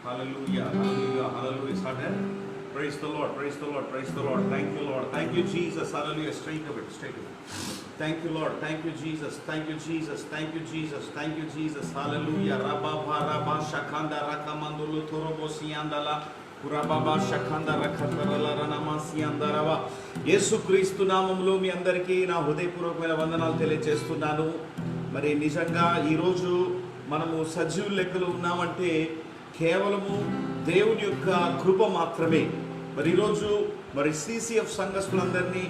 Hallelujah, hallelujah, hallelujah. Start there. Praise the Lord, praise the Lord, praise the Lord. Thank you, Lord. Thank you, Jesus. Hallelujah. Straight of it, straight of it. Thank you, Lord. Thank you, Jesus. Thank you, Jesus. Thank you, Jesus. Thank you, Jesus. Hallelujah. Rabba Rabba Shakanda Rakamandulu Torobo Siandala. Urababa Shakanda Rakatara Ranamasiandarava. యేసుక్రీస్తు నామములో మీ అందరికీ నా హృదయపూర్వకమైన వందనాలు తెలియజేస్తున్నాను. మరి నిజంగా ఈరోజు మనము సజీవ లెక్కలో ఉన్నామంటే కేవలము దేవుని యొక్క కృప మాత్రమే. మరి ఈరోజు మరి సిసిఎఫ్ సంఘస్థులందరినీ,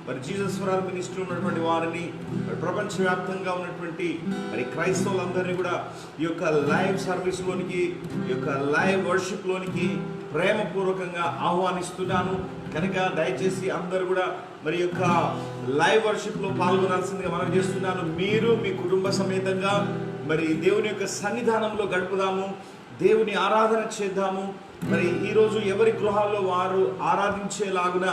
మరి జీసస్ ఫర్ ఆల్ మినిస్ట్రీ ఉన్నటువంటి వారిని, మరి ప్రపంచవ్యాప్తంగా ఉన్నటువంటి మరి క్రైస్తవులందరినీ కూడా ఈ యొక్క లైవ్ సర్వీస్లోనికి, ఈ యొక్క లైవ్ వర్షిప్లోనికి ప్రేమపూర్వకంగా ఆహ్వానిస్తున్నాను. కనుక దయచేసి అందరూ కూడా మరి యొక్క లైవ్ వర్షిప్లో పాల్గొనాల్సిందిగా మనం చేస్తున్నాను. మీరు మీ కుటుంబ సమేతంగా మరి దేవుని యొక్క సన్నిధానంలో గడుపుదాము, దేవుని ఆరాధన చేద్దాము. మరి ఈరోజు ఎవరి గృహాల్లో వారు ఆరాధించేలాగున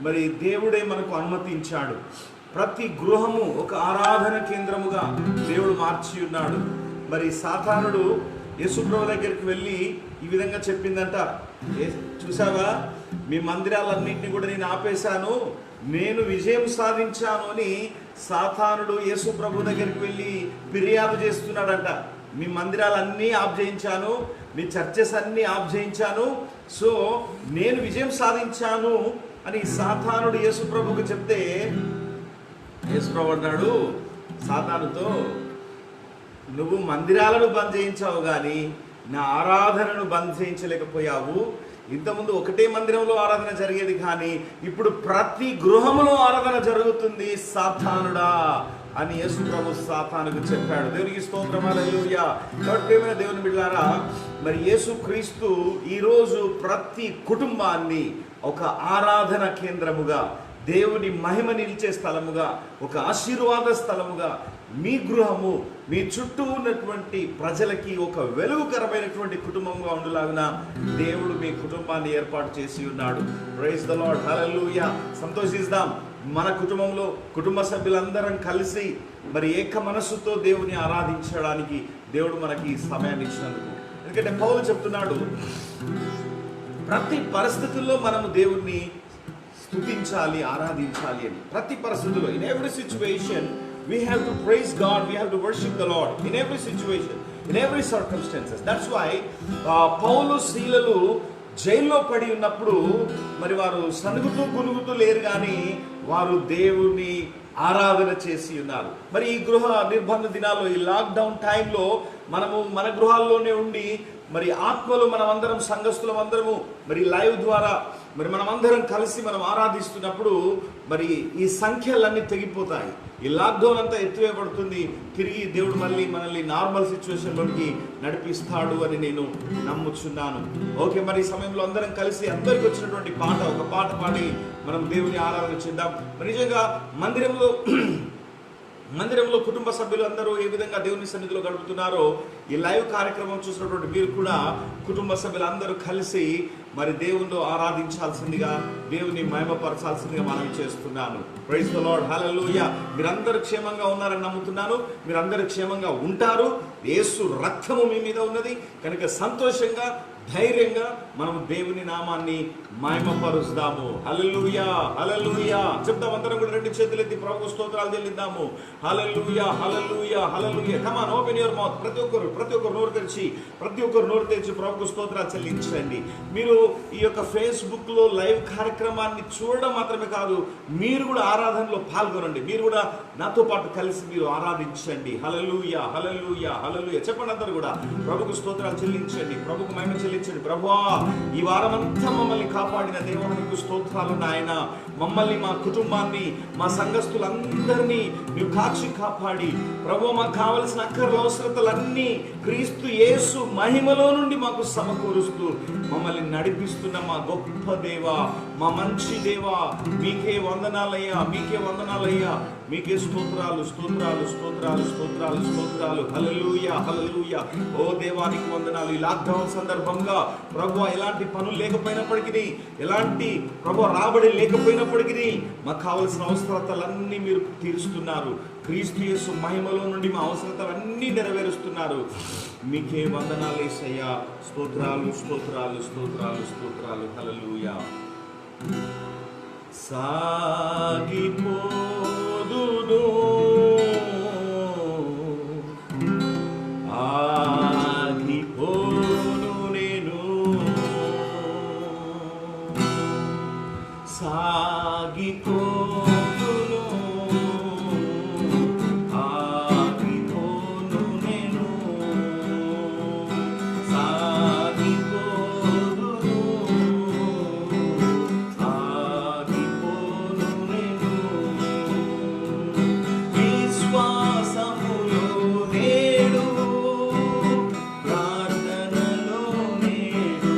మరి దేవుడే మనకు అనుమతించాడు. ప్రతి గృహము ఒక ఆరాధన కేంద్రముగా దేవుడు మార్చి ఉన్నాడు. మరి సాతానుడు యేసుప్రభు దగ్గరికి వెళ్ళి ఈ విధంగా చెప్పిందంట, చూసావా, మీ మందిరాలన్నింటినీ కూడా నేను ఆపేశాను, నేను విజయం సాధించాను అని సాతానుడు యేసుప్రభు దగ్గరికి వెళ్ళి ఫిర్యాదు చేస్తున్నాడంట. మీ మందిరాలన్నీ ఆఫ్ చేయించాను, మీ చర్చెస్ అన్నీ ఆఫ్ చేయించాను, సో నేను విజయం సాధించాను అని సాతానుడు యేసుప్రభుకు చెప్తే, యేసుప్రభు అన్నాడు సాతానుతో, నువ్వు మందిరాలను బంద్ చేయించావు కానీ నా ఆరాధనను బంద్ చేయించలేకపోయావు. ఇంతకుముందు ఒకటే మందిరంలో ఆరాధన జరిగేది, కానీ ఇప్పుడు ప్రతి గృహంలో ఆరాధన జరుగుతుంది సాతానుడా అని యేసు ప్రభు సాతానుకు చెప్పాడు. దేవునికి స్తోత్రం, హల్లెలూయా. కాబట్టి ప్రియమైన దేవుని బిడ్డలారా, మరి యేసు క్రీస్తు ఈరోజు ప్రతి కుటుంబాన్ని ఒక ఆరాధన కేంద్రముగా, దేవుని మహిమ నిలిచే స్థలముగా, ఒక ఆశీర్వాద స్థలముగా, మీ గృహము మీ చుట్టూ ఉన్నటువంటి ప్రజలకి ఒక వెలుగుకరమైనటువంటి కుటుంబంగా ఉండేలాగున దేవుడు మీ కుటుంబాన్ని ఏర్పాటు చేసి ఉన్నాడు. ప్రైజ్ ద లార్డ్, హల్లెలూయా. సంతోషిద్దాం. మన కుటుంబంలో కుటుంబ సభ్యులందరం కలిసి మరి ఏక మనస్సుతో దేవుని ఆరాధించడానికి దేవుడు మనకి సమయాన్ని ఇచ్చినందుకు. ఎందుకంటే పౌలు చెప్తున్నాడు, ప్రతి పరిస్థితుల్లో మనము దేవుణ్ణి స్తుతించాలి, ఆరాధించాలి అని. ప్రతి పరిస్థితుల్లో, in every situation we have to praise God, we have to worship the Lord in every situation, in every circumstances. That's why పౌలు శీలలు జైల్లో పడి ఉన్నప్పుడు మరి వారు సనుగుతూ గునుగుతూ లేరు, కానీ వారు దేవుని ఆరాధన చేసి ఉన్నారు. మరి ఈ గృహ నిర్బంధ దినాల్లో, ఈ లాక్డౌన్ టైంలో మనము మన గృహాల్లోనే ఉండి మరి ఆత్మలో మనమందరం, సంఘస్థులం అందరము మరి లైవ్ ద్వారా మరి మనమందరం కలిసి మనం ఆరాధిస్తున్నప్పుడు మరి ఈ సంఖ్యలన్నీ తెగిపోతాయి. ఈ లాక్డౌన్ అంతా ఎత్తివేయబడుతుంది. తిరిగి దేవుడు మళ్ళీ మనల్ని నార్మల్ సిచ్యువేషన్లోకి నడిపిస్తాడు అని నేను నమ్ముచున్నాను. ఓకే, మరి ఈ సమయంలో అందరం కలిసి అందరికి వచ్చినటువంటి పాట, ఒక పాట పాడి మనం దేవుని ఆరాధన చేద్దాం. నిజంగా మందిరంలో కుటుంబ సభ్యులు అందరూ ఏ విధంగా దేవుని సన్నిధిలో గడుపుతున్నారో, ఈ లైవ్ కార్యక్రమం చూసినటువంటి మీరు కూడా కుటుంబ సభ్యులందరూ కలిసి మరి దేవునిలో ఆరాధించాల్సిందిగా, దేవుని మహిమపరచాల్సిందిగా మనం చేస్తున్నాను. ప్రైజ్ ద లార్డ్, హల్లెలూయా. మీరందరూ క్షేమంగా ఉన్నారని నమ్ముతున్నాను. మీరందరూ క్షేమంగా ఉంటారు. యేసు రక్తము మీ మీద ఉన్నది కనుక సంతోషంగా, ధైర్యంగా మనం దేవుని నామాన్ని మహిమపరుస్తాము. హల్లెలూయా, హల్లెలూయా చెప్తాం. అందరం కూడా రెండు చేతులు ఎత్తి ప్రభువు స్తోత్రాలు చెల్లిద్దాము. Hallelujah, hallelujah, hallelujah. Come on, open your mouth. ప్రతి ఒక్కరు నోరు తెరిచి ప్రభువు స్తోత్రాలు చెల్లించండి. మీరు ఈ యొక్క ఫేస్బుక్ లో లైవ్ కార్యక్రమాన్ని చూడడం మాత్రమే కాదు, మీరు కూడా ఆరాధనలో పాల్గొనండి. మీరు కూడా నాతో పాటు కలిసి మీరు ఆరాధించండి. హల్లెలూయా, హల్లెలూయా, హల్లెలూయా చెప్పండి. అందరూ కూడా ప్రభుకు స్తోత్రాలు చెల్లించండి, ప్రభుకు మహిమ చెల్లించండి. ప్రభువా, ఈ వారమంతా మమ్మల్ని కాపాడిన దేవునికి స్తోత్రాలు నాయన. మమ్మల్ని, మా కుటుంబాన్ని, మా సంఘస్థులందరినీ మీరు కాచి కాపాడి ప్రభువా, మాకు కావలసిన అక్కర్ల అవసరతలన్నీ క్రీస్తు యేసు మహిమలో నుండి మాకు సమకూరుస్తూ మమ్మల్ని నడిపిస్తున్న మా గొప్ప దేవా, మా మంచి దేవా, మీకే వందనాలయ్యా, మీకే వందనాలయ్యా. మీకే స్తోత్రాలు స్తోత్రాలు స్తోత్రాలు స్తోత్రాలు స్తోత్రాలు. హల్లెలూయా హల్లెలూయా. ఓ దేవానికి వందనాలు. ఈ లాక్డౌన్ సందర్భంగా ప్రభువా ఎలాంటి పనులు లేకపోయినప్పటికీ, ఎలాంటి ప్రభువా రాబడి లేకపోయినప్పటికీ మాకు కావలసిన అవసరతలన్నీ మీరు తీరుస్తున్నారు. క్రీస్తు యేసు మహిమలో నుండి మా అవసరతలన్నీ నెరవేరుస్తున్నారు. మీకే వందనాలు యేసయ్యా. స్తోత్రాలు స్తోత్రాలు స్తోత్రాలు స్తోత్రాలు. హల్లెలూయా. సాగిపోదును ఆగిపోను నేను, సాగిపోదును ఆగిపోను నేను, సాగిపోదును ఆగిపోను నేను. విశ్వాసములో నేడు, ప్రార్థనలో నేడు,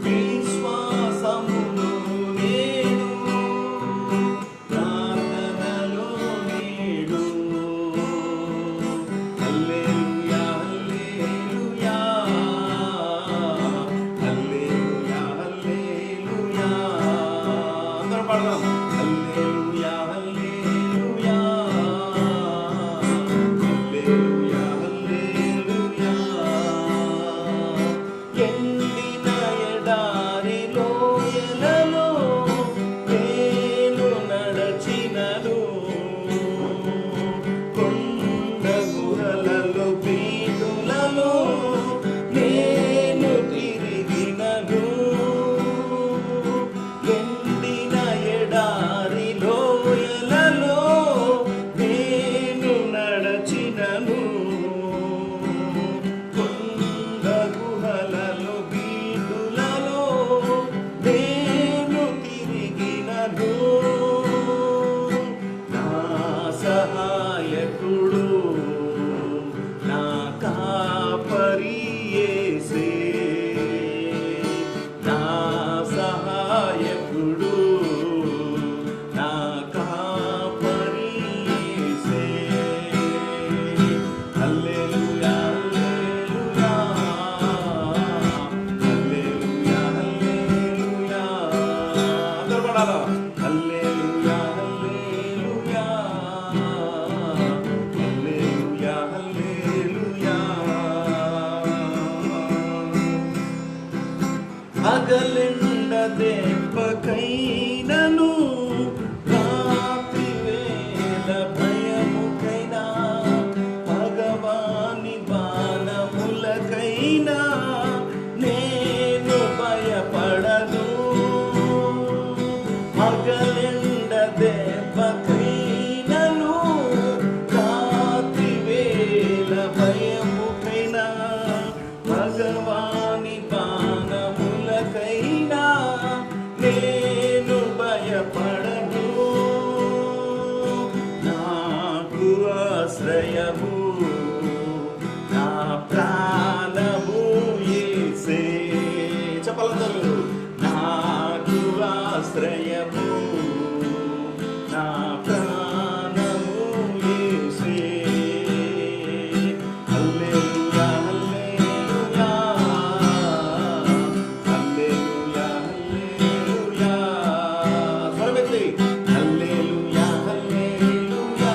విశ్వాసములో నేడు, ప్రార్థనలో నేడు. హల్లెలూయా హల్లెలూయా హల్లెలూయా హల్లెలూయా. అందరం పాడదాం. హల్లెలూయా హల్లెలూయా హల్లెలూయా హల్లెలూయా. ఎండిన ఎడారి లోయలలో నేను నడచినను, కొండ గుహలలో బీడులలో నేను తిరిగినను. ఎండిన ఎడారి లోయలలో నేను నడచినను, కొండ గుహలలో బీడులలో నేను తిరిగినను. నా సహాయకుడు నా కాపరి యేసే, నా సహాయకుడు నా కాపరి యేసే. హల్లెలూయా హల్లెలూయా హల్లెలూయా హల్లెలూయా. అందరూ పాడాలా? హల్లెలూయా హల్లెలూయా హల్లెలూయా హల్లెలూయా. పగలెండ దెబ్బకైనను, రాత్రి వేళ భయముకైనా, భగవాని బాణములకైనా నేను భయపడను. పగలెండ దెబ్బకైనను, రాత్రి వేళ భయముకైనా, భగవాని బాణములకైనా నేను భయపడను. నాకు ఆశ్రయము నా ప్రాణము యేసే. చెప్పాలందరూ. నాకు ఆశ్రయము నా ప్రాణము యేసే. హల్లెలూయా హల్లెలూయా హల్లెలూయా హల్లెలూయా. స్వరమెత్తి. హల్లెలూయా హల్లెలూయా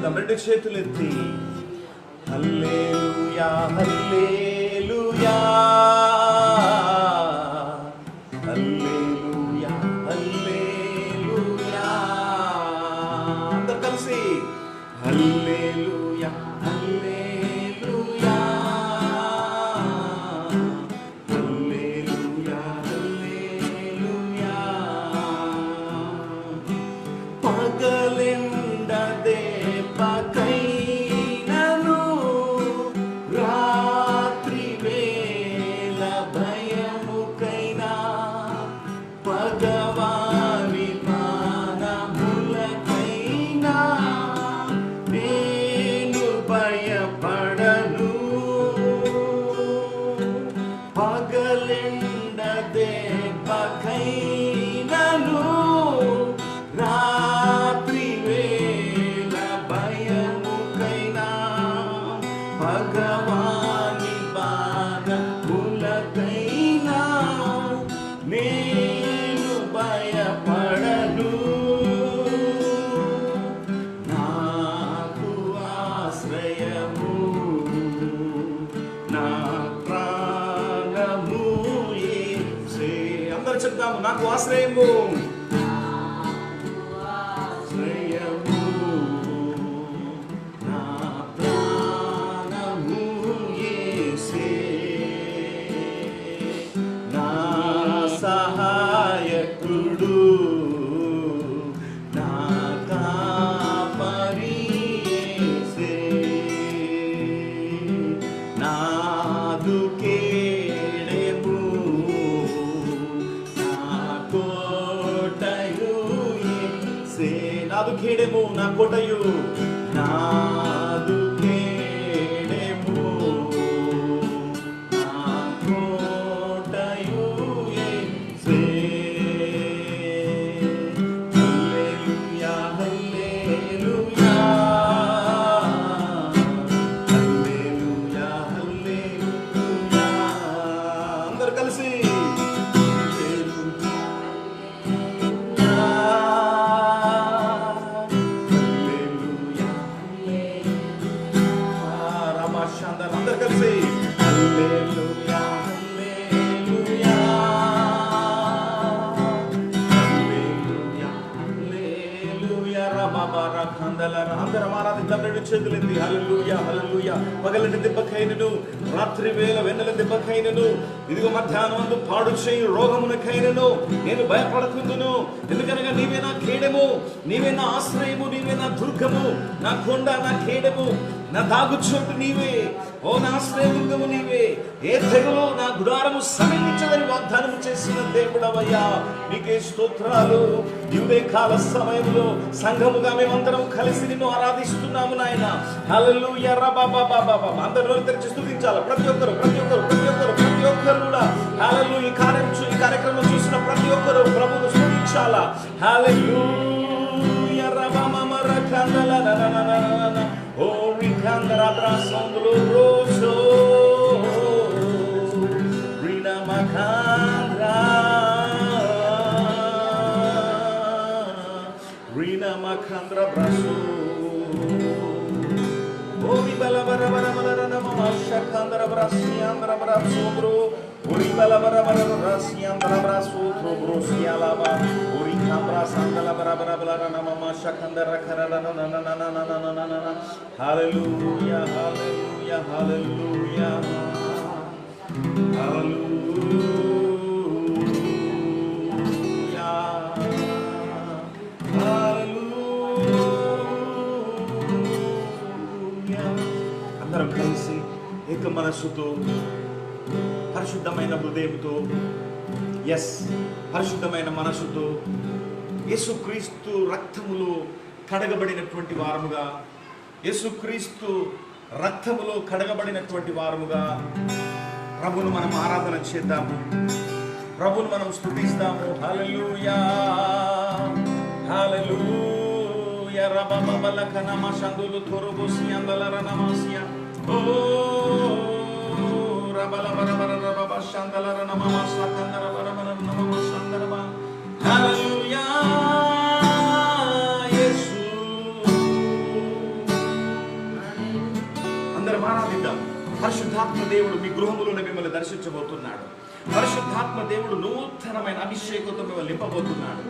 చెప్దాం రెండు చేతులు ఎత్తి. హల్లెలూయా హల్లెలూయా హల్లెలూయా హల్లెలూయా. అందరూ కలిసి హల్లెలూయా హల్లెలూయా హల్లెలూయా హల్లెలూయా. పగలెండదే పకైనను రాత్రి వేళ భయముకైనా పగవాని పానములకైనా నేను భయపడను. పగలెండదే పకైనను రాత్రి వేళ భయముకైనా భగవాని పాదములకైనా నేను భయపడను. నాకు ఆశ్రయము నా ప్రాణము యేసే. అందరూ చెప్తాము నాకు ఆశ్రయము ఆశ్రయము నా ప్రాణము యేసే. నా సహాయకుడు నా కాపరి యేసే. నాదు కేడెము నా కోటయు యేసే. నాదు కేడెము నా కోటయు నాదు కేడెము నా కోటయు యేసే. హల్లెలూయా హల్లెలూయా హల్లెలూయా హల్లెలూయా. అందరూ కలిసి హల్లెలూయా రమశాందర్. అందరూ కలిసి హల్లెలూయా హల్లెలూయా హల్లెలూయా హల్లెలూయా. రమబరఖందలర. అందరం ఆరాధిద్దాం రెండు చేతులు ఎత్తి. హల్లెలూయా హల్లెలూయా. పగలని దెబ్బకైనను రాత్రి వేళ వెన్నెల దెబ్బకైనను ఇదిగో మధ్యాహ్నం పాడు చేయు రోగమునకైనను నేను భయపడకుందును. ఎందుకనగా నీవే నా కేడెము, నీవే నా ఆశ్రయము, నీవే నా దుర్గము, నా కొండ, నా కేడెము, నా దాగుచోటు నీవే. ఓ నా ఆశ్రయదుర్గము నీవే. ఏ తెగులు నా గుడారము సమీపించదని వాగ్దానము చేసిన దేవుడవయ్యా నీకే స్తోత్రాలు. ఇవే కాల సమయంలో సంఘముగా మేమందరం కలిసి నిన్ను ఆరాధిస్తున్నాము నాయన. హల్లెలూయా రబాబాబాబా. అందరూ తెరిచి స్తుతించాలి. ప్రతి ఒక్కరు కూడా హల్లెలూయా. ఈ కార్యక్రమం చూసిన ప్రతి ఒక్కరు ప్రభువును స్తుతించాలా. హల్లెలూయా రబామమరకందలననననన. ఓ రికందరా బ్రాసందులో రోసో రినమకంద్రా రినమకంద్రా బ్రాసో. Ori bala bara bara bara na mama shakandra brasiandra brasodro. Ori bala bara bara brasiandra brasodro brosialaba. Ori kambra sandala bara bara bara na mama shakandra karala na na na na na na na na na. Hallelujah hallelujah hallelujah hallelujah. అందరం కలిసి ఏక మనస్సుతో పరిశుద్ధమైన హృదయంతో పరిశుద్ధమైన మనస్సుతో యేసుక్రీస్తు రక్తములో కడగబడినటువంటి వారముగా, యేసుక్రీస్తు రక్తములో కడగబడినటువంటి వారముగా ప్రభువును మనం ఆరాధన చేద్దాము, ప్రభువును మనం స్తుతిస్తాము. హల్లెలూయా హల్లెలూయా రబబబలకనమ షందులు తొరబోసి అందలరనమసియ. ఓ రబలబరబరబబ షందలరనమమ సకందరబరబరనమమ షందరబ. హల్లెలూయా యేసు అందరం ఆరాధిద్దాం. పరిశుద్ధాత్మ దేవుడు మీ గృహములోనే మిమ్మల్ని దర్శించబోతున్నాడు. పరిశుద్ధాత్మ దేవుడు నూతనమైన అభిషేకంతో మిమ్మల్ని నింపబోతున్నాడు.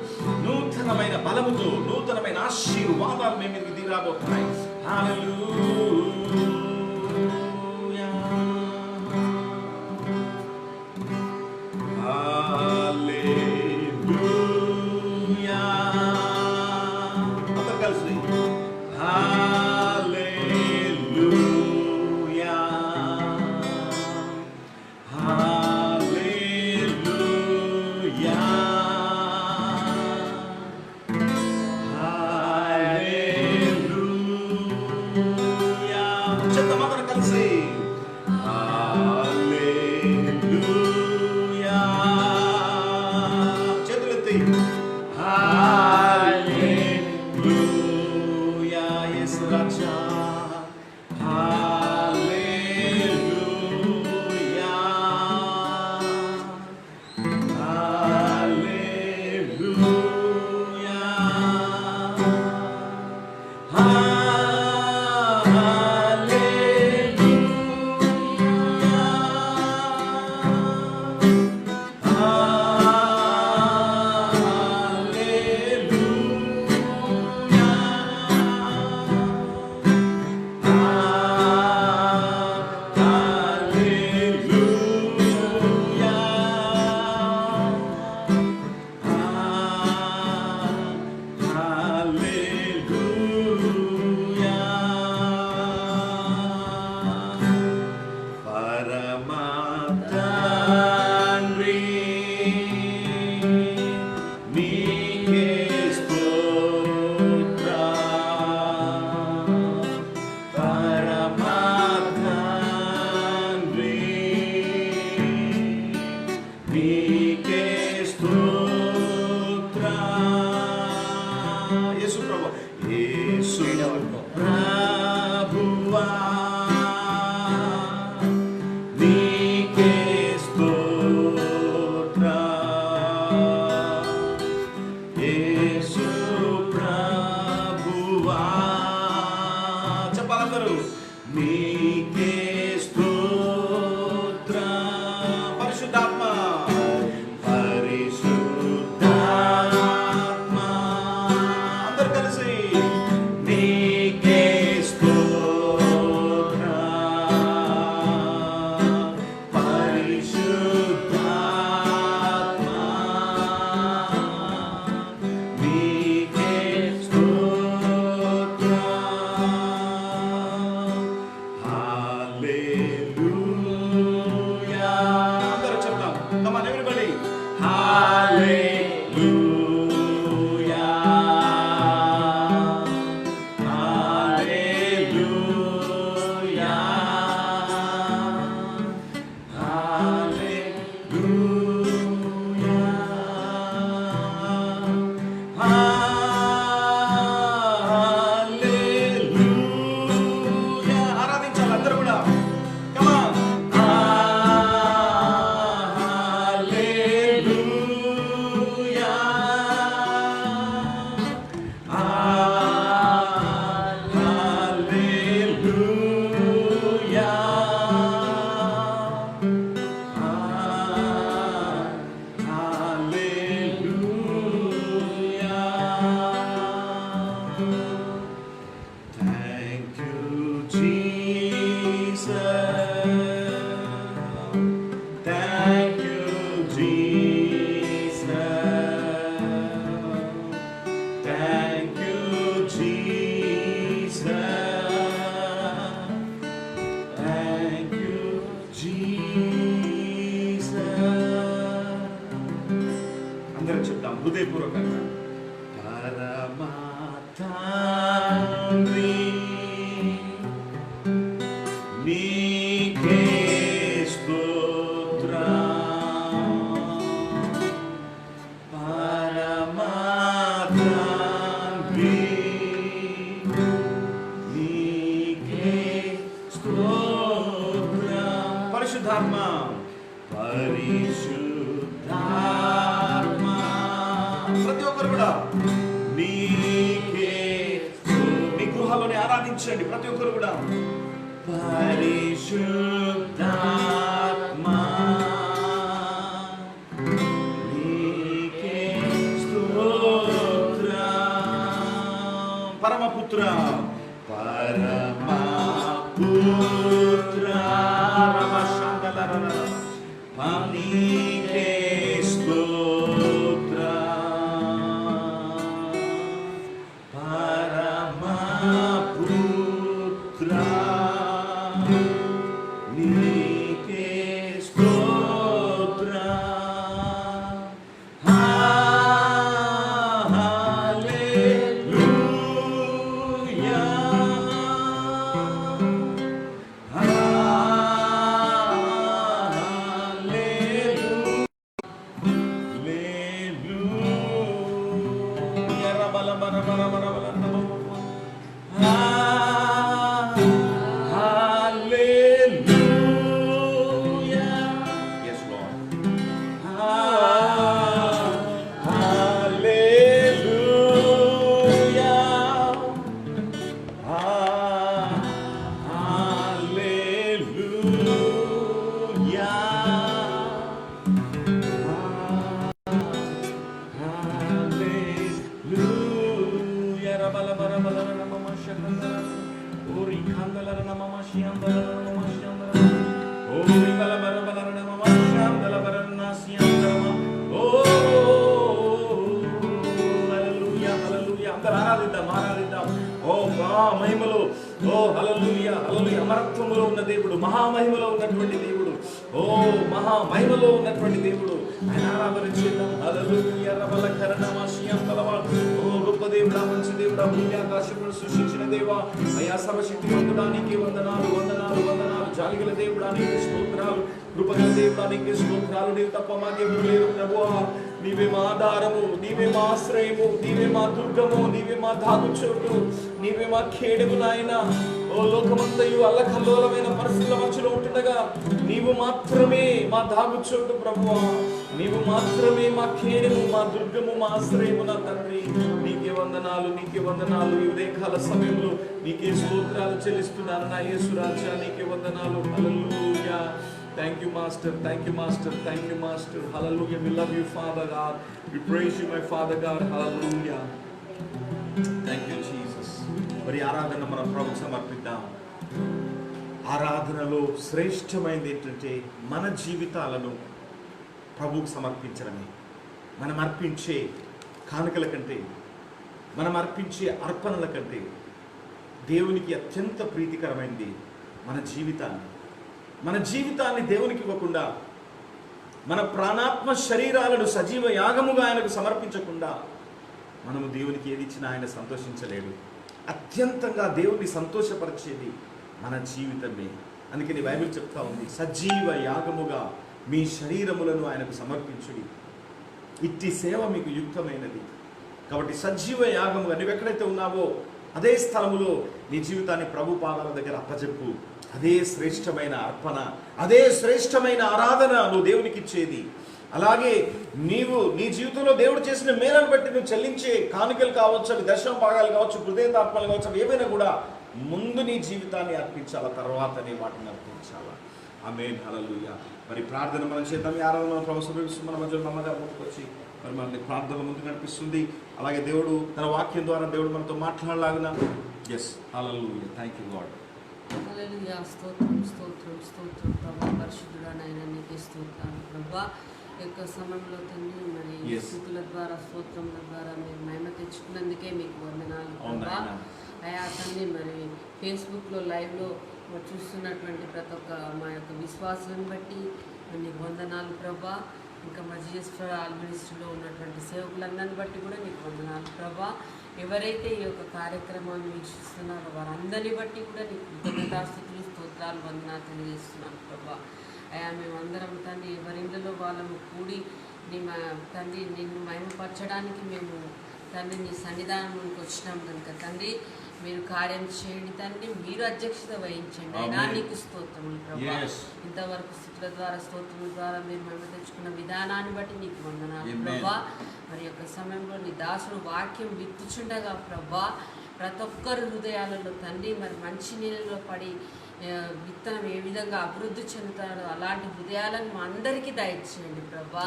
నూతనమైన బలముతో, నూతనమైన ఆశీర్వాదాలు మీ మీదకి దిగిరాబోతున్నాయి. హల్లెలూయా, హల్లెలూయా. అందరూ కలిసి హల్లెలూయా, హల్లెలూయా, హల్లెలూయా. చెప్తాం అందరం కలిసి హల్లెలూయా. చేతులెత్తి హల్లెలూయా. యేసు రాజా హల్లెలూయా, హల్లెలూయా, యేసు ప్రభువా, యేసు ప్రభువా, నీకే స్తోత్రం. యేసు ప్రభువా, చెప్పాలందరూ నీకే స్తోత్రం. పరిశుద్ధాత్మ, పరిశుద్ధాత్మ, అందరూ కలిసి నీకే స్తోత్రం. పరిశుద్ధాత్మ, నీకే స్తోత్రం. హల్లెలూయా. అందరూ చెప్తాం. Come on everybody. Hallelujah, hallelujah, hallelujah, హల్లెలూయా. ఆరాధించాలి అందరూ కూడా. Come on. Hallelujah, hallelujah, hallelujah. Thank you, Jesus. Thank you, Jesus. Thank you, Jesus. Thank you, Jesus. అందరం చెప్తాం హృదయపూర్వకంగా. పరమా తండ్రి, నీకే స్తోత్రం. పరమా తండ్రి, నీకే స్తోత్రం. పరిశుద్ధాత్మ, పరిశుద్ధాత్మ, ప్రతి ఒక్కరు కూడా నీకే. మీ గృహాల్లోనే ఆరాధించండి ప్రతి ఒక్కరు కూడా. పరిశుద్ధాత్మా నీకే స్తోత్రం. పరమపుత్ర పరమపుత్ర నీకే స్తోత్రం. పరమపుత్ర నీకే స్తోత్రం. మహిమలో ఓ హల్లెలూయా హల్లెలూయా అమరత్వములో ఉన్న దేవుడు, మహామహిమలో ఉన్నటువంటి దేవుడు, ఓ మహామహిమలో ఉన్నటువంటి దేవుడు, ఆయన ఆరాధన చేద్దాం. హల్లెలూయా రబల కరణమాషియం బలవా. ఓ గొప్ప దేవుడా, మంచి దేవుడా, భూమి ఆకాశములను సృష్టించిన దేవా, అయా సర్వశక్తిమంతుడా నీకే వందనాలు వందనాలు వందనాలు. జాలిగల దేవుడా నీకే స్తోత్రాలు, కృపగల దేవుడా నీకే స్తోత్రాలు. నీవు తప్ప మాకెవరు లేరు ప్రభువా. నీవే మా ఆధారము, నీవే మా ఆశ్రయము, నీవే మా దుర్గము, నీవే మా దాగుచోటు, నీవే మా ఖేడము నాయన. ఓ లోకమంతయు అల్లకల్లోలమైన పరిస్థితుల మధ్యలో ఉంటుండగా నీవు మాత్రమే మా దాగుచోటు ప్రభువా. నీవు మాత్రమే మా ఖేడము, మా దుర్గము, మా ఆశ్రయము నా తండ్రి. నీకే వందనాలు, నీకే వందనాలు. ఈ ఉదయకాల సమయంలో నీకే స్తోత్రాలు చెల్లిస్తున్నాను నా యేసు రాజా. నీకే వందనాలు. హల్లెలూయా. Thank you, Master. Thank you, Master. Thank you, Master. Hallelujah. We love you, Father God. We praise you, my Father God. Hallelujah. Thank you, Jesus. మరి ఆరాధన మనం ప్రభువుకు సమర్పిద్దాం. ఆరాధనలో శ్రేష్టమైనది ఏంటంటే మన జీవితాలను ప్రభువుకు సమర్పించడమే. మనం అర్పించే కానుకల కంటే, మనం అర్పించే అర్పణల కంటే దేవునికి అత్యంత ప్రీతికరమైనది మన జీవితాన్ని దేవునికి ఇవ్వకుండా, మన ప్రాణాత్మ శరీరాలను సజీవ యాగముగా ఆయనకు సమర్పించకుండా మనము దేవునికి ఏది ఇచ్చినా ఆయన సంతోషించలేడు. అత్యంతంగా దేవుని సంతోషపరిచేది మన జీవితమే. అందుకని బైబిల్ చెప్తా ఉంది, సజీవ యాగముగా మీ శరీరములను ఆయనకు సమర్పించుడి, ఇట్టి సేవ మీకు యుక్తమైనది. కాబట్టి సజీవ యాగముగా నువ్వెక్కడైతే ఉన్నావో అదే స్థలములో నీ జీవితాన్ని ప్రభు పాదాల దగ్గర అప్పచెప్పు. అదే శ్రేష్టమైన అర్పణ, అదే శ్రేష్టమైన ఆరాధన నువ్వు దేవునికి ఇచ్చేది. అలాగే నీవు నీ జీవితంలో దేవుడు చేసిన మేలను బట్టి నువ్వు చెల్లించే కానుకలు కావచ్చు, అవి దర్శనం భాగాలు కావచ్చు, హృదయాత్మలు కావచ్చు, అవి ఏవైనా కూడా ముందు నీ జీవితాన్ని అర్పించాలా, తర్వాత నీ వాటిని అర్పించాలా. ఆమేన్. హల్లెలూయా. మరి ప్రార్థన మనం చేద్దాం. ఈ ఆరాధన ప్రభుత్వం మన మధ్యలో నెమ్మదిగా ముందుకొచ్చి మరి మనల్ని ప్రార్థన ముందుకు నడిపిస్తుంది. అలాగే దేవుడు తన వాక్యం ద్వారా దేవుడు మనతో మాట్లాడలాగిన. Yes, hallelujah. Thank you God. Hallelujah. స్తోత్రం స్తోత్రం స్తోత్రం ప్రభా. పరిశుద్ధుడా నాయన నీకే స్తోత్రాలు ప్రభా. యొక్క సమయంలో తండ్రి మరి స్థుతుల ద్వారా స్తోత్రముల ద్వారా మీరు మహిమ తెచ్చుకున్నందుకే మీకు వందనాలు ప్రభా. అయా తండ్రి మరి ఫేస్బుక్లో లైవ్లో చూస్తున్నటువంటి ప్రతి ఒక్క మా యొక్క విశ్వాసాన్ని బట్టి నీకు వందనాలు ప్రభా. ఇంకా మా జిఎస్ఫర్ ఆల్మినిస్ట్రీలో ఉన్నటువంటి సేవకులందరిని బట్టి కూడా నీకు వందనాలు ప్రభా. ఎవరైతే ఈ యొక్క కార్యక్రమాన్ని వీక్షిస్తున్నారో వారందరిని బట్టి కూడా నీకు కృతజ్ఞతాస్తుతులు స్తోత్రాలు వందనాలు తెలియజేస్తున్నాను ప్రభా. అయా మేమందరం తండ్రి ఎవరింట్లో వాళ్ళము కూడి నీ తండ్రి నిన్ను మహిమపరచడానికి మేము తండ్రి నీ సన్నిధానంలోకి వచ్చినాం కనుక తండ్రి మీరు కార్యం చేయండి తండ్రి, మీరు అధ్యక్షత వహించండి. అయినా నీకు స్తోత్రములు ప్రభా. ఇంతవరకు స్థుతుల ద్వారా స్తోత్రముల ద్వారా మీరు మహిమ తెచ్చుకున్న విధానాన్ని బట్టి నీకు వందనాలు ప్రభా. మరి యొక్క సమయంలో నీ దాసుడు వాక్యం విత్తుచుండగా ప్రభా ప్రతి ఒక్కరి హృదయాలలో తండ్రి మరి మంచి నీళ్ళలో పడి విత్తనం ఏ విధంగా అభివృద్ధి చెందుతాడో అలాంటి హృదయాలను మా అందరికీ దయచేయండి ప్రభా.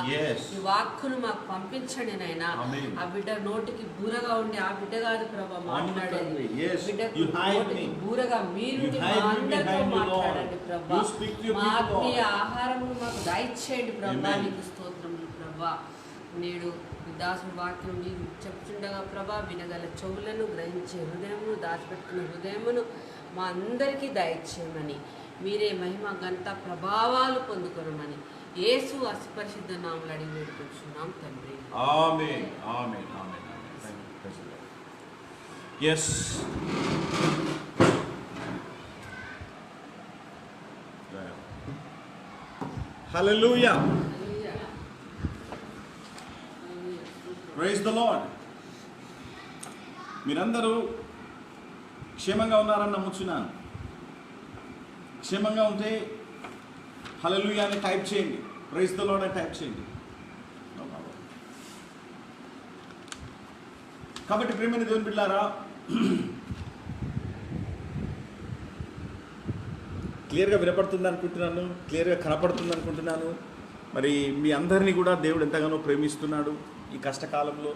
ఈ వాక్కును మాకు పంపించండి నైనా. ఆ బిడ్డ నోటికి బూరగా ఉండి ఆ బిడ్డ కాదు ప్రభా మాట్లాడేది, బిడ్డకు నోటికి బూరగా మీరు మా అందరితో మాట్లాడండి ప్రభా. మా ఆత్మీయ ఆహారము మాకు దయచేయండి ప్రభా. నీకు స్తోత్రములు ప్రభా. నేడు దాసుని వాక్యం చెప్తుండగా ప్రభా వినగల చెవులను, గ్రహించే హృదయమును, దాచిపెట్టుకున్న హృదయమును మా అందరికీ దయచేయమని, మీరే మహిమ ఘనత ప్రభావాలు పొందుకొనమని యేసు అతి పరిశుద్ధ నామములో అడిగి వేడుకుంటున్నాం తండ్రి. ఆమేన్ ఆమేన్ ఆమేన్. yes hallelujah praise the Lord. మీరందరూ క్షేమంగా ఉన్నారని నమ్ముచున్నాను. క్షేమంగా ఉంటే హల్లెలూయా అని టైప్ చేయండి, ప్రైజ్ ద లార్డ్ అని టైప్ చేయండి. కాబట్టి ప్రియమైన దేవుని బిడ్డలారా, క్లియర్గా వినపడుతుంది అనుకుంటున్నాను, క్లియర్గా కనపడుతుంది అనుకుంటున్నాను. మరి మీ అందరినీ కూడా దేవుడు ఎంతగానో ప్రేమిస్తున్నాడు. ఈ కష్టకాలంలో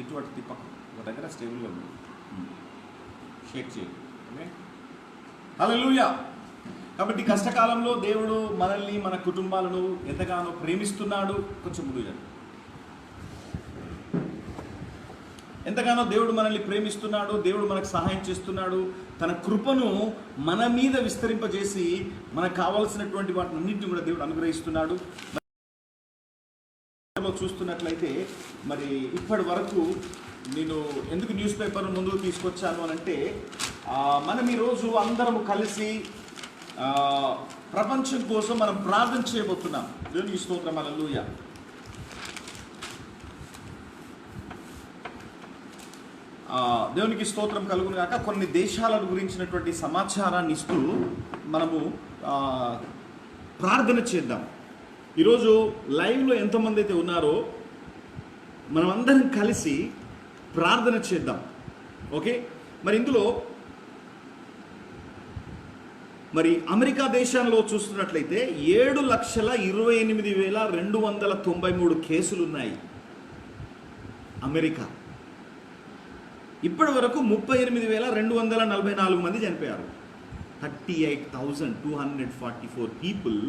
ఇటువంటి తిప్పక ఒక దగ్గర స్టేబుల్గా ఉంది, షేక్ చేయండి. హల్లెలూయా. కాబట్టి కష్టకాలంలో దేవుడు మనల్ని, మన కుటుంబాలను ఎంతగానో ప్రేమిస్తున్నాడు. కొంచెం ముందుగా ఎంతగానో దేవుడు మనల్ని ప్రేమిస్తున్నాడు, దేవుడు మనకు సహాయం చేస్తున్నాడు. తన కృపను మన మీద విస్తరింపజేసి మనకు కావాల్సినటువంటి వాటిని అన్నింటినీ కూడా దేవుడు అనుగ్రహిస్తున్నాడు. చూస్తున్నట్లయితే మరి ఇప్పటి వరకు నేను ఎందుకు న్యూస్ పేపర్ ముందుకు తీసుకొచ్చాను అని అంటే, మనం ఈరోజు అందరము కలిసి ప్రపంచం కోసం మనం ప్రార్థన చేయబోతున్నాం. దేవునికి స్తోత్రం, హల్లెలూయా. దేవునికి స్తోత్రం కలుగును గాక. కొన్ని దేశాల గురించినటువంటి సమాచారాన్ని ఇస్తూ మనము ప్రార్థన చేద్దాం. ఈరోజు లైవ్లో ఎంతమంది అయితే ఉన్నారో మనం అందరం కలిసి ప్రార్థన చేద్దాం. ఓకే, మరి ఇందులో మరి అమెరికా దేశంలో చూస్తున్నట్లయితే 7,28,293 కేసులు ఉన్నాయి. అమెరికా ఇప్పటి వరకు 38,244 మంది చనిపోయారు. 38,244 people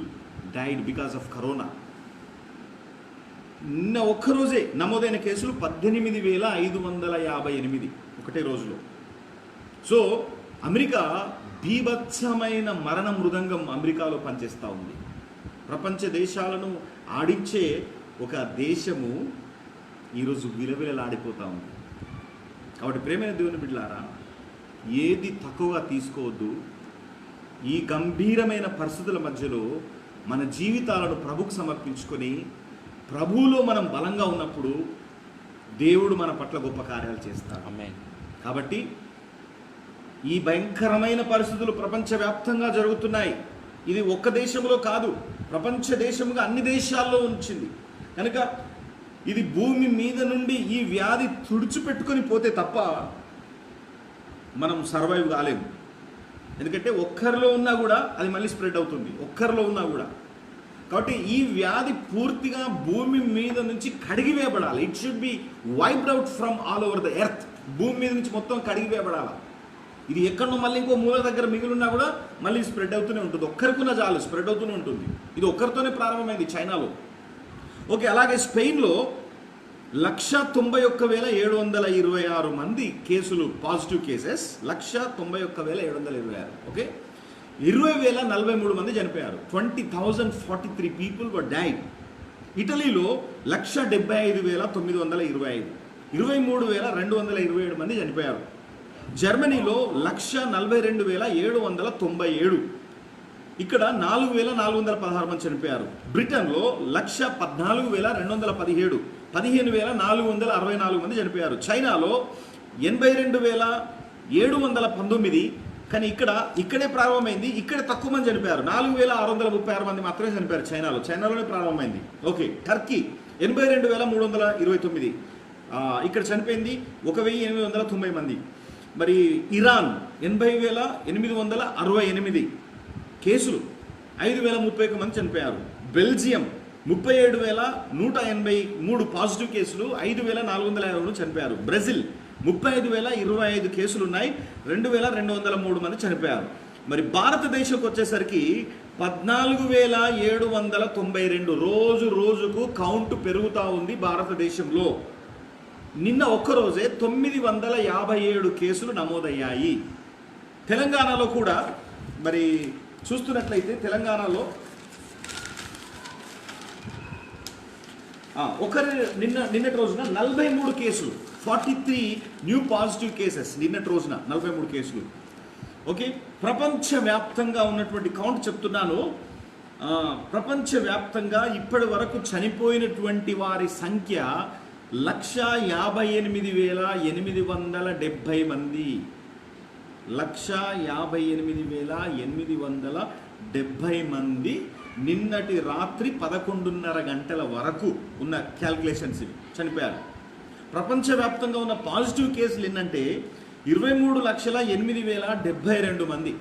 died because of corona. నిన్న ఒక్కరోజే నమోదైన కేసులు 18,558 ఒకటే రోజులో. సో అమెరికా బీభత్సమైన మరణ మృదంగం అమెరికాలో పనిచేస్తూ ఉంది. ప్రపంచ దేశాలను ఆడించే ఒక దేశము ఈరోజు విలవిలలాడిపోతూ ఉంది. కాబట్టి ప్రేమైన దేవుని బిడ్డలారా, ఏది తక్కువగా తీసుకోవద్దు. ఈ గంభీరమైన పరిస్థితుల మధ్యలో మన జీవితాలను ప్రభుకు సమర్పించుకొని ప్రభువులో మనం బలంగా ఉన్నప్పుడు దేవుడు మన పట్ల గొప్ప కార్యాలు చేస్తాడు. కాబట్టి ఈ భయంకరమైన పరిస్థితులు ప్రపంచవ్యాప్తంగా జరుగుతున్నాయి. ఇది ఒక్క దేశంలో కాదు, ప్రపంచ దేశముగా అన్ని దేశాల్లో ఉంచింది. కనుక ఇది భూమి మీద నుండి ఈ వ్యాధి తుడిచిపెట్టుకొని పోతే తప్ప మనం సర్వైవ్ కాలేము. ఎందుకంటే ఒక్కరిలో ఉన్నా కూడా అది మళ్ళీ స్ప్రెడ్ అవుతుంది, ఒక్కరిలో ఉన్నా కూడా. కాబట్టి ఈ వ్యాధి పూర్తిగా భూమి మీద నుంచి కడిగివేయబడాలి. It should be wiped out from all over the earth. భూమి మీద నుంచి మొత్తం కడిగివేయబడాలి. ఇది ఎక్కడో మళ్ళీ ఇంకో మూల దగ్గర మిగిలిన్నా కూడా మళ్ళీ స్ప్రెడ్ అవుతూనే ఉంటుంది. ఒక్కరికున్న చాలు, స్ప్రెడ్ అవుతూనే ఉంటుంది. ఇది ఒక్కరితోనే ప్రారంభమైంది చైనాలో. ఓకే, అలాగే స్పెయిన్లో 191,726 మంది కేసులు, పాజిటివ్ కేసెస్ 191,726. ఓకే, 20,043 మంది చనిపోయారు. 20,043 పీపుల్ వర్ డైడ్. ఇటలీలో 175,925, 23,227 మంది చనిపోయారు. జర్మనీలో 142,797, ఇక్కడ 4,416 మంది చనిపోయారు. బ్రిటన్లో 114,217, 15,464 మంది చనిపోయారు. చైనాలో 82,719, కానీ ఇక్కడే ప్రారంభమైంది, ఇక్కడే తక్కువ మంది చనిపోయారు. 4,636 మంది మాత్రమే చనిపోయారు చైనాలోనే ప్రారంభమైంది. ఓకే, టర్కీ 82,329, ఇక్కడ చనిపోయింది 1890 మంది. మరి ఇరాన్ 80,868 కేసులు, 5,031 మంది చనిపోయారు. బెల్జియం 37,183 పాజిటివ్ కేసులు, 5,450 చనిపోయారు. బ్రెజిల్ 35,025 కేసులు ఉన్నాయి, 2,203 మంది చనిపోయారు. మరి భారతదేశంకి వచ్చేసరికి 14,792. రోజు రోజుకు కౌంట్ పెరుగుతూ ఉంది భారతదేశంలో. నిన్న ఒక్కరోజే 957 కేసులు నమోదయ్యాయి. తెలంగాణలో కూడా మరి చూస్తున్నట్లయితే తెలంగాణలో నిన్నటి రోజున 43 కేసులు, 43 న్యూ పాజిటివ్ కేసెస్ నిన్నటి రోజున 43 కేసులు. ఓకే, ప్రపంచవ్యాప్తంగా ఉన్నటువంటి కౌంట్ చెప్తున్నాను. ప్రపంచవ్యాప్తంగా ఇప్పటి వరకు చనిపోయినటువంటి వారి సంఖ్య 158,870 మంది. 158,870 మంది నిన్నటి రాత్రి 11:30 గంటల వరకు ఉన్న క్యాల్కులేషన్స్ ఇవి చనిపోయారు. ప్రపంచవ్యాప్తంగా ఉన్న పాజిటివ్ కేసులు ఏంటంటే 23,08,072 మంది.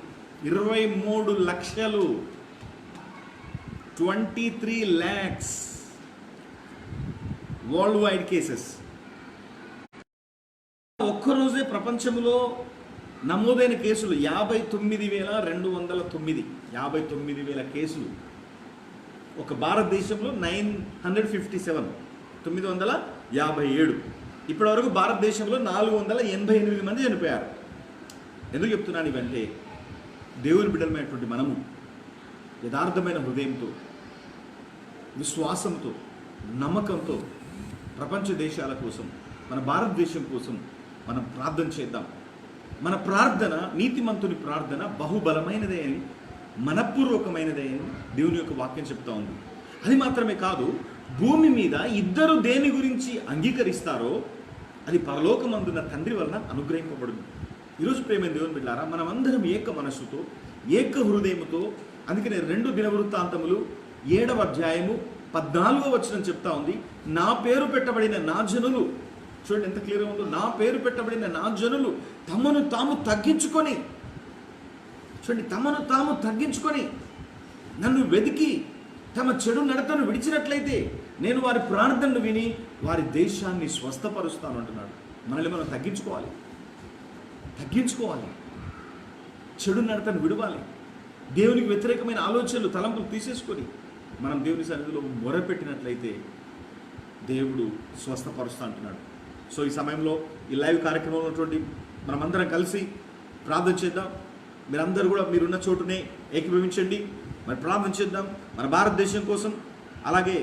23 లక్షలు, 23 lakhs వరల్డ్ వైడ్ కేసెస్. ఒక్కరోజే ప్రపంచంలో నమోదైన కేసులు 59,209. 59,000 కేసులు. ఒక భారతదేశంలో 957, 957. ఇప్పటి వరకు భారతదేశంలో 488 మంది చనిపోయారు. ఎందుకు చెప్తున్నాను ఇవంటే, దేవుని బిడ్డలమైనటువంటి మనము యథార్థమైన హృదయంతో, విశ్వాసంతో, నమ్మకంతో ప్రపంచ దేశాల కోసం, మన భారతదేశం కోసం మనం ప్రార్థన చేద్దాం. మన ప్రార్థన, నీతిమంతుని ప్రార్థన బహుబలమైనదే అని, మనపూర్వకమైనదే అని దేవుని యొక్క వాక్యం చెప్తా ఉంది. అది మాత్రమే కాదు, భూమి మీద ఇద్దరు దేని గురించి అంగీకరిస్తారో అది పరలోకమందున్న తండ్రి వలన అనుగ్రహింపబడును. ఈరోజు ప్రేమైన దేవుని బిడ్డలారా, మనమందరం ఏక మనస్సుతో, ఏక హృదయముతో, అందుకనే 2 దినవృత్తాంతములు 7వ అధ్యాయము 14వ వచనం చెప్తా ఉంది, నా పేరు పెట్టబడిన నా జనులు, చూడండి ఎంత క్లియర్గా ఉందో, నా పేరు పెట్టబడిన నా జనులు తమను తాము తగ్గించుకొని, చూడండి, తమను తాము తగ్గించుకొని నన్ను వెతికి తమ చెడు నడతను విడిచినట్లయితే నేను వారి ప్రార్థనను విని వారి దేశాన్ని స్వస్థపరుస్తాను అంటున్నాడు. మనల్ని మనం తగ్గించుకోవాలి, చెడు నడతను విడవాలి, దేవునికి వ్యతిరేకమైన ఆలోచనలు, తలంపులు తీసేసుకొని మనం దేవుని సన్నిధిలో మొరపెట్టినట్లయితే దేవుడు స్వస్థపరుస్తా అంటున్నాడు. సో ఈ సమయంలో ఈ లైవ్ కార్యక్రమంలో ఉన్నటువంటి మనమందరం కలిసి ప్రార్థన చేద్దాం. మీరందరూ కూడా మీరున్న చోటునే ఏకీభవించండి. మరి ప్రార్థన చేద్దాం మన భారతదేశం కోసం. అలాగే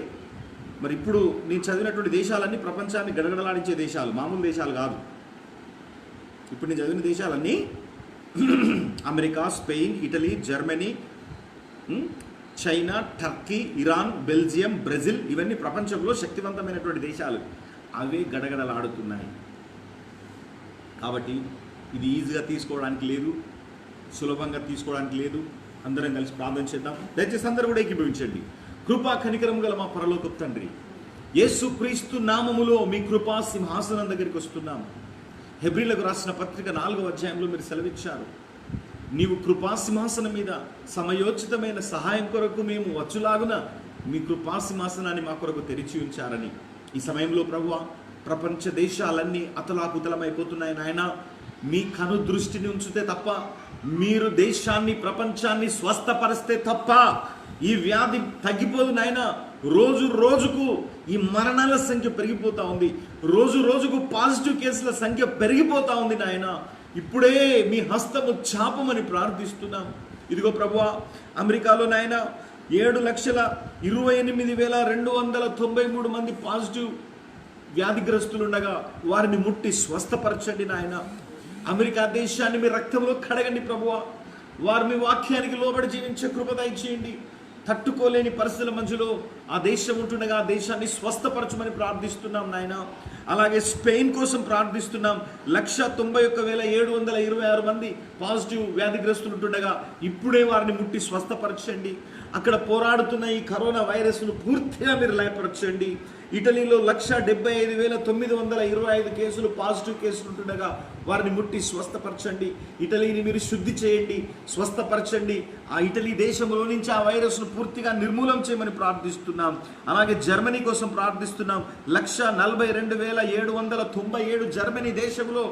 మరి ఇప్పుడు నేను చదివినటువంటి దేశాలన్నీ ప్రపంచాన్ని గడగడలాడించే దేశాలు, మామూలు దేశాలు కాదు. ఇప్పుడు నేను చదివిన దేశాలన్నీ America, Spain, Italy, Germany, China, Turkey, Iran, Belgium, Brazil, ఇవన్నీ ప్రపంచంలో శక్తివంతమైనటువంటి దేశాలు. అవే గడగడలాడుతున్నాయి. కాబట్టి ఇది ఈజీగా తీసుకోవడానికి లేదు, సులభంగా తీసుకోవడానికి లేదు. అందరం కలిసి ప్రార్థన చేద్దాం. దయచేసి అందరూ కూడా ఏకీభవించండి. కృపా కనికరము గల మా పరలోకపు తండ్రి, యేసు క్రీస్తు నామములో మీ కృపా సింహాసనం దగ్గరికి వస్తున్నాము. హెబ్రీలకు రాసిన పత్రిక 4వ అధ్యాయంలో మీరు సెలవిచ్చారు, నీవు కృపా సింహాసనం మీద సమయోచితమైన సహాయం కొరకు మేము వచ్చులాగున మీ కృపా సింహాసనాన్ని మా కొరకు తెరిచి ఉంచారని. ఈ సమయంలో ప్రభువా, ప్రపంచ దేశాలన్నీ అతలాకుతలమైపోతున్నాయి నాయన. మీ కను దృష్టిని ఉంచితే తప్ప, మీరు దేశాన్ని, ప్రపంచాన్ని స్వస్థపరిస్తే తప్ప ఈ వ్యాధి తగ్గిపోదు నాయన. రోజు రోజుకు ఈ మరణాల సంఖ్య పెరిగిపోతూ ఉంది. రోజు రోజుకు పాజిటివ్ కేసుల సంఖ్య పెరిగిపోతూ ఉంది నాయన. ఇప్పుడే మీ హస్తము చాపమని ప్రార్థిస్తున్నాం. ఇదిగో ప్రభువా, అమెరికాలో నాయన 7,28,293 మంది పాజిటివ్ వ్యాధిగ్రస్తులుండగా వారిని ముట్టి స్వస్థపరచండి నాయన. అమెరికా దేశాన్ని మీ రక్తంలో కడగండి ప్రభువా. వారు మీ వాక్యానికి లోబడి జీవించే కృప దయచేయండి. తట్టుకోలేని పరిస్థితుల మధ్యలో ఆ దేశం ఉంటుండగా ఆ దేశాన్ని స్వస్థపరచమని ప్రార్థిస్తున్నాం నాయన. అలాగే స్పెయిన్ కోసం ప్రార్థిస్తున్నాం. 191,726 మంది పాజిటివ్ వ్యాధిగ్రస్తులు ఉంటుండగా ఇప్పుడే వారిని ముట్టి స్వస్థపరచండి. అక్కడ పోరాడుతున్న ఈ కరోనా వైరస్ను పూర్తిగా మీరు లయపరచండి. ఇటలీలో 175,925 కేసులు పాజిటివ్ కేసులు ఉంటుండగా వారిని ముట్టి స్వస్థపరచండి. ఇటలీని మీరు శుద్ధి చేయండి, స్వస్థపరచండి. ఆ ఇటలీ దేశంలో నుంచి ఆ వైరస్ను పూర్తిగా నిర్మూలం చేయమని ప్రార్థిస్తున్నాం. అలాగే జర్మనీ కోసం ప్రార్థిస్తున్నాం. 142,797 జర్మనీ దేశంలో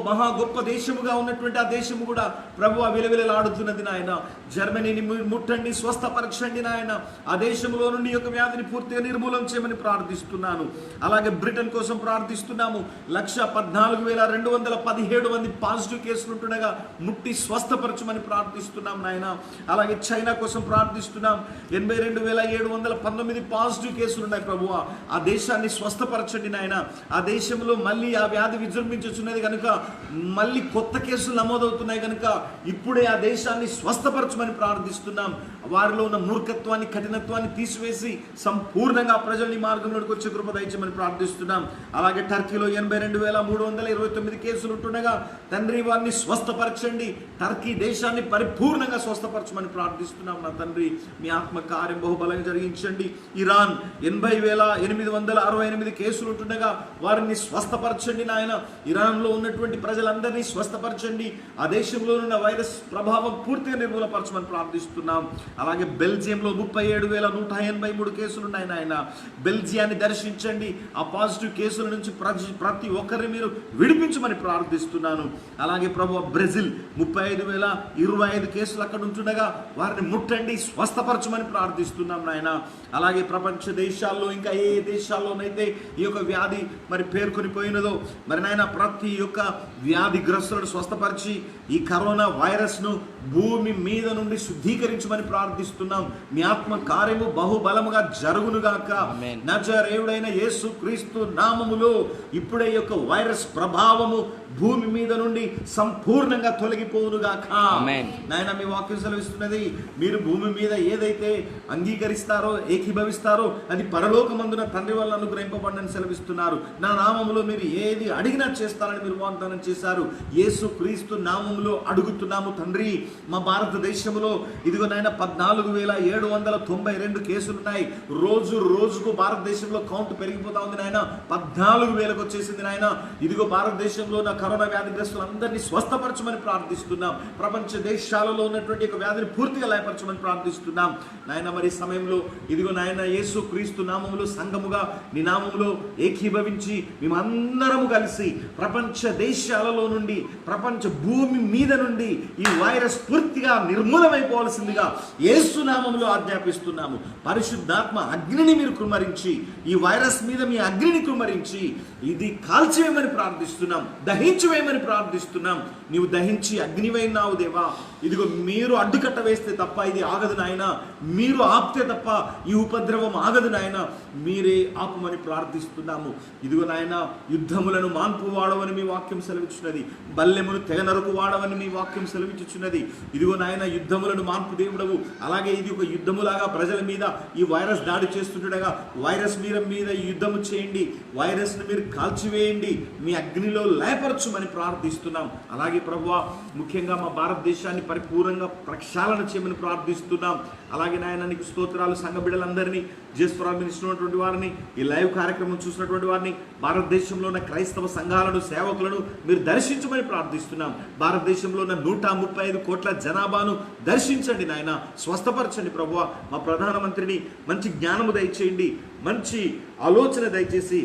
మహా గొప్ప దేశముగా ఉన్నటువంటి ఆ దేశము కూడా ప్రభువా విలవిలలాడుతున్నది నాయన. జర్మనీని ముట్టండి, స్వస్థపరచండి నాయన. ఆ దేశంలో నుండి యొక్క వ్యాధిని పూర్తిగా నిర్మూలం చేయమని ప్రార్థిస్తున్నాను. అలాగే బ్రిటన్ కోసం ప్రార్థిస్తున్నాము. 114,217 మంది పాజిటివ్ కేసులు ఉంటుండగా ముట్టి స్వస్థపరచమని ప్రార్థిస్తున్నాం నాయన. అలాగే చైనా కోసం ప్రార్థిస్తున్నాం. 82,719 పాజిటివ్ కేసులు ఉన్నాయి ప్రభువా. ఆ దేశాన్ని స్వస్థపరచండి నాయన. ఆ దేశంలో మళ్ళీ ఆ వ్యాధి విజృంభించుచున్నది కనుక మళ్ళీ కొత్త కేసులు నమోదవుతున్నాయి కనుక ఇప్పుడే ఆ దేశాన్ని స్వస్థపరచమని ప్రార్థిస్తున్నాం. వారిలో ఉన్న మూర్ఖత్వాన్ని, కఠినత్వాన్ని తీసివేసి సంపూర్ణంగా ప్రజల్ని మార్గంలోకి వచ్చే కృప దయచేయమని ప్రార్థిస్తున్నాం. అలాగే టర్కీలో 82,329 కేసులు ఉంటుండగా తండ్రి వారిని స్వస్థపరచండి. టర్కీ దేశాన్ని పరిపూర్ణంగా స్వస్థపరచమని ప్రార్థిస్తున్నాం నా తండ్రి. మీ ఆత్మ కార్యం బహుబలంగా జరిగించండి. ఇరాన్ 80,868 కేసులు ఉంటుండగా వారిని స్వస్థపరచండి నాయన. ఇరాన్లో ఉన్నటువంటి ప్రజలందరినీ స్వస్థపరచండి. ఆ దేశంలో ఉన్న వైరస్ ప్రభావం పూర్తిగా నిర్మూలపరచమని ప్రార్థిస్తున్నాం. అలాగే బెల్జియంలో 37,183 కేసులు ఉన్నాయి నాయన. బెల్జియాన్ని దర్శించండి. ఆ పాజిటివ్ కేసుల నుంచి ప్రతి ఒక్కరిని మీరు విడిపించమని ప్రార్థిస్తున్నాను. అలాగే ప్రభు బ్రెజిల్ 35,025 కేసులు అక్కడ ఉంటుండగా వారిని ముట్టండి, స్వస్థపరచమని ప్రార్థిస్తున్నాం నాయన. అలాగే ప్రపంచ దేశాల్లో ఇంకా ఏ దేశాల్లోనైతే ఈ యొక్క వ్యాధి మరి పేర్కొని పోయినదో మరి నాయన ప్రతి ఒక్క వ్యాధిగ్రస్తులను స్వస్థపరిచి ఈ కరోనా వైరస్ను భూమి మీద నుండి శుద్ధీకరించమని ప్రార్థిస్తున్నాం. మీ ఆత్మ కార్యము బహుబలముగా జరుగునుగాక. నజరేయుడైన యేసు క్రీస్తు నామములో ఇప్పుడే యొక్క వైరస్ ప్రభావము భూమి మీద నుండి సంపూర్ణంగా తొలగిపోవునుగాక. నాయన మీ వాక్యం సెలవిస్తున్నది, మీరు భూమి మీద ఏదైతే అంగీకరిస్తారో, ఏకీభవిస్తారో అది పరలోకమందున తండ్రి వల్ల అనుగ్రహింపబడని సెలవిస్తున్నారు. నా నామములో మీరు ఏది అడిగినా చేస్తారని మీరు వాగ్దానం చేశారు. యేసు క్రీస్తు నామములో అడుగుతున్నాము తండ్రి. మా భారతదేశంలో ఇదిగో నాయన 14,792 కేసులు ఉన్నాయి. రోజుకు భారతదేశంలో కౌంట్ పెరిగిపోతా ఉంది నాయన. 14,000 వచ్చేసింది నాయన. ఇదిగో భారతదేశంలో నా కరోనా వ్యాధిగ్రస్తులందరినీ స్వస్థపరచమని ప్రార్థిస్తున్నాం. ప్రపంచ దేశాలలో ఉన్నటువంటి ఒక వ్యాధిని పూర్తిగా లయపరచమని ప్రార్థిస్తున్నాం నాయన. మరి సమయంలో ఇదిగో నాయన యేసు క్రీస్తు నామములో సంఘముగా నీ నామములో ఏకీభవించి మేమందరము కలిసి ప్రపంచ దేశాలలో నుండి, ప్రపంచ భూమి మీద నుండి ఈ వైరస్ పూర్తిగా నిర్మూలమైపోవాల్సిందిగా యేసు నామములో ఆజ్ఞాపిస్తున్నాము. పరిశుద్ధాత్మ అగ్నిని మీరు కుమ్మరించి ఈ వైరస్ మీద మీ అగ్నిని కుమ్మరించి ఇది కాల్చివేయమని ప్రార్థిస్తున్నాం, దహించివేయమని ప్రార్థిస్తున్నాం. నీవు దహించి అగ్నివైనావు దేవా. ఇదిగో మీరు అడ్డుకట్ట వేస్తే తప్ప ఇది ఆగదు నాయన. మీరు ఆపితే తప్ప ఈ ఉపద్రవం ఆగదు నాయన. మీరే ఆపమని ప్రార్థిస్తున్నాము. ఇదిగో నాయన యుద్ధములను మాన్పు వాడవని మీ వాక్యం సెలవిచ్చున్నది. బల్లెమును తెగ నరకు వాడవని మీ వాక్యం సెలవిచ్చుచున్నది. ఇదిగో నాయన యుద్ధములను మాన్పు దేవుడవు. అలాగే ఇది ఒక యుద్ధములాగా ప్రజల మీద ఈ వైరస్ దాడి చేస్తుండగా వైరస్ మీద యుద్ధము చేయండి. వైరస్ను మీరు కాల్చివేయండి, మీ అగ్నిలో లయపరచుమని ప్రార్థిస్తున్నాం. అలాగే ప్రభువా ముఖ్యంగా మా భారతదేశాన్ని పరిపూర్ణంగా ప్రక్షాళన చేయమని ప్రార్థిస్తున్నాం. అలాగే నాయన నీకు స్తోత్రాలు. సంఘ బిడ్డలందరినీ, జేస్ఫరాల్ మినిస్టర్ ఉన్నటువంటి వారిని, ఈ లైవ్ కార్యక్రమం చూసినటువంటి వారిని, భారతదేశంలో ఉన్న క్రైస్తవ సంఘాలను, సేవకులను మీరు దర్శించమని ప్రార్థిస్తున్నాం. భారతదేశంలో ఉన్న 135 కోట్ల జనాభాను దర్శించండి నాయన, స్వస్థపరచండి ప్రభువా. మా ప్రధానమంత్రిని మంచి జ్ఞానము దయచేయండి, మంచి ఆలోచన దయచేసి,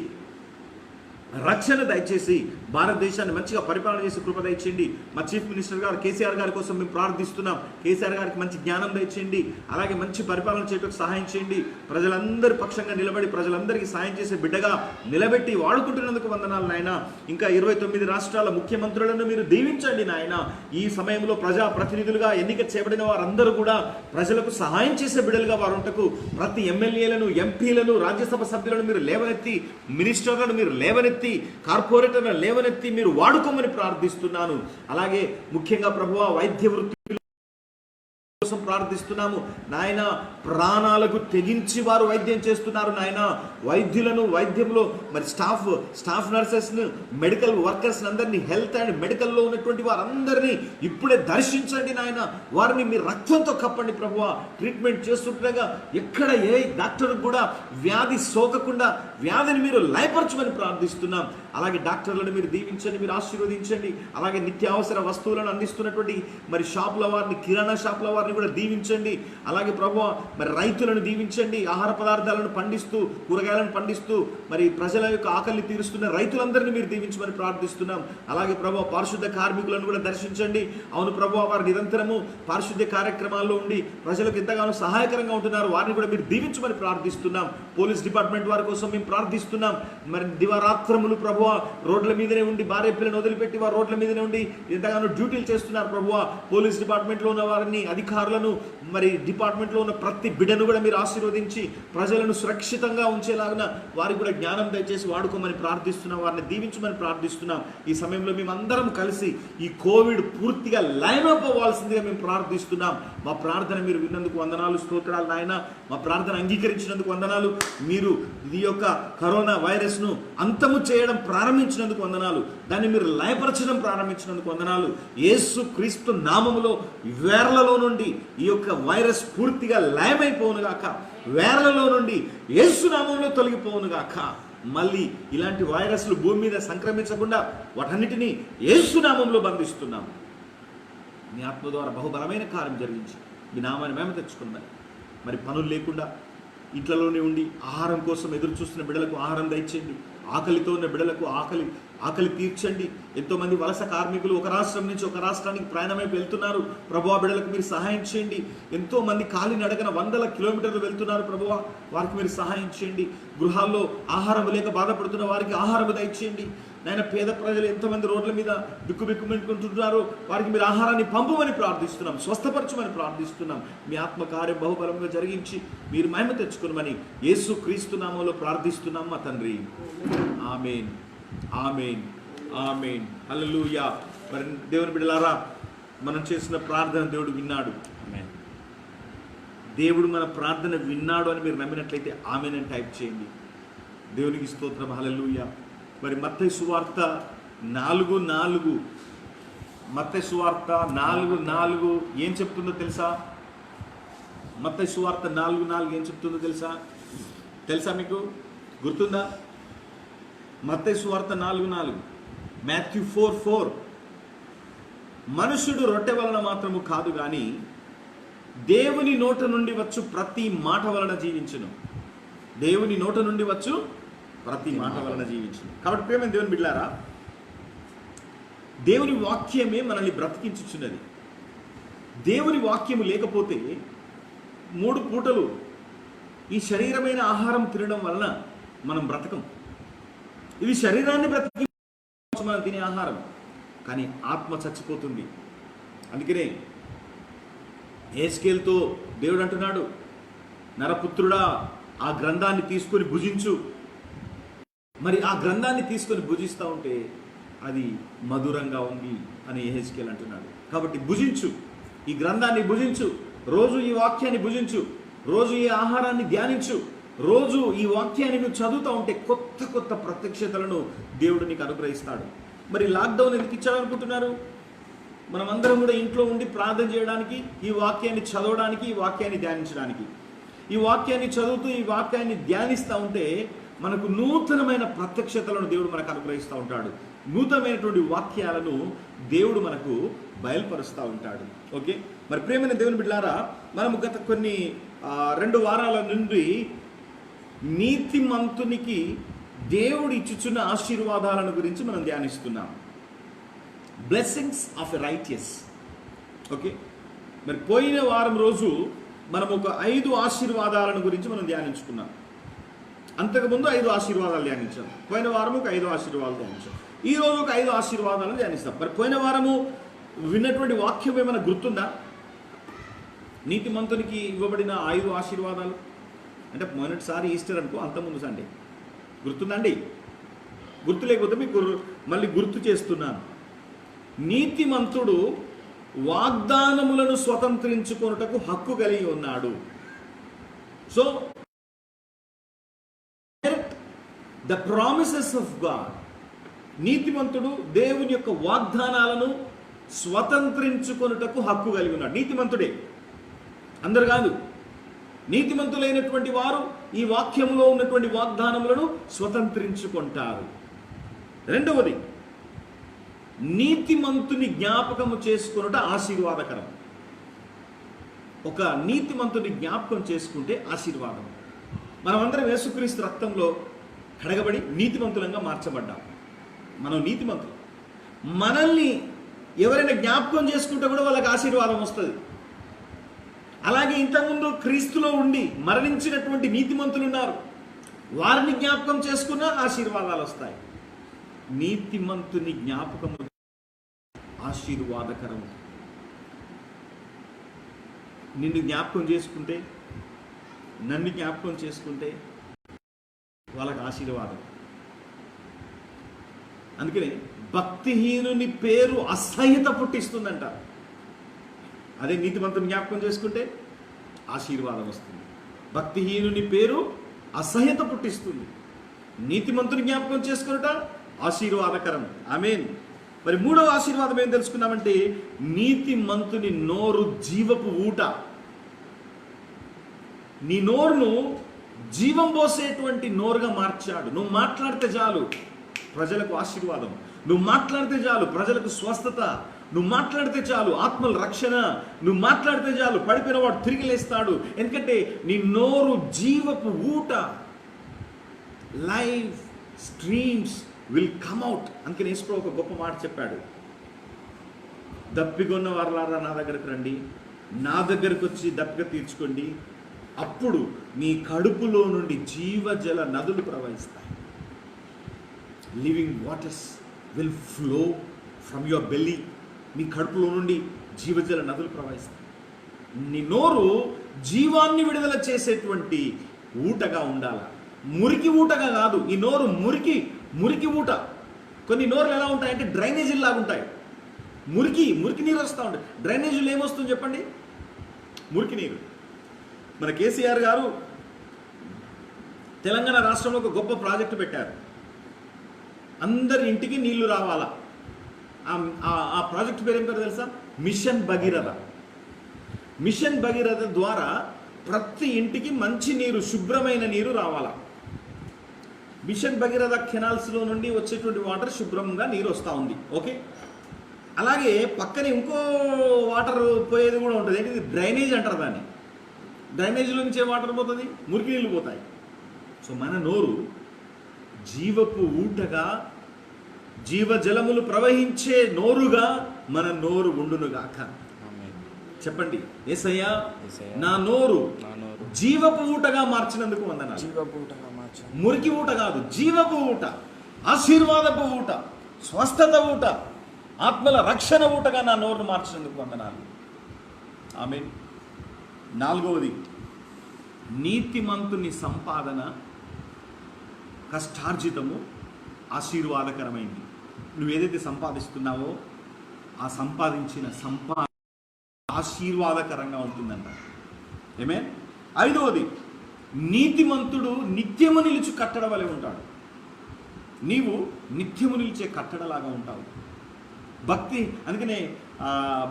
రక్షణ దయచేసి భారతదేశాన్ని మంచిగా పరిపాలన చేసి కృప దయచేయండి. మా చీఫ్ మినిస్టర్ గారు కేసీఆర్ గారి కోసం మేము ప్రార్థిస్తున్నాం. కేసీఆర్ గారికి మంచి జ్ఞానం దయచేయండి, అలాగే మంచి పరిపాలన చేయడానికి సహాయం చేయండి. ప్రజలందరి పక్షంగా నిలబడి ప్రజలందరికీ సహాయం చేసే బిడ్డగా నిలబెట్టి వాడుకుంటున్నందుకు వందనాలు నాయన. ఇంకా 29 రాష్ట్రాల ముఖ్యమంత్రులను మీరు దీవించండి నాయన. ఈ సమయంలో ప్రజా ప్రతినిధులుగా ఎన్నిక చేయబడిన వారందరూ కూడా ప్రజలకు సహాయం చేసే బిడ్డలుగా వారుంటకు ప్రతి ఎమ్మెల్యేలను, ఎంపీలను, రాజ్యసభ సభ్యులను మీరు లేవనెత్తి, మినిస్టర్లను మీరు లేవనెత్తి, కార్పొరేటర్లను లేవనెత్తి మీరు వాడుకోమని ప్రార్థిస్తున్నాను. అలాగే ముఖ్యంగా ప్రభువా వైద్య వృత్తిలో కోసం ప్రార్థిస్తున్నాము నాయన. ప్రాణాలకు తెగించి వారు వైద్యం చేస్తున్నారు నాయన. వైద్యంలో మరి స్టాఫ్ నర్సెస్ను, మెడికల్ వర్కర్స్ అందరినీ, హెల్త్ అండ్ మెడికల్లో ఉన్నటువంటి వారందరినీ ఇప్పుడే దర్శించండి నాయన. వారిని మీ రక్తంతో కప్పండి ప్రభువా. ట్రీట్మెంట్ చేస్తుండగా ఎక్కడ ఏ డాక్టర్ కూడా వ్యాధి సోకకుండా వ్యాధిని మీరు లయపరచమని ప్రార్థిస్తున్నాం. అలాగే డాక్టర్లను మీరు దీవించండి, మీరు ఆశీర్వదించండి. అలాగే నిత్యావసర వస్తువులను అందిస్తున్నటువంటి మరి షాపుల వారిని, కిరాణా షాపుల వారిని కూడా దీవించండి. అలాగే ప్రభువా మరి రైతులను దీవించండి. ఆహార పదార్థాలను పండిస్తూ, కూరగాయలను పండిస్తూ మరి ప్రజల యొక్క ఆకలిని తీరుస్తున్న రైతులందరినీ మీరు దీవించమని ప్రార్థిస్తున్నాం. అలాగే ప్రభువా పారిశుద్ధ కార్మికులను కూడా దర్శించండి. అవును ప్రభువా, వారు నిరంతరము పారిశుద్ధ్య కార్యక్రమాల్లో ఉండి ప్రజలకు ఎంతగానో సహాయకరంగా ఉంటున్నారు. వారిని కూడా మీరు దీవించమని ప్రార్థిస్తున్నాం. పోలీస్ డిపార్ట్మెంట్ వారి కోసం మేము ప్రార్థిస్తున్నాం. మరి దివారాత్రములు ప్రభువా రోడ్ల మీదనే ఉండి, భార్య పిల్లను వదిలిపెట్టి వారు రోడ్ల మీదనే ఉండి ఎంతగానో డ్యూటీలు చేస్తున్నారు ప్రభువా. పోలీస్ డిపార్ట్మెంట్లో ఉన్న వారిని, అధికారులను, మరి డిపార్ట్మెంట్లో ఉన్న ప్రతి బిడ్డను కూడా మీరు ఆశీర్వదించి ప్రజలను సురక్షితంగా ఉంచేలాగా వారికి కూడా జ్ఞానం దయచేసి వాడుకోమని ప్రార్థిస్తున్నాం. వారిని దీవించమని ప్రార్థిస్తున్నాం. ఈ సమయంలో మేమందరం కలిసి ఈ కోవిడ్ పూర్తిగా లయమైపోవాల్సిందిగా మేము ప్రార్థిస్తున్నాం. మా ప్రార్థన మీరు విన్నందుకు వందనాలు, స్తోత్రాలు నాయన. మా ప్రార్థన అంగీకరించినందుకు వందనాలు. మీరు ఈ యొక్క కరోనా వైరస్ను అంతము చేయడం ప్రారంభించినందుకు వందనాలు. దాన్ని మీరు లయపరచడం ప్రారంభించినందుకు వందనాలు. యేసు క్రీస్తు నామములో వేర్లలో నుండి ఈ యొక్క వైరస్ పూర్తిగా లయమైపోవునుగాక. వేర్లలో నుండి యేసు నామంలో తొలగిపోవునుగాక. మళ్ళీ ఇలాంటి వైరస్లు భూమి మీద సంక్రమించకుండా వాటన్నిటినీ యేసు నామంలో బంధిస్తున్నాం. మీ ఆత్మ ద్వారా బహుబలమైన కార్యం జరిగించి మీ నామాన్ని మేము తెచ్చుకున్నాం. మరి పనులు లేకుండా ఇంట్లోనే ఉండి ఆహారం కోసం ఎదురు చూస్తున్న బిడ్డలకు ఆహారం దయచేయండి. ఆకలితో ఉన్న బిడ్డలకు ఆకలి తీర్చండి. ఎంతోమంది వలస కార్మికులు ఒక రాష్ట్రం నుంచి ఒక రాష్ట్రానికి ప్రయాణమైపు వెళ్తున్నారు ప్రభువా. బిడ్డలకు మీరు సహాయం చేయండి. ఎంతోమంది కాలినడకన 100 కిలోమీటర్లు వెళ్తున్నారు ప్రభువా. వారికి మీరు సహాయం చేయండి. గృహాల్లో ఆహారం లేక బాధపడుతున్న వారికి ఆహారం దయచేయండి నాయన. పేద ప్రజలు ఎంతోమంది రోడ్ల మీద బిక్కుబిక్కుమంటున్నారు. వారికి మీరు ఆహారాన్ని పంపమని ప్రార్థిస్తున్నాం, స్వస్థపరచమని ప్రార్థిస్తున్నాం. మీ ఆత్మకార్యం బహుబలంగా జరిగించి మీరు మహిమ తెచ్చుకోమని యేసు క్రీస్తు నామములో ప్రార్థిస్తున్నాం మా తండ్రి. ఆమేన్, ఆమేన్, ఆమేన్. హల్లెలూయా. మరి దేవుని బిడ్డలారా, మనం చేసిన ప్రార్థన దేవుడు విన్నాడు. దేవుడు మన ప్రార్థన విన్నాడు అని మీరు నమ్మినట్లయితే ఆమేన్ అని టైప్ చేయండి. దేవునికి స్తోత్రం. హల్లెలూయా. మరి మత్తయి సువార్త 4:4, మత్తయి సువార్త 4:4 ఏం చెప్తుందో తెలుసా? మత్తయి సువార్త 4:4 ఏం చెప్తుందో తెలుసా మీకు? గుర్తుందా? మత్తయి సువార్త 4:4, మాథ్యూ 4:4, మనుషుడు రొట్టె వలన మాత్రము కాదు గాని దేవుని నోట నుండి వచ్చు ప్రతి మాట వలన జీవించును. దేవుని నోట నుండి వచ్చు ప్రతి మాట వలన జీవించును. కాబట్టి ప్రియమైన దేవుని బిడ్డలారా, దేవుని వాక్యమే మనల్ని బ్రతికించుచున్నది. దేవుని వాక్యము లేకపోతే 3 పూటలు ఈ శరీరమైన ఆహారం తినడం వలన మనం బ్రతకం. ఇది శరీరాన్ని బ్రతికి మనం తినే ఆహారం, కానీ ఆత్మ చచ్చిపోతుంది. అందుకనే హెస్కేలుతో దేవుడు అంటున్నాడు, నరపుత్రుడా ఆ గ్రంథాన్ని తీసుకొని భుజించు. మరి ఆ గ్రంథాన్ని తీసుకొని భుజిస్తూ ఉంటే అది మధురంగా ఉంది అని హెస్కేలు అంటున్నాడు. కాబట్టి భుజించు, ఈ గ్రంథాన్ని భుజించు, రోజు ఈ వాక్యాన్ని భుజించు, రోజు ఈ ఆహారాన్ని ధ్యానించు, రోజు ఈ వాక్యాన్ని నువ్వు చదువుతూ ఉంటే కొత్త కొత్త ప్రత్యక్షతలను దేవుడు నీకు అనుగ్రహిస్తాడు. మరి లాక్డౌన్ ఎందుకు ఇచ్చాడనుకుంటున్నారు? మనం అందరం కూడా ఇంట్లో ఉండి ప్రార్థన చేయడానికి, ఈ వాక్యాన్ని చదవడానికి, ఈ వాక్యాన్ని ధ్యానించడానికి. ఈ వాక్యాన్ని చదువుతూ ఈ వాక్యాన్ని ధ్యానిస్తూ ఉంటే మనకు నూతనమైన ప్రత్యక్షతలను దేవుడు మనకు అనుగ్రహిస్తూ ఉంటాడు. నూతనమైనటువంటి వాక్యాలను దేవుడు మనకు బయలుపరుస్తూ ఉంటాడు. ఓకే, మరి ప్రియమైన దేవుని బిడ్డలారా, మనము గత కొన్ని 2 వారాల నుండి నీతిమంతునికి దేవుడు ఇచ్చుచున్న ఆశీర్వాదాలను గురించి మనం ధ్యానిస్తున్నాం. Blessings of a righteous. Okay, మరి పోయిన వారం రోజు మనం ఒక 5 ఆశీర్వాదాలను గురించి మనం ధ్యానించుకున్నాం. అంతకుముందు 5 ఆశీర్వాదాలు ధ్యానించాం. పోయిన వారం ఒక 5 ఆశీర్వాదాలు ధ్యానించాం. ఈ రోజు ఒక 5 ఆశీర్వాదాలను ధ్యానిస్తాం. మరి పోయిన వారము విన్నటువంటి వాక్యం ఏమైనా గుర్తుందా? నీతిమంతునికి ఇవ్వబడిన 5 ఆశీర్వాదాలు అంటే మొన్నటిసారి ఈస్టర్ అనుకో, అంతకుముందు సండే. గుర్తుందండి? గుర్తు లేకపోతే మీకు మళ్ళీ గుర్తు చేస్తున్నాను. నీతిమంతుడు వాగ్దానములను స్వతంత్రించుకొనుటకు హక్కు కలిగి ఉన్నాడు. So the promises of God, నీతిమంతుడు దేవుని యొక్క వాగ్దానాలను స్వతంత్రించుకొనుటకు హక్కు కలిగి ఉన్నాడు. నీతిమంతుడే, అందరు కాదు. నీతిమంతులైనటువంటి వారు ఈ వాక్యములో ఉన్నటువంటి వాగ్దానములను స్వతంత్రించుకుంటారు. రెండవది, నీతిమంతుని జ్ఞాపకము చేసుకొనుట ఆశీర్వాదకరం. ఒక నీతిమంతుని జ్ఞాపకం చేసుకుంటే ఆశీర్వాదం. మనమందరం యేసుక్రీస్తు రక్తంలో కడగబడి నీతిమంతులంగా మార్చబడ్డాం. మనం నీతిమంతులు. మనల్ని ఎవరైనా జ్ఞాపకం చేసుకుంటే కూడా వాళ్ళకి ఆశీర్వాదం వస్తుంది. అలాగే ఇంతకుముందు క్రీస్తులో ఉండి మరణించినటువంటి నీతిమంతులు ఉన్నారు, వారిని జ్ఞాపకం చేసుకున్న ఆశీర్వాదాలు వస్తాయి. నీతిమంతుని జ్ఞాపకం ఆశీర్వాదకరం. నిన్ను జ్ఞాపకం చేసుకుంటే, నన్ను జ్ఞాపకం చేసుకుంటే వాళ్ళకి ఆశీర్వాదం. అందుకని భక్తిహీనుని పేరు అసహ్యత పుట్టిస్తుందంట. అదే నీతిమంతుని జ్ఞాపకం చేసుకుంటే ఆశీర్వాదం వస్తుంది. భక్తిహీనుని పేరు అసహ్యత పుట్టిస్తుంది. నీతిమంతుని జ్ఞాపకం చేసుకున్నట ఆశీర్వాదకరం. ఆమేన్. మరి మూడవ ఆశీర్వాదం ఏం తెలుసుకున్నామంటే, నీతిమంతుని నోరు జీవపు ఊట. నీ నోరును జీవం పోసేటువంటి నోరుగా మార్చాడు. నువ్వు మాట్లాడితే చాలు ప్రజలకు ఆశీర్వాదం. నువ్వు మాట్లాడితే చాలు ప్రజలకు స్వస్థత. నువ్వు మాట్లాడితే చాలు ఆత్మల రక్షణ. నువ్వు మాట్లాడితే చాలు పడిపోయిన వాడు తిరిగి లేస్తాడు. ఎందుకంటే నీ నోరు జీవపు ఊట. Life streams will come out. అందుకని యేసు ఒక గొప్ప మాట చెప్పాడు, దప్పిగొన్న వారలారా నా దగ్గరకు రండి, నా దగ్గరకు వచ్చి దప్పిక తీర్చుకోండి, అప్పుడు మీ కడుపులో నుండి జీవజల నదులు ప్రవహిస్తాయి. Living waters will flow from your belly. మీ కడుపులో నుండి జీవజల నదులు ప్రవహిస్తాయి. నీ నోరు జీవాన్ని విడుదల చేసేటువంటి ఊటగా ఉండాలి, మురికి ఊటగా కాదు. ఈ నోరు మురికి ఊట. కొన్ని నోరులు ఎలా ఉంటాయంటే డ్రైనేజీలు లాగా ఉంటాయి. మురికి నీరు వస్తూ ఉంటాయి. డ్రైనేజీలు ఏమొస్తుంది చెప్పండి? మురికి నీరు. మన కేసీఆర్ గారు తెలంగాణ రాష్ట్రంలో ఒక గొప్ప ప్రాజెక్టు పెట్టారు. అందరి ఇంటికి నీళ్లు రావాలా. ఆ ప్రాజెక్ట్ పేరు ఏం పేరు తెలుసా? మిషన్ భగీరథ. మిషన్ భగీరథ ద్వారా ప్రతి ఇంటికి మంచి నీరు, శుభ్రమైన నీరు రావాలా. మిషన్ భగీరథ కెనాల్స్లో నుండి వచ్చేటువంటి వాటర్ శుభ్రంగా నీరు వస్తూ ఉంది. ఓకే, అలాగే పక్కన ఇంకో వాటర్ పోయేది కూడా ఉంటుంది. ఏంటిది? డ్రైనేజ్ అంటారు దాన్ని. డ్రైనేజీలో నుంచి వాటర్ పోతుంది, మురికి నీళ్ళు పోతాయి. సో మన నోరు జీవపు ఊటగా, జీవజలములు ప్రవహించే నోరుగా మన నోరు ఉండునుగాక. చెప్పండి, యేసయ్యా నా నోరు జీవపు ఊటగా మార్చినందుకు వందనాలు. మురికి ఊట కాదు, జీవపు ఊట, ఆశీర్వాదపు ఊట, స్వస్థత ఊట, ఆత్మల రక్షణ ఊటగా నా నోరును మార్చినందుకు వందనాలు. ఆమేన్. నాలుగవది, నీతిమంతుని సంపాదన కష్టార్జితము ఆశీర్వాదకరమైంది. నువ్వు ఏదైతే సంపాదిస్తున్నావో ఆ సంపాదించిన సంపాదన ఆశీర్వాదకరంగా ఉంటుందంట. ఏమే? ఐదవది, నీతిమంతుడు నిత్యము నిలిచి కట్టడ వలె ఉంటాడు. నీవు నిత్యము నిలిచే కట్టడలాగా ఉంటావు. భక్తి, అందుకనే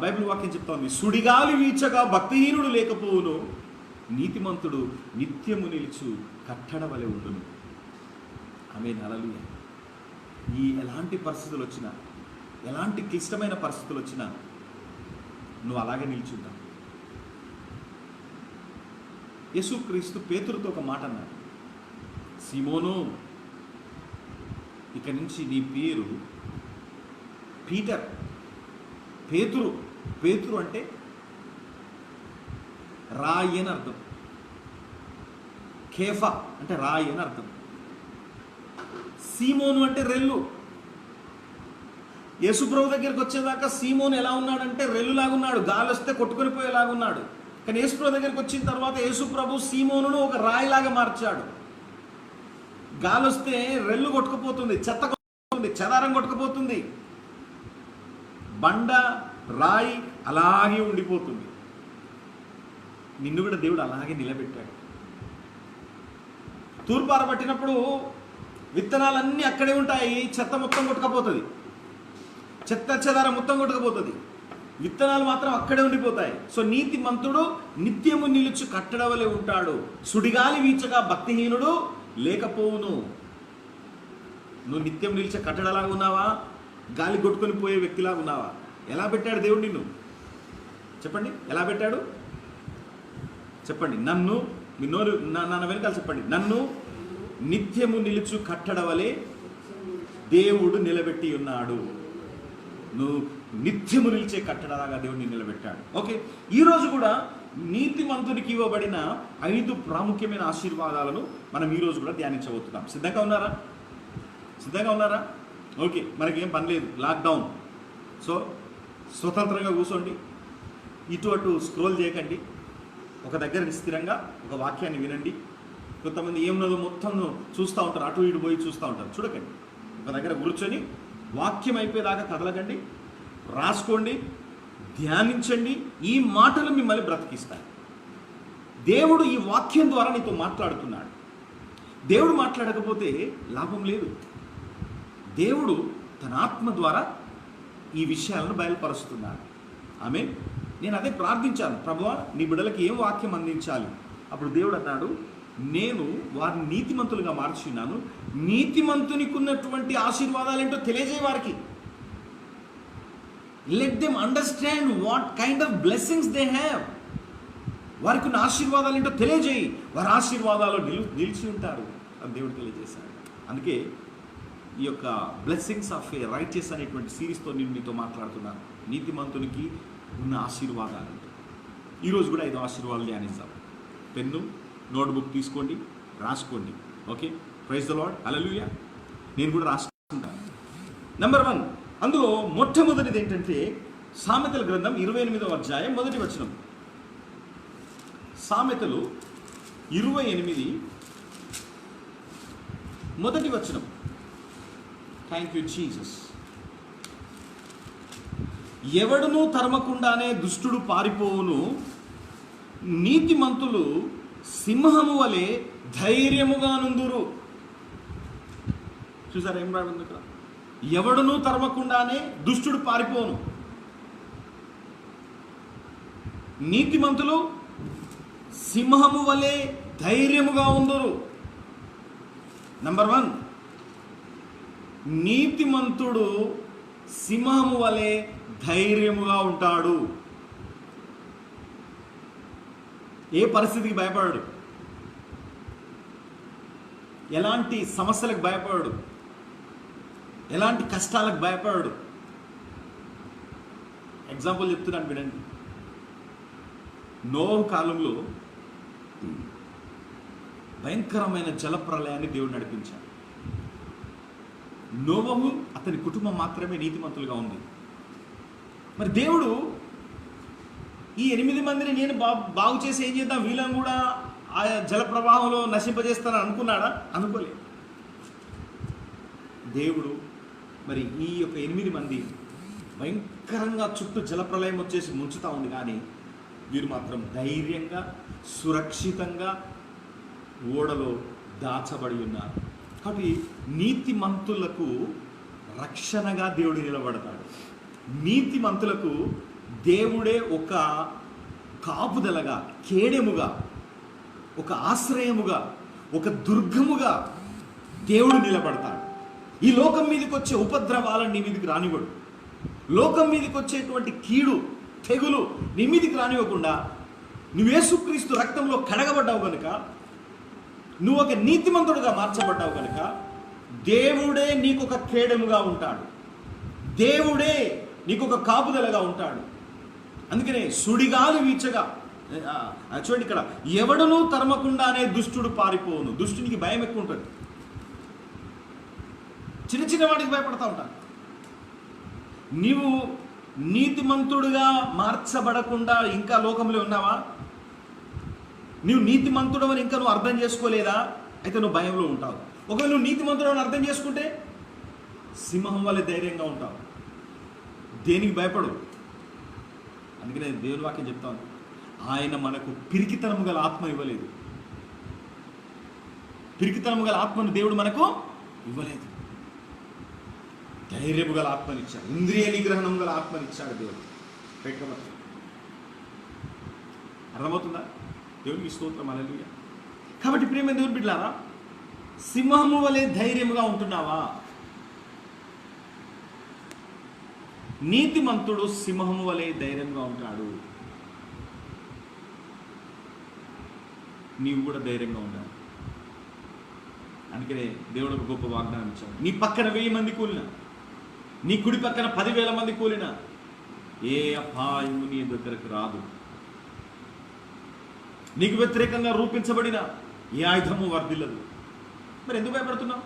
బైబిల్ వాక్యం చెప్తా ఉంది, సుడిగాలి వీచగా భక్తిహీనుడు లేకపోవును, నీతిమంతుడు నిత్యము నిలుచు కట్టడ వలె ఉండును. ఆమేన్. హల్లెలూయా. ఈ ఎలాంటి పరిస్థితులు వచ్చినా, ఎలాంటి క్లిష్టమైన పరిస్థితులు వచ్చినా నువ్వు అలాగే నిల్చుంటావు. యేసుక్రీస్తు పేతురుతో ఒక మాట అన్నాడు, సీమోను, ఇక నుంచి నీ పేరు పీటర్. పేతురు అంటే రాయి అని అర్థం. కేఫా అంటే రాయి అని అర్థం. సీమోను అంటే రెల్లు. యేసుప్రభు దగ్గరికి వచ్చేదాకా సీమోను ఎలా ఉన్నాడంటే రెల్లులాగున్నాడు, గాలి వస్తే కొట్టుకొని పోయేలాగున్నాడు. కానీ యేసుప్రభు దగ్గరికి వచ్చిన తర్వాత యేసుప్రభు సీమోనును ఒక రాయిలాగా మార్చాడు. గాలి వస్తే రెల్లు కొట్టుకుపోతుంది, చెత్త కొట్టుకుపోతుంది, చెదారం కొట్టుకుపోతుంది, బండ రాయి అలాగే ఉండిపోతుంది. నిన్ను కూడా దేవుడు అలాగే నిలబెట్టాడు. తూర్పార పట్టినప్పుడు విత్తనాలన్నీ అక్కడే ఉంటాయి, చెత్త మొత్తం కొట్టుకపోతుంది, చెత్త చెదారం మొత్తం కొట్టుకపోతుంది, విత్తనాలు మాత్రం అక్కడే ఉండిపోతాయి. సో నీతిమంతుడు నిత్యము నిలుచు కట్టడ వలె ఉంటాడు, సుడిగాలి వీచగా భక్తిహీనుడు లేకపోవును. నువ్వు నిత్యం నిలిచే కట్టడలాగా ఉన్నావా, గాలి కొట్టుకొని పోయే వ్యక్తిలాగా ఉన్నావా? ఎలా పెట్టాడు దేవుడు నిన్ను? చెప్పండి, ఎలా పెట్టాడు చెప్పండి. నన్ను మీ నోరు నన్ను వెనకాల చెప్పండి. నన్ను నిత్యము నిలుచు కట్టడ వలె దేవుడు నిలబెట్టి ఉన్నాడు. నువ్వు నిత్యము నిలిచే కట్టడలాగా దేవుడిని నిలబెట్టాడు. ఓకే, ఈరోజు కూడా నీతిమంతునికి ఇవ్వబడిన 5 ప్రాముఖ్యమైన ఆశీర్వాదాలను మనం ఈరోజు కూడా ధ్యానించబోతున్నాం. సిద్ధంగా ఉన్నారా? ఓకే, మనకేం పని లేదు, లాక్డౌన్. సో స్వతంత్రంగా కూర్చోండి, ఇటు అటు స్క్రోల్ చేయకండి, ఒక దగ్గర స్థిరంగా ఒక వాక్యాన్ని వినండి. కొంతమంది ఏమున్నదో మొత్తం చూస్తూ ఉంటారు, అటు ఇటు పోయి చూస్తూ ఉంటారు. చూడకండి, ఒక దగ్గర కూర్చొని వాక్యం అయిపోయేదాకా కదలకండి, రాసుకోండి, ధ్యానించండి. ఈ మాటలు మిమ్మల్ని బ్రతికిస్తాయి. దేవుడు ఈ వాక్యం ద్వారా నీతో మాట్లాడుతున్నాడు. దేవుడు మాట్లాడకపోతే లాభం లేదు. దేవుడు తన ఆత్మ ద్వారా ఈ విషయాలను బయలుపరుస్తున్నాడు. ఆమేన్. నేను అదే ప్రార్థించాను, ప్రభువా నీ బిడ్డలకి ఏం వాక్యం అందించాలి. అప్పుడు దేవుడు అన్నాడు, నేను వారిని నీతిమంతులుగా మార్చున్నాను, నీతిమంతునికి ఉన్నటువంటి ఆశీర్వాదాలు ఏంటో తెలియజేయ వారికి. Let them understand what kind of blessings they have. వారికి ఉన్న ఆశీర్వాదాలు ఏంటో తెలియజేయి, వారి ఆశీర్వాదాలు నిలిచి ఉంటారు అని దేవుడు తెలియజేశాడు. అందుకే ఈ యొక్క బ్లెస్సింగ్స్ ఆఫ్ ఏ రైచియస్ అనేటువంటి సిరీస్తో నేను మీతో మాట్లాడుతున్నాను. నీతిమంతునికి ఉన్న ఆశీర్వాదాలు. ఈరోజు కూడా 5 ఆశీర్వాదాలు ధ్యానిస్తాం. పెన్ను నోట్బుక్ తీసుకోండి, రాసుకోండి. ఓకే, ప్రైజ్ ద లార్డ్, హల్లెలూయా. నేను కూడా రాసుకుంటాను. నెంబర్ 1, అందులో మొట్టమొదటిది ఏంటంటే సామెతల గ్రంథం 28వ అధ్యాయం 1వ వచనం. సామెతలు 28 1వ వచనం. Thank you Jesus. ఎవడునూ తరమకుండానే దుష్టుడు పారిపోవును, నీతిమంతులు సింహము వలె ధైర్యముగా నుందురు. చూసారా ఏం రాబడింది ఇక్కడ? ఎవడునూ తరమకుండానే దుష్టుడు పారిపోను, నీతిమంతులు సింహము వలె ధైర్యముగా ఉందురు. నంబర్ 1, నీతిమంతుడు సింహము వలె ధైర్యముగా ఉంటాడు. ఏ పరిస్థితికి భయపడడు, ఎలాంటి సమస్యలకు భయపడడు, ఎలాంటి కష్టాలకు భయపడడు. ఎగ్జాంపుల్ చెప్తున్నాను వినండి. నోహు కాలంలో భయంకరమైన జలప్రలయాన్ని దేవుడు నడిపించాడు. నోవహు అతని కుటుంబం మాత్రమే నీతిమంతులుగా ఉంది. మరి దేవుడు ఈ 8 మందిని నేను బాగు చేసి ఏం చేద్దాం, వీళ్ళని కూడా ఆ జల ప్రవాహంలో నశింపజేస్తానని అనుకున్నాడా? అనుకోలే. దేవుడు మరి ఈ యొక్క 8 మంది భయంకరంగా చుట్టూ జలప్రలయం వచ్చేసి ముంచుతూ ఉంది, కానీ వీరు మాత్రం ధైర్యంగా సురక్షితంగా ఓడలో దాచబడి ఉన్నారు. కాబట్టి నీతిమంతులకు రక్షణగా దేవుడు నిలబడతాడు. నీతిమంతులకు దేవుడే ఒక కాపుదలగా, కేడెముగా, ఒక ఆశ్రయముగా, ఒక దుర్గముగా దేవుడు నిలబడతాడు. ఈ లోకం మీదకి వచ్చే ఉపద్రవాలను నీ మీదకి రానివ్వడు. లోకం మీదకి వచ్చేటువంటి కీడు తెగులు నీ మీదకి రానివ్వకుండా నువ్వు యేసుక్రీస్తు రక్తంలో కడగబడ్డావు కనుక, నువ్వు ఒక నీతిమంతుడుగా మార్చబడ్డావు కనుక దేవుడే నీకు ఒక కేడెముగా ఉంటాడు. దేవుడే నీకు ఒక కాపుదలగా ఉంటాడు. అందుకనే సుడిగాలి వీచగా, చూడండి ఇక్కడ, ఎవడునూ తరమకుండానే దుష్టుడు పారిపోవును. దుష్టునికి భయం ఎక్కువ ఉంటుంది, చిన్న చిన్న వాటికి భయపడతా ఉంటాను. నీవు నీతిమంతుడుగా మార్చబడకుండా ఇంకా లోకంలో ఉన్నావా? నువ్వు నీతిమంతుడు అని ఇంకా నువ్వు అర్థం చేసుకోలేదా? అయితే నువ్వు భయంలో ఉంటావు. ఒకవేళ నువ్వు నీతిమంతుడు అని అర్థం చేసుకుంటే సింహం వల్ల ధైర్యంగా ఉంటావు. దేనికి భయపడు. అందుకనే దేవుని వాక్యం చెప్తాను, ఆయన మనకు పిరికితనము గల ఆత్మ ఇవ్వలేదు. పిరికితనము గల ఆత్మను దేవుడు మనకు ఇవ్వలేదు. ధైర్యము గల ఆత్మనిచ్చాడు, ఇంద్రియ నిగ్రహణం గల ఆత్మనిచ్చాడు దేవుడు. అర్థమవుతుందా? దేవునికి స్తోత్రం, హల్లెలూయా. కాబట్టి ప్రియమైన దేవుని బిడ్డలారా, సింహము వలె ధైర్యముగా ఉంటున్నావా? నీతిమంతుడు సింహము వలె ధైర్యంగా ఉంటాడు. నీవు కూడా ధైర్యంగా ఉండాలి. అందుకనే దేవుడు ఒక గొప్ప వాగ్దానం ఇచ్చాడు. నీ పక్కన 1000 మంది కూలినా, నీ కుడి పక్కన 10,000 మంది కూలినా ఏ అపాయము నీ దగ్గరకు రాదు. నీకు వ్యతిరేకంగా రూపించబడిన ఏ ఆయుధము వర్ధిల్లదు. మరి ఎందుకు భయపడుతున్నావు?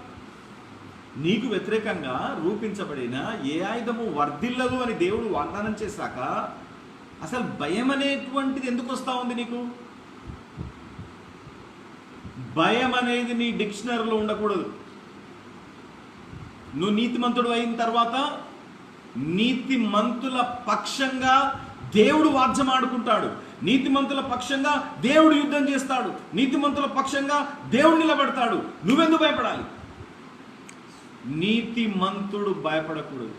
నీకు వ్యతిరేకంగా రూపించబడిన ఏ ఆయుధము వర్ధిల్లదు అని దేవుడు వాగ్దానం చేశాక అసలు భయం అనేటువంటిది ఎందుకు వస్తూ ఉంది నీకు? భయం అనేది నీ డిక్షనరీలో ఉండకూడదు. నువ్వు నీతిమంతుడు అయిన తర్వాత నీతిమంతుల పక్షంగా దేవుడు వాద్యం ఆడుకుంటాడు. నీతిమంతుల పక్షంగా దేవుడు యుద్ధం చేస్తాడు. నీతిమంతుల పక్షంగా దేవుడు నిలబడతాడు. నువ్వెందుకు భయపడాలి? నీతిమంతుడు భయపడకూడదు.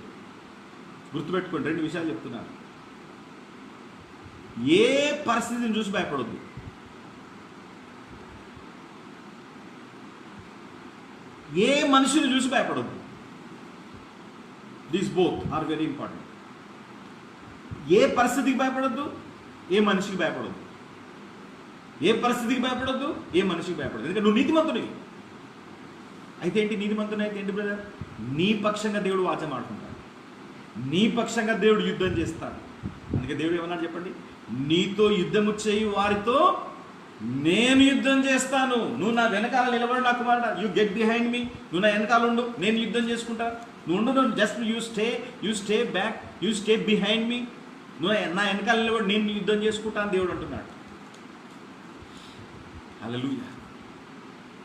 గుర్తుపెట్టుకోండి, 2 విషయాలు చెప్తున్నాను. ఏ పరిస్థితిని చూసి భయపడొద్దు. ఏ మనిషిని చూసి భయపడొద్దు. These both are very important. ఏ పరిస్థితికి భయపడొద్దు, ఏ మనిషికి భయపడొద్దు. ఏ పరిస్థితికి భయపడొద్దు, ఏ మనిషికి భయపడదు. ఎందుకంటే నువ్వు నీతిమంతుడివి. అయితే ఏంటి నీతిమంతుని? అయితే ఏంటి బ్రదర్? నీ పక్షంగా దేవుడు వాచం ఆడుకుంటాడు, నీ పక్షంగా దేవుడు యుద్ధం చేస్తాడు. అందుకే దేవుడు ఏమన్నాడు చెప్పండి? నీతో యుద్ధము చేయి వారితో నేను యుద్ధం చేస్తాను. నువ్వు నా వెనకాల నిలబడి నా కుమారుడా, యూ గెట్ బిహైండ్ మీ, నువ్వు నా వెనకాల ఉండు, నేను యుద్ధం చేసుకుంటా. నువ్వు ఉండు, నువ్వు just you stay back, you stay behind me, నువ్వు నా వెనకాల నిలబడి నేను యుద్ధం చేసుకుంటా అని దేవుడు అంటున్నాడు. హల్లెలూయా.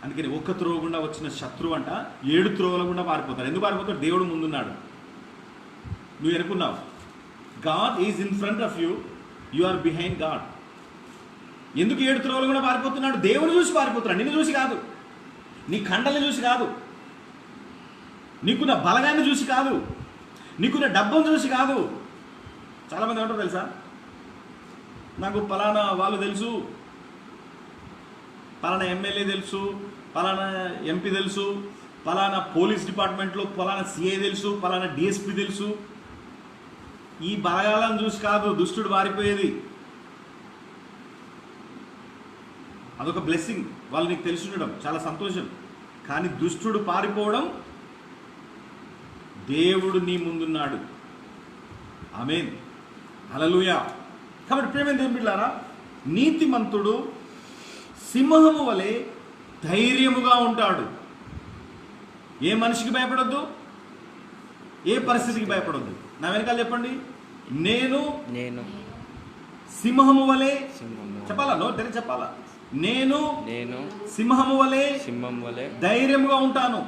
అందుకని ఒక్క త్రోవ గుండా వచ్చిన శత్రువు అంట 7 త్రోవల గుండా పారిపోతాడు. ఎందుకు పారిపోతాడు? దేవుడు ముందున్నాడు, నువ్వు ఎనుకున్నావు. God is in front of you, you are behind God. ఎందుకు 7 త్రోవలు కూడా పారిపోతున్నాడు? దేవుని చూసి పారిపోతున్నాడు, నిన్ను చూసి కాదు, నీ కండల్ని చూసి కాదు, నీకున్న బలగాన్ని చూసి కాదు, నీకున్న డబ్బును చూసి కాదు. చాలామంది ఏమంటారు తెలుసా? నాకు పలానా వాళ్ళు తెలుసు, పలానా ఎమ్మెల్యే తెలుసు, పలానా ఎంపీ తెలుసు, పలానా పోలీస్ డిపార్ట్మెంట్లో పలానా సిఐ తెలుసు, పలానా డిఎస్పీ తెలుసు. ఈ బలగాలను చూసి కాదు దుష్టుడు పారిపోయేది. అదొక బ్లెస్సింగ్, వాళ్ళు నీకు తెలిసి ఉండడం చాలా సంతోషం. కానీ దుష్టుడు పారిపోవడం, దేవుడు నీ ముందున్నాడు. ఆమేన్, హల్లెలూయా. కాబట్టి ప్రియమైన దేవుని బిడ్డలారా, నీతిమంతుడు సింహము వలె ధైర్యముగా ఉంటాడు. ఏ మనిషికి భయపడొద్దు, ఏ పరిస్థితికి భయపడొద్దు. నా వెనకాల చెప్పండి, నేను సింహము వలె. చెప్పాలా? నో తెరి చెప్పాలా? నేను సింహము వలె ధైర్యముగా ఉంటాను.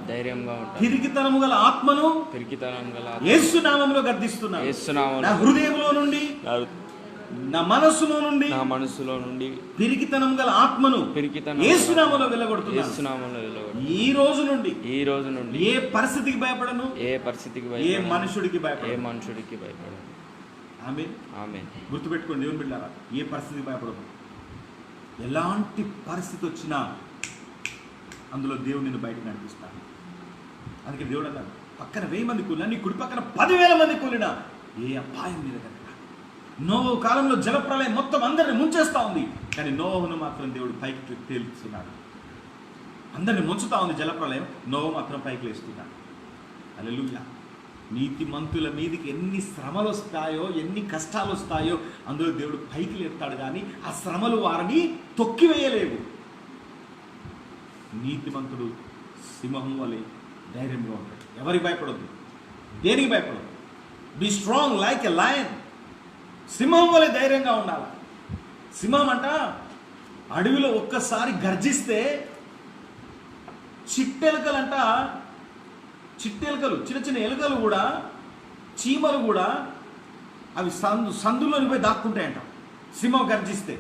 పిరికితనము గల ఆత్మను యేసు నామములో గద్దిస్తున్నాను. నా హృదయంలో నుండి, నా మనస్సులో నుండి పిరికితనం గల ఆత్మను యేసు నామములో వెళ్ళగొడుతున్నాను. ఈ రోజు నుండి ఏ పరిస్థితికి భయపడను, ఏ మనుషుడికి భయపడను. ఆమేన్. గుర్తుపెట్టుకోండి దేవుని బిడ్డలారా, ఏ పరిస్థితికి భయపడదు. ఎలాంటి పరిస్థితి వచ్చినా అందులో దేవుడు నిన్ను బయటకు నడిపిస్తాడు. అందుకే దేవుడు అన్నాడు, పక్కన 1000 మంది కూలినా, నీ కుడి పక్కన 10,000 మంది కూలినా ఏ అపాయం మీద కనుక. నోవహు కాలంలో జలప్రలయం మొత్తం అందరిని ముంచేస్తా ఉంది, కానీ నోవహును మాత్రం దేవుడు పైకి తేలుస్తున్నాడు. అందరిని ముంచుతా ఉంది జలప్రలయం, నోవహు మాత్రం పైకి లేస్తున్నాడు. హల్లెలూయా. నీతిమంతుల మీదకి ఎన్ని శ్రమలు వస్తాయో, ఎన్ని కష్టాలు వస్తాయో అందులో దేవుడు పైకి లేపుతాడు, కానీ ఆ శ్రమలు వారిని తొక్కివేయలేవు. నీతిమంతుడు సింహం వలె ధైర్యంగా ఉంటాడు. ఎవరికి భయపడొద్దు, దేనికి భయపడదు. Be strong like a lion. సింహం వలె ధైర్యంగా ఉండాలి. సింహం అంట అడవిలో ఒక్కసారి గర్జిస్తే చిట్టెలకలంట, చిట్టెలకలు, చిన్న చిన్న ఎలుకలు కూడా, చీమలు కూడా అవి సందులోని పోయి దాక్కుంటాయంట సింహం గర్జిస్తే.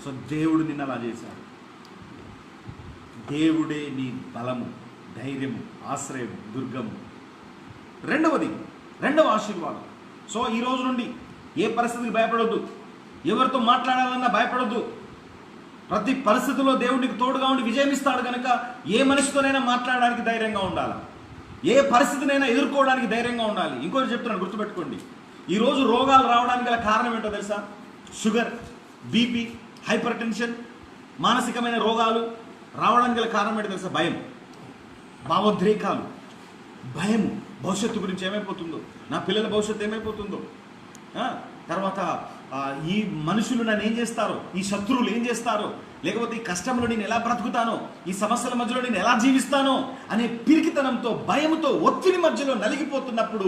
సో దేవుడు నిన్ను అలా చేశాడు. దేవుడే నీ బలము, ధైర్యము, ఆశ్రయము, దుర్గము. రెండవ ఆశీర్వాదం. సో ఈ రోజు నుండి ఏ పరిస్థితికి భయపడొద్దు, ఎవరితో మాట్లాడాలన్నా భయపడొద్దు. ప్రతి పరిస్థితిలో దేవుడికి తోడుగా ఉండి విజయం ఇస్తాడు కనుక ఏ మనిషితోనైనా మాట్లాడడానికి ధైర్యంగా ఉండాలి, ఏ పరిస్థితినైనా ఎదుర్కోవడానికి ధైర్యంగా ఉండాలి. ఇంకోటి చెప్తున్నాను, గుర్తుపెట్టుకోండి. ఈరోజు రోగాలు రావడానికి గల కారణం ఏంటో తెలుసా? షుగర్, బీపీ, హైపర్ టెన్షన్, మానసికమైన రోగాలు రావడానికి గల కారణం ఏంటో తెలుసా? భయం, భావోద్రేకాలు, భయము. భవిష్యత్తు గురించి ఏమైపోతుందో, నా పిల్లల భవిష్యత్తు ఏమైపోతుందో, తర్వాత ఈ మనుషులు నన్ను ఏం చేస్తారో, ఈ శత్రువులు ఏం చేస్తారో, లేకపోతే ఈ కష్టంలో నేను ఎలా బ్రతుకుతానో, ఈ సమస్యల మధ్యలో నేను ఎలా జీవిస్తానో అనే పిరికితనంతో, భయంతో, ఒత్తిడి మధ్యలో నలిగిపోతున్నప్పుడు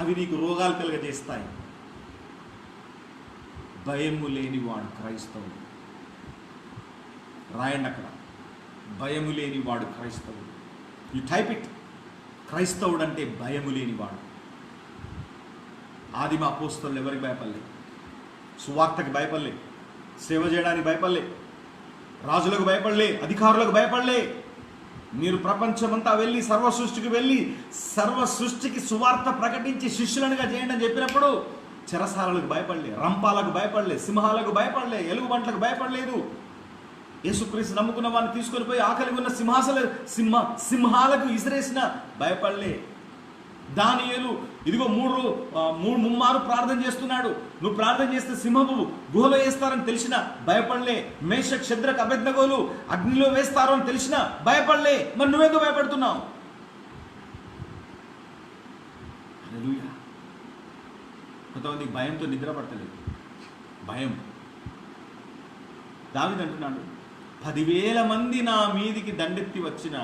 అవి నీకు రోగాలు కలుగజేస్తాయి. భయము లేనివాడు క్రైస్తవుడు. రాయండి అక్కడ, భయము లేనివాడు క్రైస్తవుడు. You type it. క్రైస్తవుడు అంటే భయము లేనివాడు. ఆదిమ అపోస్తలులు ఎవరికి భయపడలే, సువార్తకు భయపడలే, సేవ చేయడానికి భయపడలే, రాజులకు భయపడలే, అధికారులకు భయపడలే. మీరు ప్రపంచమంతా వెళ్ళి సర్వ సృష్టికి సువార్త ప్రకటించి శిష్యులనుగా చేయండి అని చెప్పినప్పుడు చెరసాలకు భయపడలే, రంపాలకు భయపడలే, సింహాలకు భయపడలే, ఎలుగుబంట్లకు భయపడలేదు. యేసుక్రీస్తు నమ్ముకున్న వాడిని తీసుకొని పోయి ఆకలి ఉన్న సింహాలకు ఇసిరేసిన భయపడలే. దానియేలు ఇదిగో ముమ్మారు ప్రార్థన చేస్తున్నాడు, నువ్వు ప్రార్థన చేస్తే సింహము గుహలో వేస్తారని తెలిసిన భయపడలే. మేషక్, శద్రక్, అబేద్నెగోలు అగ్నిలో వేస్తారు అని తెలిసిన భయపడలే. మరి నువ్వెందుకు భయపడుతున్నావు? హల్లెలూయా. కొంతమందికి భయంతో నిద్ర పడతలేదు. భయం. దావీదు అంటున్నాడు, 10,000 మంది నా మీదికి దండెత్తి వచ్చినా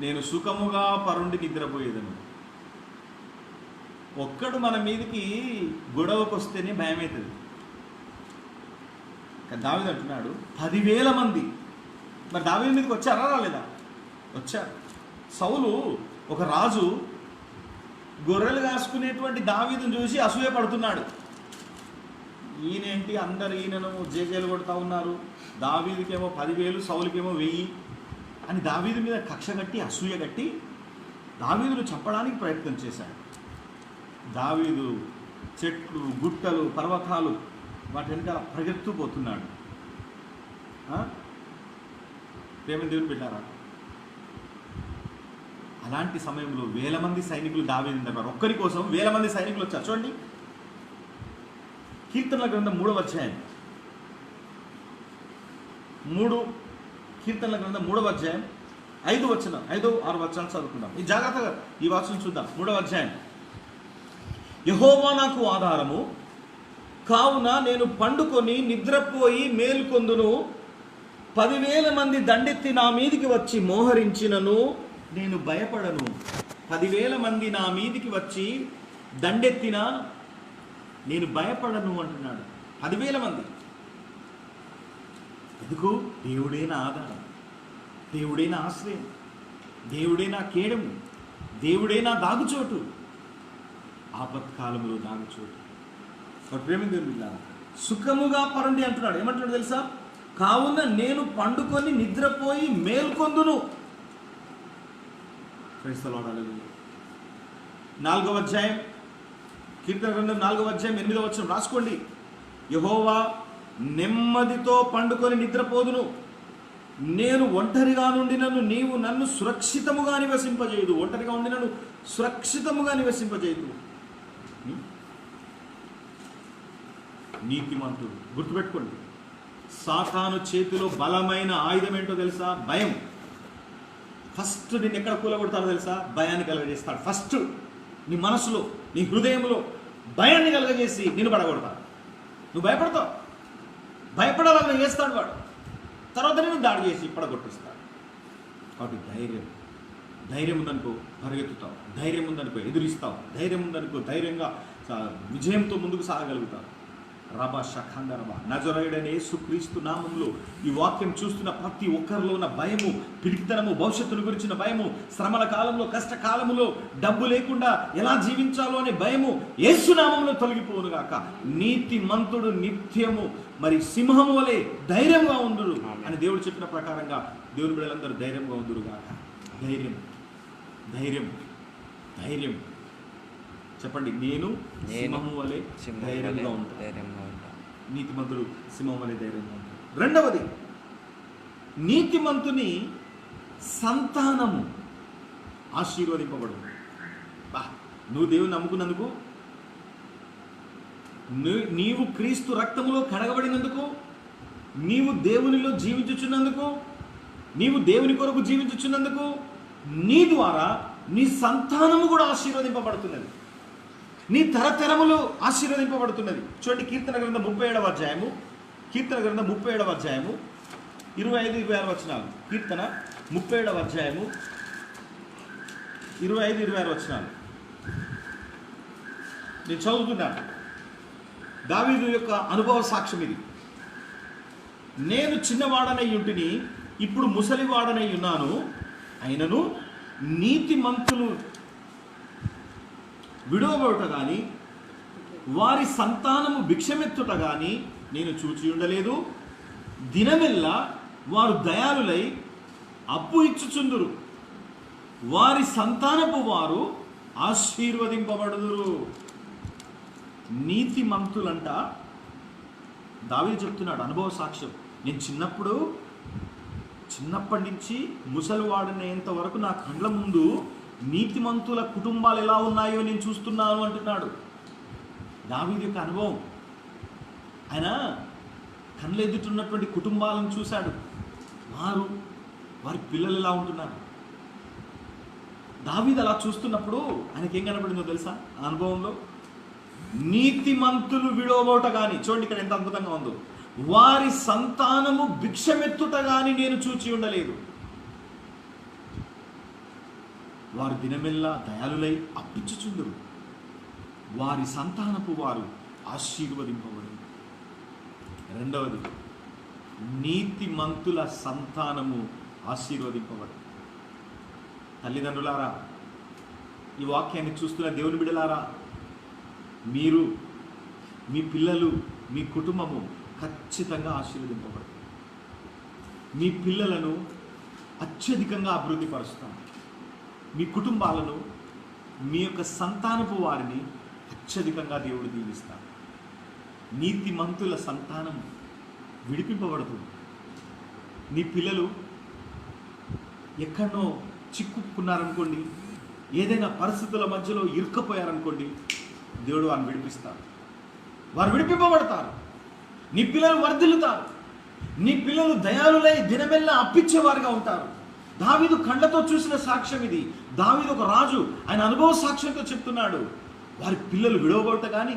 నేను సుఖముగా పరుండి నిద్రపోయేదను. ఒక్కడు మన మీదికి గొడవకు వస్తేనే భయమవుతుంది. దావీదు అంటున్నాడు 10,000 మంది. మరి దావీదు మీదకి వచ్చారా రాలేదా? వచ్చారు. సౌలు ఒక రాజు గొర్రెలు కాసుకునేటువంటి దావీదును చూసి అసూయ పడుతున్నాడు. ఈయనేంటి అందరు ఈయనను జేజేలు కొడుతూ ఉన్నారు, దావీదుకేమో 10,000, సౌలుకేమో 1,000 అని దావీదు మీద కక్ష కట్టి, అసూయ కట్టి దావీదును చంపడానికి ప్రయత్నం చేశాడు. దావీదు చెట్లు, గుట్టలు, పర్వతాలు వాటి వెనకాల పరిగెత్తుపోతున్నాడు. ప్రేమ దేవుని పెట్టారా? అలాంటి సమయంలో 1,000 మంది సైనికులు దావీదు దగ్గర, ఒక్కరి కోసం 1,000 మంది సైనికులు వచ్చారు. చూడండి, కీర్తనల గ్రంథం 3వ అధ్యాయం, కీర్తనల గ్రంథం 3వ అధ్యాయం 5 వచనం, 5, 6 వచనాలు చదువుకుందాం. ఈ జాగ్రత్తగా ఈ వాక్యం చూద్దాం. 3వ అధ్యాయం. యెహోవా నాకు ఆధారము, కావున నేను పండుకొని నిద్రపోయి మేలుకొందును. 10,000 మంది దండెత్తి నా మీదికి వచ్చి మోహరించినను నేను భయపడను. 10,000 మంది నా మీదికి వచ్చి దండెత్తినా నేను భయపడను అంటున్నాడు. 10,000 మంది. ఎందుకు? దేవుడే నా ఆధారం, దేవుడే నా ఆశ్రయం, దేవుడే నా కేడము, దేవుడే నా దాగుచోటు, ఆపత్కాలంలో దాగుచోటు. ప్రేమ దేవుడు సుఖముగా పరండి అంటున్నాడు. ఏమంటున్నాడు తెలుసా? కావున నేను పండుకొని నిద్రపోయి మేల్కొందును. 4వ అధ్యాయం, కీర్తన గ్రంథం 4వ అధ్యాయం 8వ వచనం రాసుకోండి. యెహోవా నెమ్మదితో పండుకొని నిద్రపోదును. నేను ఒంటరిగా నుండినను నీవు నన్ను సురక్షితముగా నివసింపజేయదు. ఒంటరిగా ఉండినను సురక్షితముగా నివసింపజేయదు. నీతిమంతుడు. గుర్తుపెట్టుకోండి, సాతాను చేతిలో బలమైన ఆయుధం ఏంటో తెలుసా? భయం. ఫస్ట్ నిన్ను ఎక్కడ కూలగొడతారో తెలుసా? భయాన్ని కలగజేస్తాడు. ఫస్ట్ నీ మనసులో, నీ హృదయంలో భయాన్ని కలగజేసి నిన్ను పడగొడతాడు. నువ్వు భయపడతావు, భయపడాలని చేస్తాడు వాడు. తర్వాత నేను దాడి చేసి పడగొట్టిస్తాడు. కాబట్టి ధైర్యం ఉందనుకో పరిగెత్తుతావు, ధైర్యం ఉందనుకో ఎదురిస్తావు, ధైర్యం ఉందనుకో ధైర్యంగా విజయంతో ముందుకు సాగగలుగుతావు. రబ షఖందరబ. నజరేయుడైన యేసుక్రీస్తు నామములో ఈ వాక్యం చూస్తున్న ప్రతి ఒక్కరిలో ఉన్న భయము, పిరికితనము, భవిష్యత్తును గురించిన భయము, శ్రమల కాలంలో, కష్టకాలములో డబ్బు లేకుండా ఎలా జీవించాలో అనే భయము యేసు నామములో తొలగిపోవును గాక. నీతి మంతుడు నిత్యము మరి సింహము వలె ధైర్యంగా ఉందురు అని దేవుడు చెప్పిన ప్రకారంగా దేవుని బిడ్డలందరూ ధైర్యంగా ఉందురు గాక. ధైర్యం, ధైర్యం, ధైర్యం. చెప్పండి, నేను సింహము వలె ధైర్యంగా ఉంటాను. నీతిమంతుడు సింహం వలె ధైర్యంగా ఉంటాడు. రెండవది, నీతిమంతుని సంతానము ఆశీర్వదింపబడు. నువ్వు దేవుని నమ్ముకున్నందుకు, నీవు క్రీస్తు రక్తములో కడగబడినందుకు, నీవు దేవునిలో జీవించుచున్నందుకు, నీవు దేవుని కొరకు జీవించుచున్నందుకు నీ ద్వారా నీ సంతానము కూడా ఆశీర్వదింపబడుతున్నది. నీ తరతరములు ఆశీర్వదింపబడుతున్నది. చూడండి, కీర్తన గ్రంథం 37వ అధ్యాయము, కీర్తన గ్రంథం 37వ అధ్యాయము 25-26 వచనాలు. కీర్తన 37వ అధ్యాయము 25-26 వచనాలు నేను చదువుతున్నాను. దావీదు యొక్క అనుభవ సాక్ష్యం ఇది. నేను చిన్నవాడనై ఉంటిని, ఇప్పుడు ముసలివాడనై ఉన్నాను, అయినను నీతిమంతులు విడవబడుట గాని వారి సంతానము భిక్షమెత్తుట గాని నేను చూచి ఉండలేదు. దినమెల్లా వారు దయాళులై అప్పు ఇచ్చుచుందురు, వారి సంతానపు వారు ఆశీర్వదింపబడుదురు. నీతిమంతులంట దావీదు చెప్తున్నాడు, అనుభవ సాక్ష్యం. నేను చిన్నప్పటి నుంచి ముసలివాడనేంత వరకు నా కండ్ల ముందు నీతిమంతుల కుటుంబాలు ఎలా ఉన్నాయో నేను చూస్తున్నాను అంటున్నాడు. దావీదు యొక్క అనుభవం. ఆయన కళ్ళెదుటున్నటువంటి కుటుంబాలను చూశాడు. వారి పిల్లలు ఎలా ఉంటున్నారు. దావీదు అలా చూస్తున్నప్పుడు ఆయనకి ఏం కనబడిందో తెలుసా? ఆ అనుభవంలో నీతిమంతులు విడవబోట గాని, చూడండి ఇక్కడ ఎంత అద్భుతంగా ఉందో, వారి సంతానము భిక్షమెత్తుట గాని నేను చూచి ఉండలేదు. వారు దినమెల్లా దయాళులై అప్పిచ్చుచుందురు, వారి సంతానపు వారు ఆశీర్వదింపబడు. రెండవది, నీతిమంతుల సంతానము ఆశీర్వదింపబడు. తల్లిదండ్రులారా, ఈ వాక్యాన్ని చూస్తున్న దేవుని బిడ్డలారా, మీరు, మీ పిల్లలు, మీ కుటుంబము ఖచ్చితంగా ఆశీర్వదింపబడు. మీ పిల్లలను అత్యధికంగా అభివృద్ధి పరుస్తాను. మీ కుటుంబాలను, మీ యొక్క సంతానపు వారిని అత్యధికంగా దేవుడు దీవిస్తాడు. నీతిమంతుల సంతానం విడిపింపబడుతుంది. నీ పిల్లలు ఎక్కడనో చిక్కుకున్నారనుకోండి, ఏదైనా పరిస్థితుల మధ్యలో ఇరుక్కపోయారనుకోండి, దేవుడు వారిని విడిపిస్తాడు. వారు విడిపింపబడతారు. నీ పిల్లలు వర్ధిల్లుతారు. నీ పిల్లలు దయాళులై దినమెల్లా అప్పిచ్చేవారుగా ఉంటారు. దావీదు కళ్ళతో చూసిన సాక్ష్యం ఇది. దావీదు ఒక రాజు, ఆయన అనుభవ సాక్ష్యంతో చెప్తున్నాడు. వారి పిల్లలు విడవబడట కానీ,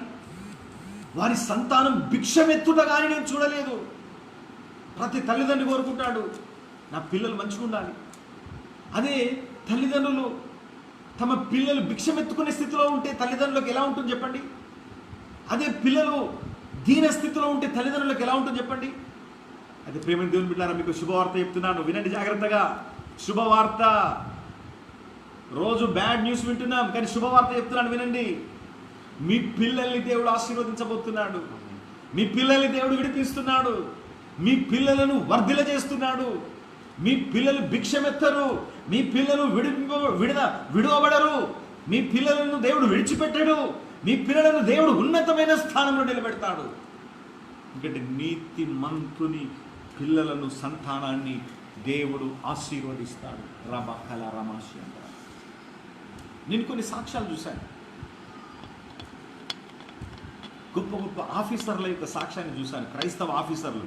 వారి సంతానం భిక్షమెత్తుట కానీ నేను చూడలేదు. ప్రతి తల్లిదండ్రి కోరుకుంటాడు, నా పిల్లలు మంచిగా ఉండాలి. అదే తల్లిదండ్రులు తమ పిల్లలు భిక్షమెత్తుకునే స్థితిలో ఉంటే తల్లిదండ్రులకు ఎలా ఉంటుంది చెప్పండి? అదే పిల్లలు దీన స్థితిలో ఉంటే తల్లిదండ్రులకు ఎలా ఉంటుంది చెప్పండి? అదే ప్రేమ దేవుని బిడ్డలారా, మీకు శుభవార్త చెప్తున్నాను, వినండి జాగ్రత్తగా. శుభవార్త. రోజు బ్యాడ్ న్యూస్ వింటున్నాం, కానీ శుభవార్త చెప్తున్నాను, వినండి. మీ పిల్లల్ని దేవుడు ఆశీర్వదించబోతున్నాడు. మీ పిల్లల్ని దేవుడు విడిపిస్తున్నాడు. మీ పిల్లలను వర్ధిల చేస్తున్నాడు. మీ పిల్లలు భిక్షమెత్తరు. మీ పిల్లలు విడవబడరు. మీ పిల్లలను దేవుడు విడిచిపెట్టడు. మీ పిల్లలను దేవుడు ఉన్నతమైన స్థానంలో నిలబెడతాడు. ఎందుకంటే నీతిమంతుని పిల్లలను, సంతానాన్ని దేవుడు ఆశీర్వదిస్తాడు. రమకల రమాషి అంటారు. నేను కొన్ని సాక్ష్యాలు చూశాను. గొప్ప గొప్ప ఆఫీసర్ల యొక్క సాక్ష్యాన్ని చూశాను. క్రైస్తవ ఆఫీసర్లు.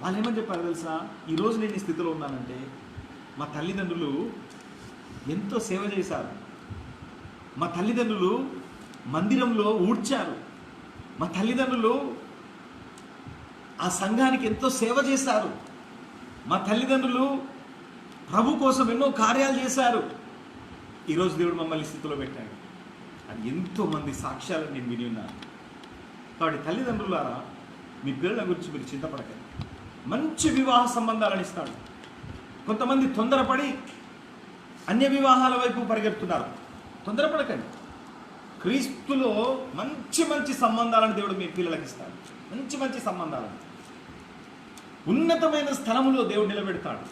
వాళ్ళు ఏమని చెప్పారు తెలుసా? ఈరోజు నేను ఈ స్థితిలో ఉన్నానంటే మా తల్లిదండ్రులు ఎంతో సేవ చేశారు. మా తల్లిదండ్రులు మందిరంలో ఊడ్చారు. మా తల్లిదండ్రులు ఆ సంఘానికి ఎంతో సేవ చేశారు. మా తల్లిదండ్రులు ప్రభు కోసం ఎన్నో కార్యాలు చేశారు. ఈరోజు దేవుడు మమ్మల్ని స్థితిలో పెట్టాడు. అది ఎంతోమంది సాక్ష్యాలను నేను విని ఉన్నాను. కాబట్టి తల్లిదండ్రులారా, మీ పిల్లల గురించి మీరు చింతపడకండి. మంచి వివాహ సంబంధాలను ఇస్తాడు. కొంతమంది తొందరపడి అన్య వివాహాల వైపు పరిగెడుతున్నారు. తొందరపడకండి. క్రీస్తులో మంచి మంచి సంబంధాలను దేవుడు మీ పిల్లలకి ఇస్తాడు. మంచి మంచి సంబంధాలను ఉన్నతమైన స్థలములో దేవుడు నిలబెడతాడు.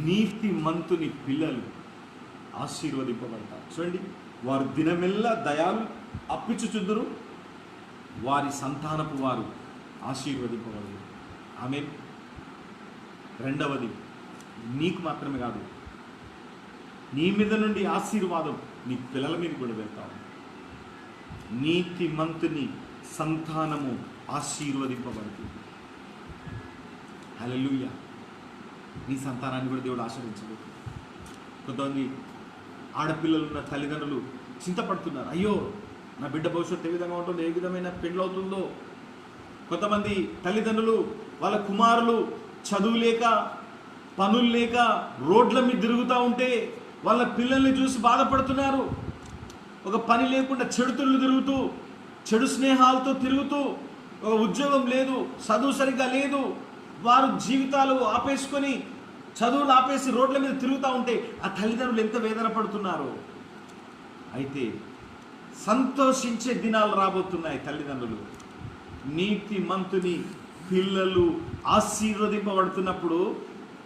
నీతిమంతుని పిల్లలు ఆశీర్వదింపబడతారు. చూడండి, వారు దినమెల్లా దయాలు అప్పిచుచుందురు, వారి సంతానపు వారు ఆశీర్వదింపబడరు. ఆమేన్. రెండవది, నీకు మాత్రమే కాదు, నీ మీద నుండి ఆశీర్వాదం నీ పిల్లల మీద కూడా వెళ్తావు. నీతిమంతుని సంతానము ఆశీర్వదింపబడుతుంది. హల్లెలూయా. నీ సంతానాన్ని కూడా దేవుడు ఆశీర్వదించబోతుంది. కొంతమంది ఆడపిల్లలు ఉన్న తల్లిదండ్రులు చింతపడుతున్నారు. అయ్యో, నా బిడ్డ భవిష్యత్తు ఏ విధంగా ఉంటుందో, ఏ విధమైన పెళ్ళవుతుందో. కొంతమంది తల్లిదండ్రులు వాళ్ళ కుమారులు చదువు లేక, పనులు లేక రోడ్ల మీద తిరుగుతూ ఉంటే వాళ్ళ పిల్లల్ని చూసి బాధపడుతున్నారు. ఒక పని లేకుండా చెడుతుళ్ళు తిరుగుతూ, చెడు స్నేహాలతో తిరుగుతూ, ఒక ఉద్యోగం లేదు, చదువు సరిగ్గా లేదు, వారు జీవితాలు ఆపేసుకొని, చదువులు ఆపేసి రోడ్ల మీద తిరుగుతూ ఉంటే ఆ తల్లిదండ్రులు ఎంత వేదన పడుతున్నారు. అయితే సంతోషించే దినాలు రాబోతున్నాయి. తల్లిదండ్రులు, నీతిమంతుని పిల్లలు ఆశీర్వదింపబడుతున్నప్పుడు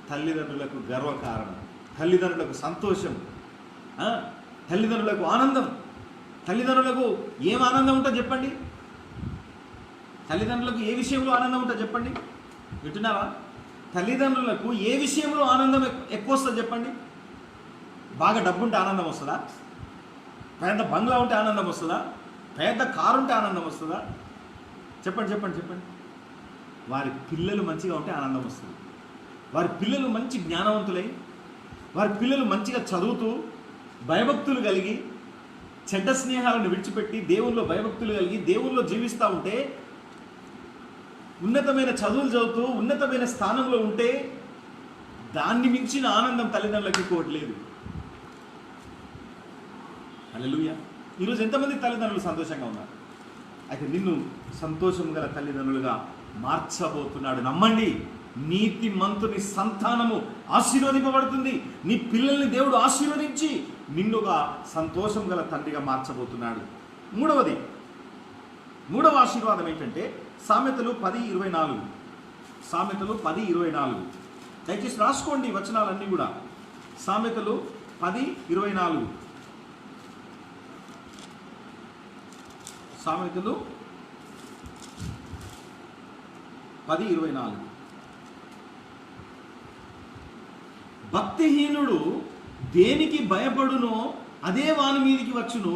తల్లిదండ్రులకు గర్వకారణం, తల్లిదండ్రులకు సంతోషం, తల్లిదండ్రులకు ఆనందం. తల్లిదండ్రులకు ఏం ఆనందం ఉంటుందో చెప్పండి? తల్లిదండ్రులకు ఏ విషయంలో ఆనందం ఉంటుందో చెప్పండి? వింటున్నారా? తల్లిదండ్రులకు ఏ విషయంలో ఆనందం ఎక్కువ వస్తుందో చెప్పండి? బాగా డబ్బు ఉంటే ఆనందం వస్తుందా? పెద్ద బంగ్లా ఉంటే ఆనందం వస్తుందా? పెద్ద కారు ఉంటే ఆనందం వస్తుందా? చెప్పండి చెప్పండి చెప్పండి. వారి పిల్లలు మంచిగా ఉంటే ఆనందం వస్తుంది. వారి పిల్లలు మంచి జ్ఞానవంతులై, వారి పిల్లలు మంచిగా చదువుతూ, భయభక్తులు కలిగి, చెడ్డ స్నేహాలను విడిచిపెట్టి దేవుల్లో భయభక్తులు కలిగి దేవుల్లో జీవిస్తూ ఉంటే, ఉన్నతమైన చదువులు చదువుతూ ఉన్నతమైన స్థానంలో ఉంటే, దాన్ని మించిన ఆనందం తల్లిదండ్రులకు ఇంకోటి లేదు. హల్లెలూయా. ఈరోజు ఎంతమంది తల్లిదండ్రులు సంతోషంగా ఉన్నారు? అయితే నిన్ను సంతోషం గల తల్లిదండ్రులుగా మార్చబోతున్నాడు. నమ్మండి. నీతిమంతుని సంతానము ఆశీర్వదింపబడుతుంది. నీ పిల్లల్ని దేవుడు ఆశీర్వదించి నిన్నుగా సంతోషం గల తండ్రిగా మార్చబోతున్నాడు. మూడవ ఆశీర్వాదం ఏంటంటే సామెతలు 10:24. సామెతలు 10:24. దయచేసి రాసుకోండి వచనాలన్నీ కూడా. సామెతలు 10:24. సామెతలు 10:24. భక్తిహీనుడు దేనికి భయపడునో అదే వాని మీదికి వచ్చును,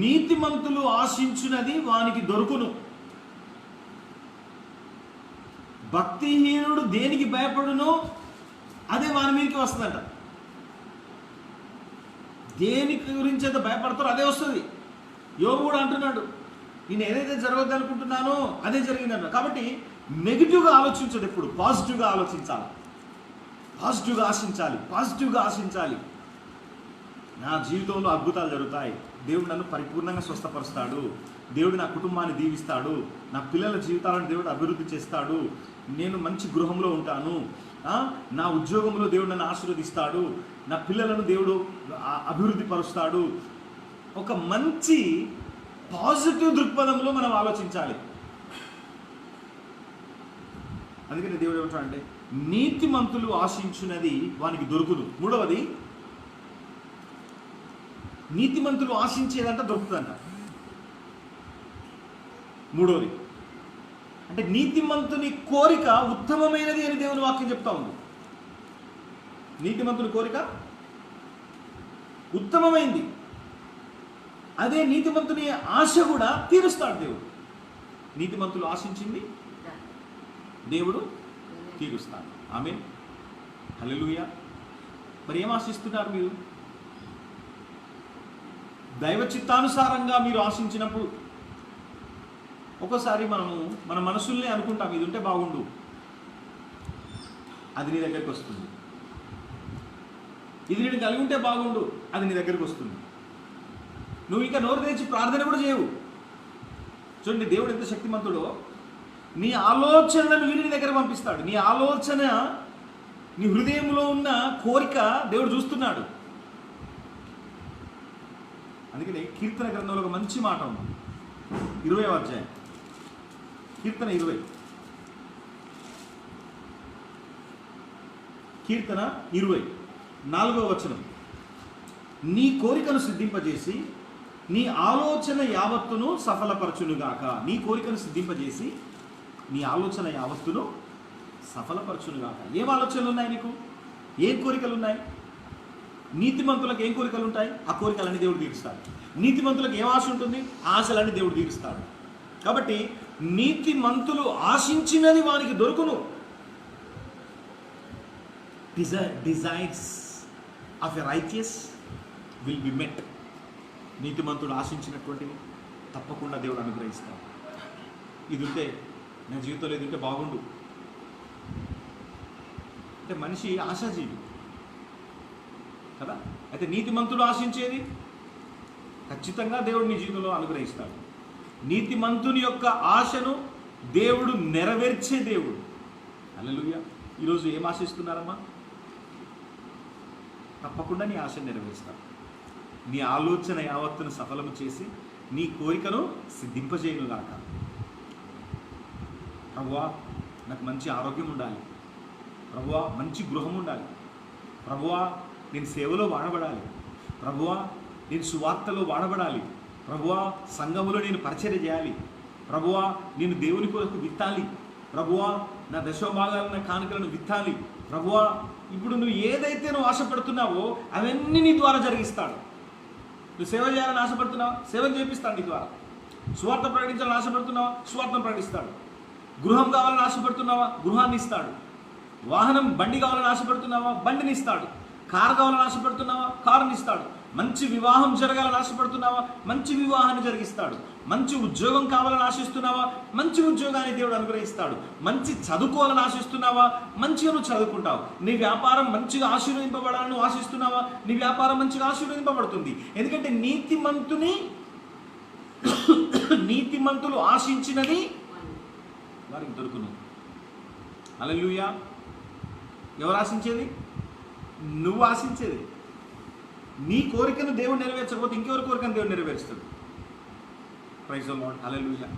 నీతిమంతులు ఆశించున్నది వానికి దొరుకును. భక్తిహీనుడు దేనికి భయపడునో అదే వాని మీదకి వస్తుందంట. దేనికి గురించి అయితే భయపడతారో అదే వస్తుంది. యోబు కూడా అంటున్నాడు, నేను ఏదైతే జరగద్దు అనుకుంటున్నానో అదే జరిగిందంట. కాబట్టి నెగిటివ్గా ఆలోచించదు, ఎప్పుడు పాజిటివ్గా ఆలోచించాలి, పాజిటివ్గా ఆశించాలి, పాజిటివ్గా ఆశించాలి. నా జీవితంలో అద్భుతాలు జరుగుతాయి, దేవుడు నన్ను పరిపూర్ణంగా స్వస్థపరుస్తాడు, దేవుడు నా కుటుంబాన్ని దీవిస్తాడు, నా పిల్లల జీవితాలను దేవుడు అభివృద్ధి చేస్తాడు, నేను మంచి గృహంలో ఉంటాను, నా ఉద్యోగంలో దేవుడు నన్ను ఆశీర్వదిస్తాడు, నా పిల్లలను దేవుడు అభివృద్ధి పరుస్తాడు. ఒక మంచి పాజిటివ్ దృక్పథంలో మనం ఆలోచించాలి. అందుకని దేవుడు ఏమంటాడంటే నీతిమంతులు ఆశించున్నది వానికి దొరుకును. మూడవది, నీతిమంతులు ఆశించేదంట దొరుకుతుందంట. మూడవది అంటే నీతిమంతుని కోరిక ఉత్తమమైనది అని దేవుని వాక్యం చెప్తా ఉంది. నీతిమంతుని కోరిక ఉత్తమమైంది. అదే నీతిమంతుని ఆశ కూడా తీరుస్తాడు దేవుడు. నీతిమంతులు ఆశించింది దేవుడు తీరుస్తాడు. ఆమేన్. హల్లెలూయా. మరి ఏం ఆశిస్తున్నారు మీరు? దైవ చిత్తానుసారంగా మీరు ఆశించినప్పుడు ఒక్కోసారి మన మనసుల్ని అనుకుంటాం, ఇది ఉంటే బాగుండు, అది నీ దగ్గరికి వస్తుంది. ఇది నేను కలిగి ఉంటే బాగుండు, అది నీ దగ్గరికి వస్తుంది. నువ్వు ఇంకా నోరు తెచ్చి ప్రార్థన కూడా చేయవు. చూడండి దేవుడు ఎంత శక్తిమంతుడో. నీ ఆలోచనలను వీరి దగ్గర పంపిస్తాడు. నీ ఆలోచన, నీ హృదయంలో ఉన్న కోరిక దేవుడు చూస్తున్నాడు. అందుకని కీర్తన గ్రంథంలో ఒక మంచి మాట ఉంది. 20వ అధ్యాయం, కీర్తన 20, కీర్తన 20, 4వ వచనం. నీ కోరికను సిద్ధింపజేసి నీ ఆలోచన యావత్తును సఫలపరచునుగాక. నీ కోరికను సిద్ధింపజేసి నీ ఆలోచన యావత్తును సఫలపరచునుగాక. ఏం ఆలోచనలు ఉన్నాయి నీకు? ఏం కోరికలు ఉన్నాయి? నీతిమంతులకు ఏం కోరికలు ఉంటాయి? ఆ కోరికలన్నీ దేవుడు తీరుస్తాడు. నీతిమంతులకు ఏం ఆశ ఉంటుంది? ఆశలన్నీ దేవుడు తీరుస్తాడు. కాబట్టి నీతిమంతులు ఆశించినది వారికి దొరుకును. Desires of a righteous will be మెట్. నీతిమంతుడు ఆశించినటువంటివి తప్పకుండా దేవుడు అనుగ్రహిస్తాడు. ఇది ఉంటే నా జీవితంలో ఇది ఉంటే బాగుండు అంటే మనిషి ఆశాజీవి కదా. అయితే నీతిమంతుడు ఆశించేది ఖచ్చితంగా దేవుడు నీ జీవితంలో అనుగ్రహిస్తాడు. నీతిమంతుని యొక్క ఆశను దేవుడు నెరవేర్చే దేవుడు. హల్లెలూయా. ఈరోజు ఏం ఆశిస్తున్నారమ్మా? తప్పకుండా నీ ఆశ నెరవేరుస్తాడు. నీ ఆలోచన యావత్తును సఫలము చేసి నీ కోరికను సిద్ధింపజేయునుగాక. ప్రభువా నాకు మంచి ఆరోగ్యం ఉండాలి, ప్రభువా మంచి గృహం ఉండాలి, ప్రభువా నేను సేవలో వాడబడాలి, ప్రభువా నేను సువార్తలో వాడబడాలి, ప్రభువా సంఘములో నేను పరిచర్య చేయాలి, ప్రభువా నేను దేవుని కొరకు విత్తాలి, ప్రభువా నా దశభాగాలను కానుకలను విత్తాలి, ప్రభువా ఇప్పుడు నువ్వు ఏదైతే నువ్వు ఆశపడుతున్నావో అవన్నీ నీ ద్వారా జరిగిస్తాడు. నువ్వు సేవ చేయాలని ఆశపడుతున్నావా? సేవను చేపిస్తాడు నీ ద్వారా. సువార్త ప్రకటించాలని ఆశపడుతున్నావా? సువార్తను ప్రకటిస్తాడు. గృహం కావాలని ఆశపడుతున్నావా? గృహాన్ని ఇస్తాడు. వాహనం బండి కావాలని ఆశపడుతున్నావా? బండిని ఇస్తాడు. కారు కావాలని ఆశపడుతున్నావా? కారుని ఇస్తాడు. మంచి వివాహం జరగాలని ఆశపడుతున్నావా? మంచి వివాహాన్ని జరిగిస్తాడు. మంచి ఉద్యోగం కావాలని ఆశిస్తున్నావా? మంచి ఉద్యోగాన్ని దేవుడు అనుగ్రహిస్తాడు. మంచి చదువుకోవాలని ఆశిస్తున్నావా? మంచిగా నువ్వు చదువుకుంటావు. నీ వ్యాపారం మంచిగా ఆశీర్వదింపబడాలని నువ్వు ఆశిస్తున్నావా? నీ వ్యాపారం మంచిగా ఆశీర్వదింపబడుతుంది. ఎందుకంటే నీతిమంతులు ఆశించినది వారికి దొరుకును. హల్లెలూయా. ఎవరు ఆశించేది? నువ్వు ఆశించేది. నీ కోరికను దేవుడు నెరవేర్చకపోతే ఇంకెవరి కోరికను దేవుడు నెరవేరుస్తాడు. Praise the Lord. Hallelujah.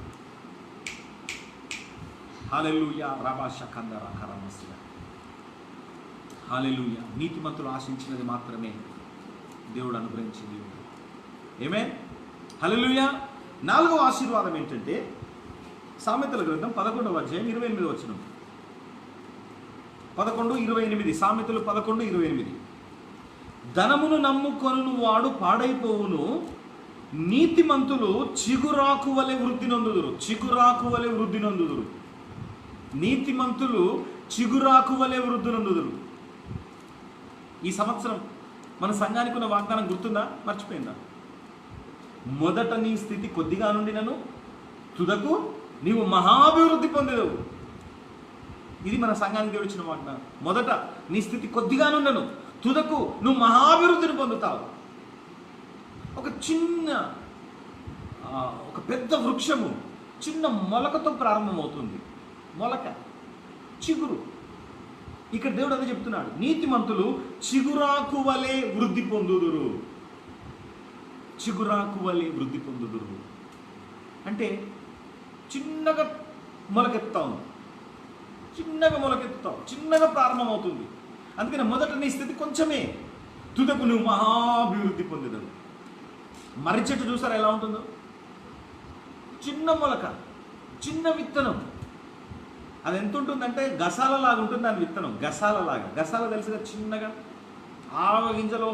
Hallelujah. రాబాషకందర కరమస్య. హల్లెలూయా. నీతిమంతులు ఆశించినది మాత్రమే దేవుడు అనుగ్రహించింది. ఆమేన్. హల్లెలూయా. 4వ ఆశీర్వాదం ఏంటంటే సామెతల గ్రంథం 11వ అధ్యాయం 28వ వచనం. 11:28. సామెతలు 11:28. ధనమును నమ్ముకొను వాడు పాడైపోవును, నీతిమంతులు చిగురాకు వలె వృద్ధి నొందుదురు. చిగురాకు వలె వృద్ధి నొందుదురు. నీతిమంతులు చిగురాకు వలె వృద్ధి నొందుదురు. ఈ సంవత్సరం మన సంఘానికి ఉన్న వాగ్దానం గుర్తుందా? మర్చిపోయిందా? మొదట నీ స్థితి కొద్దిగా నుండినను తుదకు నీవు మహాభివృద్ధి పొందేదవు. ఇది మన సంఘానికి దేవుడు ఇచ్చిన వాగ్దానం. మొదట నీ స్థితి కొద్దిగా నుండను, తుదకు నువ్వు మహాభివృద్ధిని పొందుతావు. ఒక పెద్ద వృక్షము చిన్న మొలకతో ప్రారంభమవుతుంది. మొలక, చిగురు. ఇక్కడ దేవుడు అదే చెప్తున్నాడు. నీతిమంతులు చిగురాకు వలె వృద్ధి పొందుదురు. చిగురాకు వలె వృద్ధి పొందుదురు అంటే చిన్నగా మొలకెత్తావు, చిన్నగా ప్రారంభమవుతుంది. అందుకని మొదట నీ స్థితి కొంచెమే, తుదకు నువ్వు మహాభివృద్ధి పొందేదవు. మర్రి చెట్టు చూసారా ఎలా ఉంటుందో? చిన్న మొలక, చిన్న విత్తనం. అది ఎంత ఉంటుందంటే గసాలలాగా ఉంటుంది దాని విత్తనం. గసాల తెలుసుగా, చిన్నగా ఆవ గింజలో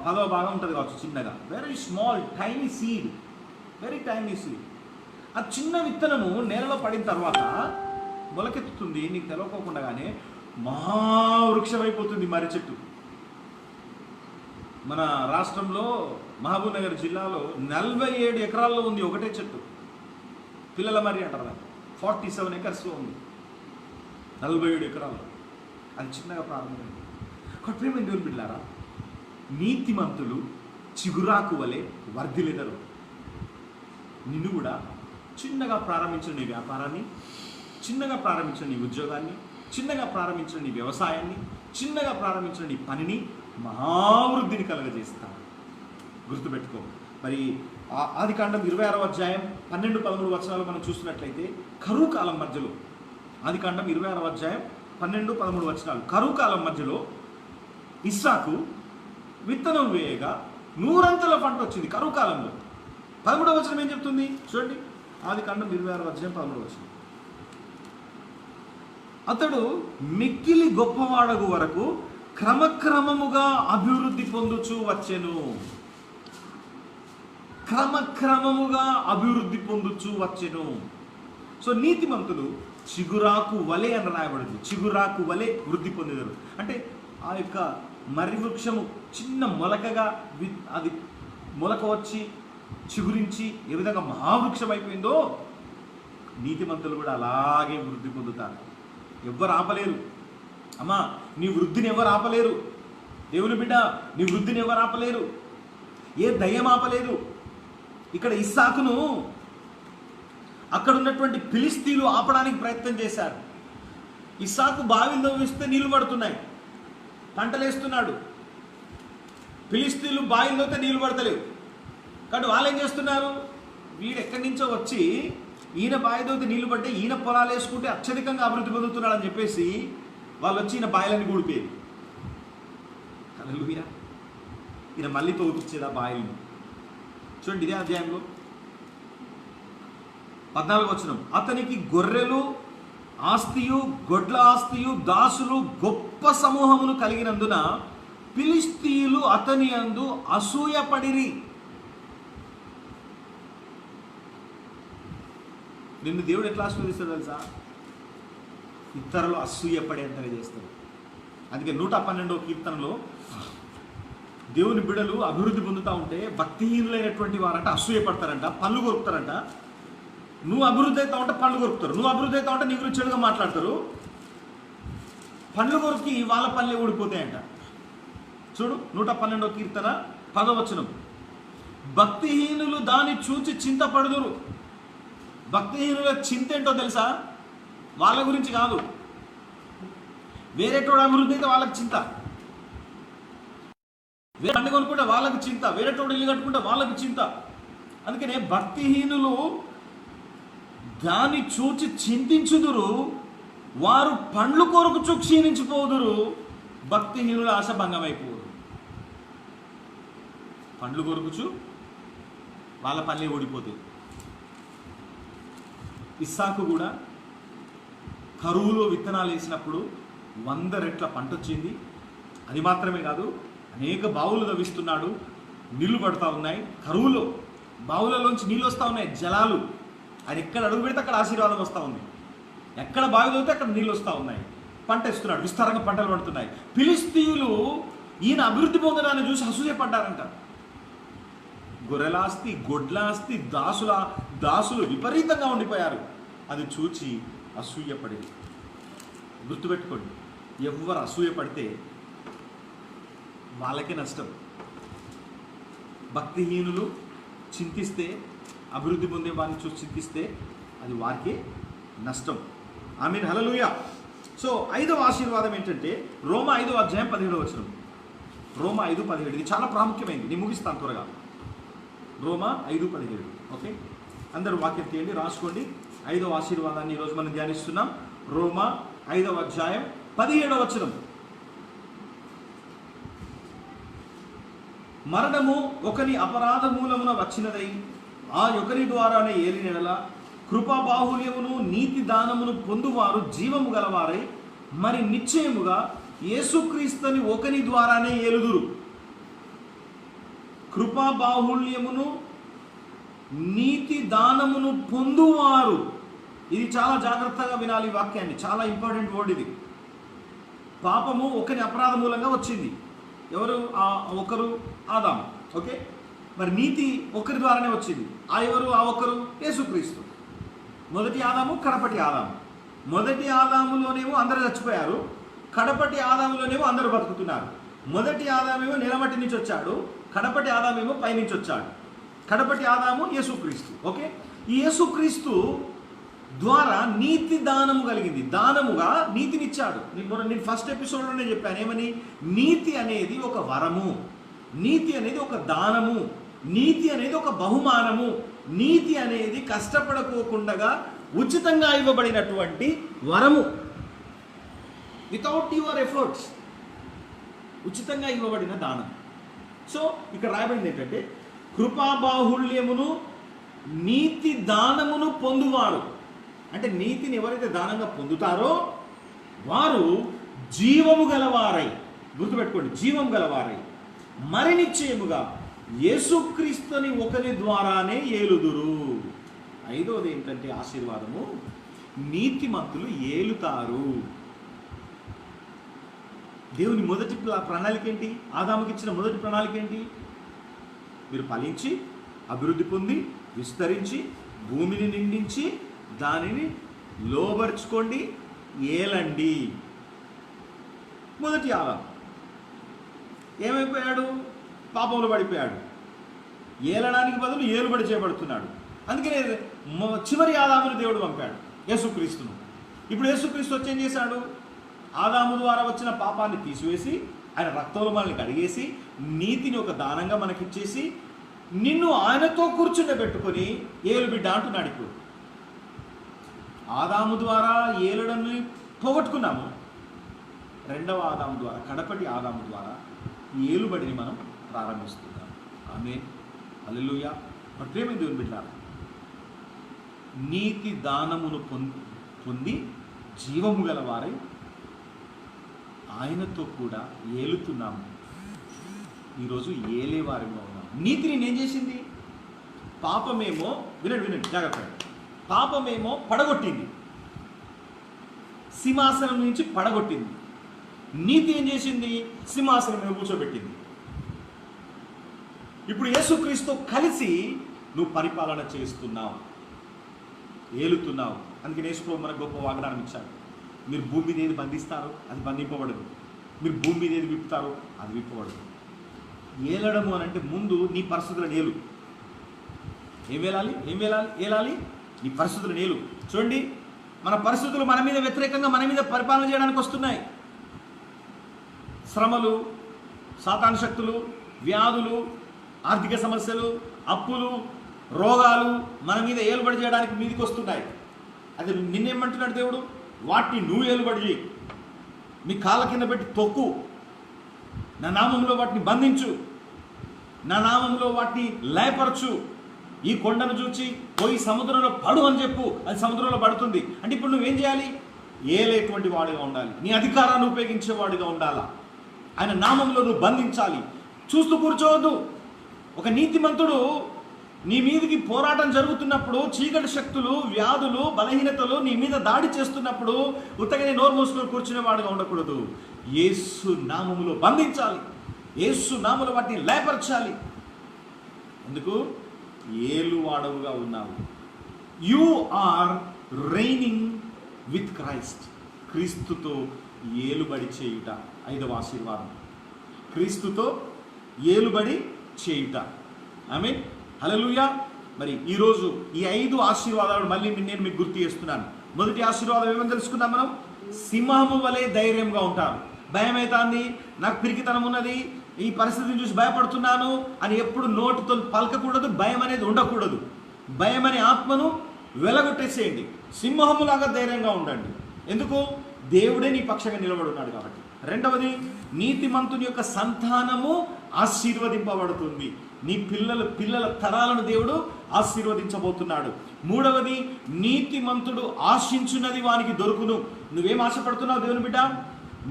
10వ భాగం ఉంటుంది కావచ్చు చిన్నగా. Very small tiny seed, very tiny seed. ఆ చిన్న విత్తనము నేలలో పడిన తర్వాత మొలకెత్తుతుంది. నీకు తెలవకోకుండానే మహావృక్షమైపోతుంది మర్రి చెట్టు. మన రాష్ట్రంలో మహబూబ్ నగర్ జిల్లాలో 47 ఎకరాల్లో ఉంది ఒకటే చెట్టు. పిల్లల మర్రి అంటారు దాన్ని. 47 ఎకర్స్లో ఉంది, 47 ఎకరాల్లో. అది చిన్నగా ప్రారంభమైంది. కాబట్టి ప్రేమ దేవుని బిడ్డలారా, నీతిమంతులు చిగురాకు వలె వర్ధిల్లెదరు. నిన్ను కూడా చిన్నగా ప్రారంభించిన నీ వ్యాపారాన్ని, చిన్నగా ప్రారంభించిన నీ ఉద్యోగాన్ని, చిన్నగా ప్రారంభించిన నీ వ్యవసాయాన్ని, చిన్నగా ప్రారంభించిన నీ పనిని మహావృద్ధిని కలుగజేస్తాను. గుర్తుపెట్టుకో. మరి ఆదికాండం 26వ అధ్యాయం 12-13 వచనాలు మనం చూసినట్లయితే కరువు కాలం మధ్యలో, ఆదికాండం 26వ అధ్యాయం 12-13 వచనాలు, కరువు కాలం మధ్యలో ఇస్సాకు విత్తనం వేయగా 100 అంతల పంట వచ్చింది కరువు కాలంలో. 13వ వచనం ఏం చెప్తుంది చూడండి, ఆదికాండం 26వ అధ్యాయం 13వ వచనం. అతడు మిక్కిలి గొప్పవాడగు వరకు క్రమక్రమముగా అభివృద్ధి పొందుచూ వచ్చెను. క్రమక్రమముగా అభివృద్ధి పొందుచూ వచ్చెను. సో నీతిమంతులు చిగురాకు వలె అని రాయబడింది. చిగురాకు వలె వృద్ధి పొందేదారు అంటే ఆ యొక్క మర్రి వృక్షము చిన్న మొలకగా అది మొలక వచ్చి చిగురించి ఏ విధంగా మహావృక్షం అయిపోయిందో నీతిమంతులు కూడా అలాగే వృద్ధి పొందుతారు. ఎవ్వరు ఆపలేరు. అమ్మా, నీ వృద్ధిని ఎవరు ఆపలేరు. దేవుని బిడ్డ, నీ వృద్ధిని ఎవరు ఆపలేరు. ఏ దయ్యం ఆపలేదు. ఇక్కడ ఇస్సాకును అక్కడ ఉన్నటువంటి ఫిలిస్తీన్లు ఆపడానికి ప్రయత్నం చేశారు. ఇస్సాకు బావిలో వేస్తే నీళ్లు పడుతున్నాయి, పంటలేస్తున్నాడు. ఫిలిస్తీన్లు బావిలోతే నీళ్లు పడతలేవు. కాబట్టి వాళ్ళు ఏం చేస్తున్నారు, వీడు ఎక్కడి నుంచో వచ్చి ఈయన బావిలోతే నీళ్లు పడితే ఈయన పొలాలు వేసుకుంటే అత్యధికంగా అభివృద్ధి పొందుతున్నాడు అని చెప్పేసి వాళ్ళు వచ్చి ఈయన బాయిలని కూడిపోయేది. హల్లెలూయా. ఈయన మళ్ళీ తోపించేది ఆ బాయిల్ని. చూడండి ఇదే అధ్యాయంలో 14వ వచనం. అతనికి గొర్రెలు ఆస్తియు గొడ్ల ఆస్తియు దాసులు గొప్ప సమూహమును కలిగినందున ఫిలిస్తీయులు అతని యందు అసూయపడిరి. నిన్ను దేవుడు ఎట్లా ఆశీర్వదిస్తాడు తెలుసా? ఇతరులు అసూయపడేంతగా చేస్తారు. అందుకే 112వ కీర్తనలో దేవుని బిడ్డలు అభివృద్ధి పొందుతూ ఉంటే భక్తిహీనులైనటువంటి వారంట అసూయపడతారంట, పళ్ళు కొరుకుతారంట. నువ్వు అభివృద్ధి అవుతా ఉంటే పళ్ళు కొరుకుతారు. నువ్వు అభివృద్ధి అవుతా ఉంటే నీ గురించి చెడుగా మాట్లాడతారు. పండ్లు కొరికి వాళ్ళ పళ్ళే ఊడిపోతాయంట. చూడు 112వ కీర్తన 10వ వచనం. భక్తిహీనులు దాన్ని చూచి చింతపడుదురు. భక్తిహీనుల చింత ఏంటో తెలుసా? వాళ్ళ గురించి కాదు, వేరేటోడు అభివృద్ధి అయితే వాళ్ళకి చింత, వేరే పండుగ కొనుక్కుంటే వాళ్ళకి చింత, వేరేటోడు ఇల్లు కట్టుకుంటే వాళ్ళకి చింత. అందుకనే భక్తిహీనులు దాన్ని చూచి చింతించుదురు, వారు పండ్లు కొరుకుచు క్షీణించిపోదురు, భక్తిహీనుల ఆశ భంగమైపోదు. పండ్లు కొరుకుచు వాళ్ళ పల్లె ఓడిపోతుంది. ఇస్సాకు కూడా కరువులో విత్తనాలు వేసినప్పుడు 100 రెట్ల పంట వచ్చింది. అది మాత్రమే కాదు, అనేక బావులు తవ్విస్తున్నాడు, నీళ్లు పడుతూ ఉన్నాయి. కరువులో బావులలోంచి నీళ్ళు వస్తూ ఉన్నాయి, జలాలు. ఆయన ఎక్కడ అడుగు పెడితే అక్కడ ఆశీర్వాదం వస్తూ ఉంది. ఎక్కడ బావి తవ్వితే అక్కడ నీళ్ళు వస్తూ ఉన్నాయి. పంట ఇస్తున్నాడు, విస్తారంగా పంటలు పడుతున్నాయి. ఫిలిస్తీయులు ఈయన అభివృద్ధి పొందడాన్ని చూసి అసూయపడ్డారంట. గొర్రెలాస్తి గొడ్లాస్తి దాసులు విపరీతంగా ఉండిపోయారు. అది చూచి అసూయపడేది. గుర్తుపెట్టుకోండి, ఎవరు అసూయపడితే వాళ్ళకే నష్టం. భక్తిహీనులు చింతిస్తే, అభివృద్ధి పొందే వారిని చూసి చింతిస్తే అది వారికే నష్టం. ఆమేన్, హల్లెలూయా. సో 5వ ఆశీర్వాదం ఏంటంటే రోమా 5వ అధ్యాయం 17వ వచనం. రోమా 5:17. ఇది చాలా ప్రాముఖ్యమైనది. నేను ముగిస్తాను త్వరగా. రోమా 5:17. ఓకే, అందరూ వాక్యం తీయండి, రాసుకోండి. 5వ ఆశీర్వాదాన్ని ఈరోజు మనం ధ్యానిస్తున్నాం. రోమా 5వ అధ్యాయం 17వ వచనం. మరణము ఒకని అపరాధ మూలమున వచ్చినదై ఆ ఒకరి ద్వారానే ఏలినెడల కృపాబాహుల్యమును నీతి దానమును పొందువారు జీవము గలవారై మరి నిశ్చయముగా యేసుక్రీస్తుని ఒకని ద్వారానే ఏలుదురు. కృపాబాహుల్యమును నీతి దానమును పొందువారు. ఇది చాలా జాగ్రత్తగా వినాలి ఈ వాక్యాన్ని, చాలా ఇంపార్టెంట్ వర్డ్ ఇది. పాపము ఒకరి అపరాధ మూలంగా వచ్చింది. ఎవరు? ఆ ఒకరు ఆదాము. ఓకే, మరి నీతి ఒకరి ద్వారానే వచ్చింది. ఆ ఎవరు? ఆ ఒకరు యేసుక్రీస్తు. మొదటి ఆదాము, కడపటి ఆదాము. మొదటి ఆదాములోనేమో అందరూ చచ్చిపోయారు, కడపటి ఆదాములోనేమో అందరూ బతుకుతున్నారు. మొదటి ఆదామేమో నిలమట్టి నుంచి వచ్చాడు, కడపటి ఆదామేమో పైనుంచి వచ్చాడు. కడపటి ఆదాము యేసుక్రీస్తు. ఓకే, ఈ యేసుక్రీస్తు ద్వారా నీతి దానము కలిగింది. దానముగా నీతినిచ్చాడు. నేను ఫస్ట్ ఎపిసోడ్లోనే చెప్పాను ఏమని, నీతి అనేది ఒక వరము, నీతి అనేది ఒక దానము, నీతి అనేది ఒక బహుమానము, నీతి అనేది కష్టపడకోకుండా ఉచితంగా ఇవ్వబడినటువంటి వరము. వితౌట్ యువర్ ఎఫర్ట్స్ ఉచితంగా ఇవ్వబడిన దానం. సో ఇక్కడ రాయబడింది ఏంటంటే, కృపాబాహుళ్యమును నీతి దానమును పొందువారు, అంటే నీతిని ఎవరైతే దానంగా పొందుతారో వారు జీవము గలవారై, గుర్తుపెట్టుకోండి, జీవం గలవారై మరి నిశ్చయముగా యేసుక్రీస్తుని ఒకరి ద్వారానే ఏలుదురు. ఐదవది ఏంటంటే ఆశీర్వాదము, నీతిమంతులు ఏలుతారు. దేవుని మొదటి ప్రణాళిక ఏంటి? ఆదాముకి ఇచ్చిన మొదటి ప్రణాళిక ఏంటి? మీరు ఫలించి అభివృద్ధి పొంది విస్తరించి భూమిని నిండించి దానిని లోబర్చుకోండి, ఏలండి. మొదటి ఆదాము ఏమైపోయాడు? పాపంలో పడిపోయాడు. ఏలడానికి బదులు ఏలుబడి చేయబడుతున్నాడు. అందుకనే చివరి ఆదాముని దేవుడు పంపాడు, యేసుక్రీస్తును. ఇప్పుడు యేసుక్రీస్తు వచ్చి ఏం చేశాడు? ఆదాము ద్వారా వచ్చిన పాపాన్ని తీసివేసి ఆయన రక్తంలో మనల్ని కడిగేసి నీతిని ఒక దానంగా మనకిచ్చేసి నిన్ను ఆయనతో కూర్చుండబెట్టుకొని ఏలు బిడ్డ అంటున్నాడు. ఇప్పుడు ఆదాము ద్వారా ఏలుడని పోగొట్టుకున్నాము. రెండవ ఆదాము ద్వారా, కడపటి ఆదాము ద్వారా ఏలుబడిని మనం ప్రారంభిస్తున్నాం. ఆమేన్, హల్లెలూయా. మరి ప్రేమ దేవుని బిడ్డలారా, నీతి దానమును పొంది జీవము గల వారై ఆయనతో కూడా ఏలుతున్నాము. ఈరోజు ఏలేవారిగా ఉన్నాము. నీతిని ఏం చేసింది? పాపమేమో, వినండి జాగ్రత్తగా, పాపమేమో పడగొట్టింది, సింహాసనం నుంచి పడగొట్టింది. నీతి ఏం చేసింది? సింహాసనం మీద కూర్చోబెట్టింది. ఇప్పుడు యేసుక్రీస్తు కలిసి నువ్వు పరిపాలన చేస్తున్నావు, ఏలుతున్నావు. అందుకని యేసుప్రభు మనకు గొప్ప వాగ్దానం ఇచ్చాడు. మీరు భూమి మీద ఏది బంధిస్తారో అది బంధింపబడదు, మీరు భూమి మీద ఏది విప్పుతారో అది విప్పబడదు. ఏలడము అని అంటే ముందు నీ పరిస్థితులను ఏలు. ఏలాలి నీ పరిస్థితులను ఏలు. చూడండి, మన పరిస్థితులు మన మీద వ్యతిరేకంగా మన మీద పరిపాలన చేయడానికి వస్తున్నాయి. శ్రమలు, సాతాను శక్తులు, వ్యాధులు, ఆర్థిక సమస్యలు, అప్పులు, రోగాలు మన మీద ఏలుబడి చేయడానికి మీదికి వస్తున్నాయి. అది నిన్నేమంటున్నాడు దేవుడు? వాటిని నువ్వు ఏలుబడి చేయి, మీ కాళ్ళ కింద పెట్టి తొక్కు, నా నామంలో వాటిని బంధించు, నా నామంలో వాటిని లయపరచు. ఈ కొండను చూచి పోయి సముద్రంలో పడు అని చెప్పు, అది సముద్రంలో పడుతుంది. అంటే ఇప్పుడు నువ్వేం చేయాలి? ఏలేటువంటి వాడిగా ఉండాలి, నీ అధికారాన్ని ఉపయోగించేవాడిగా ఉండాలా. ఆయన నామంలో నువ్వు బంధించాలి. చూస్తూ కూర్చోవద్దు. ఒక నీతిమంతుడు నీ మీదకి పోరాటం జరుగుతున్నప్పుడు, చీకటి శక్తులు, వ్యాధులు, బలహీనతలు నీ మీద దాడి చేస్తున్నప్పుడు ఉత్తగానే నోరు మూసుకొని కూర్చునేవాడుగా ఉండకూడదు. యేసు నామములో బంధించాలి, యేసు నామములో వాటిని లయపరచాలి. ఎందుకు? ఏలువాడవుగా ఉన్నావు. You are reigning with Christ. క్రీస్తుతో ఏలుబడి చేయుట ఐదవ ఆశీర్వాదం. క్రీస్తుతో ఏలుబడి చేయుట. ఆమేన్, హల్లెలూయా. మరి ఈరోజు ఈ 5 ఆశీర్వాదాలు మళ్ళీ నేను మీకు గుర్తు చేస్తున్నాను. మొదటి ఆశీర్వాదం ఏమని తెలుసుకున్నాం మనం? సింహము వలె ధైర్యంగా ఉంటారు. భయం అవుతుంది, నాకు పిరికితనం ఉన్నది, ఈ పరిస్థితిని చూసి భయపడుతున్నాను అని ఎప్పుడు నోటితో పలకకూడదు. భయం అనేది ఉండకూడదు. భయం అనే ఆత్మను వెలగొట్టేసేయండి. సింహములాగా ధైర్యంగా ఉండండి. ఎందుకు? దేవుడే నీ పక్షంగా నిలబడి ఉన్నాడు కాబట్టి. రెండవది, నీతిమంతుని యొక్క సంతానము ఆశీర్వదింపబడుతుంది. నీ పిల్లల తరాలను దేవుడు ఆశీర్వదించబోతున్నాడు. మూడవది, నీతిమంతుడు ఆశించున్నది వానికి దొరుకును. నువ్వేం ఆశపడుతున్నావు దేవుని బిడ్డ?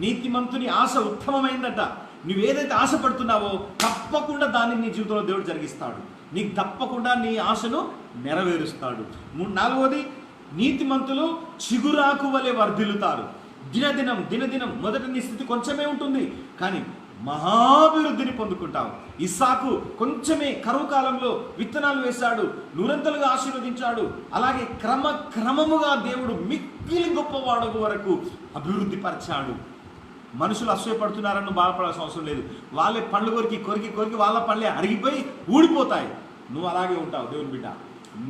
నీతిమంతుని ఆశ ఉత్తమమైందట. నువ్వేదైతే ఆశపడుతున్నావో తప్పకుండా దాన్ని నీ జీవితంలో దేవుడు జరిగిస్తాడు. నీకు తప్పకుండా నీ ఆశను నెరవేరుస్తాడు. నాలుగవది, నీతిమంతులు చిగురాకు వలె వర్ధిల్లుతారు. దినదినం మొదట నీ స్థితి కొంచెమే ఉంటుంది, కానీ మహాభివృద్ధిని పొందుకుంటావు. ఇస్సాకు కొంచెమే కరువు కాలంలో విత్తనాలు వేశాడు, నూరంతలుగా ఆశీర్వదించాడు. అలాగే క్రమముగా దేవుడు మిక్కిలి గొప్పవాడు వరకు అభివృద్ధి పరిచాడు. మనుషులు అసూయపడుతున్నారని నువ్వు బాధపడాల్సిన అవసరం లేదు. వాళ్ళే పండ్లు కొరికి కొరికి కొరికి వాళ్ళ పండ్లే అరిగిపోయి ఊడిపోతాయి. నువ్వు అలాగే ఉంటావు దేవుని బిడ్డ.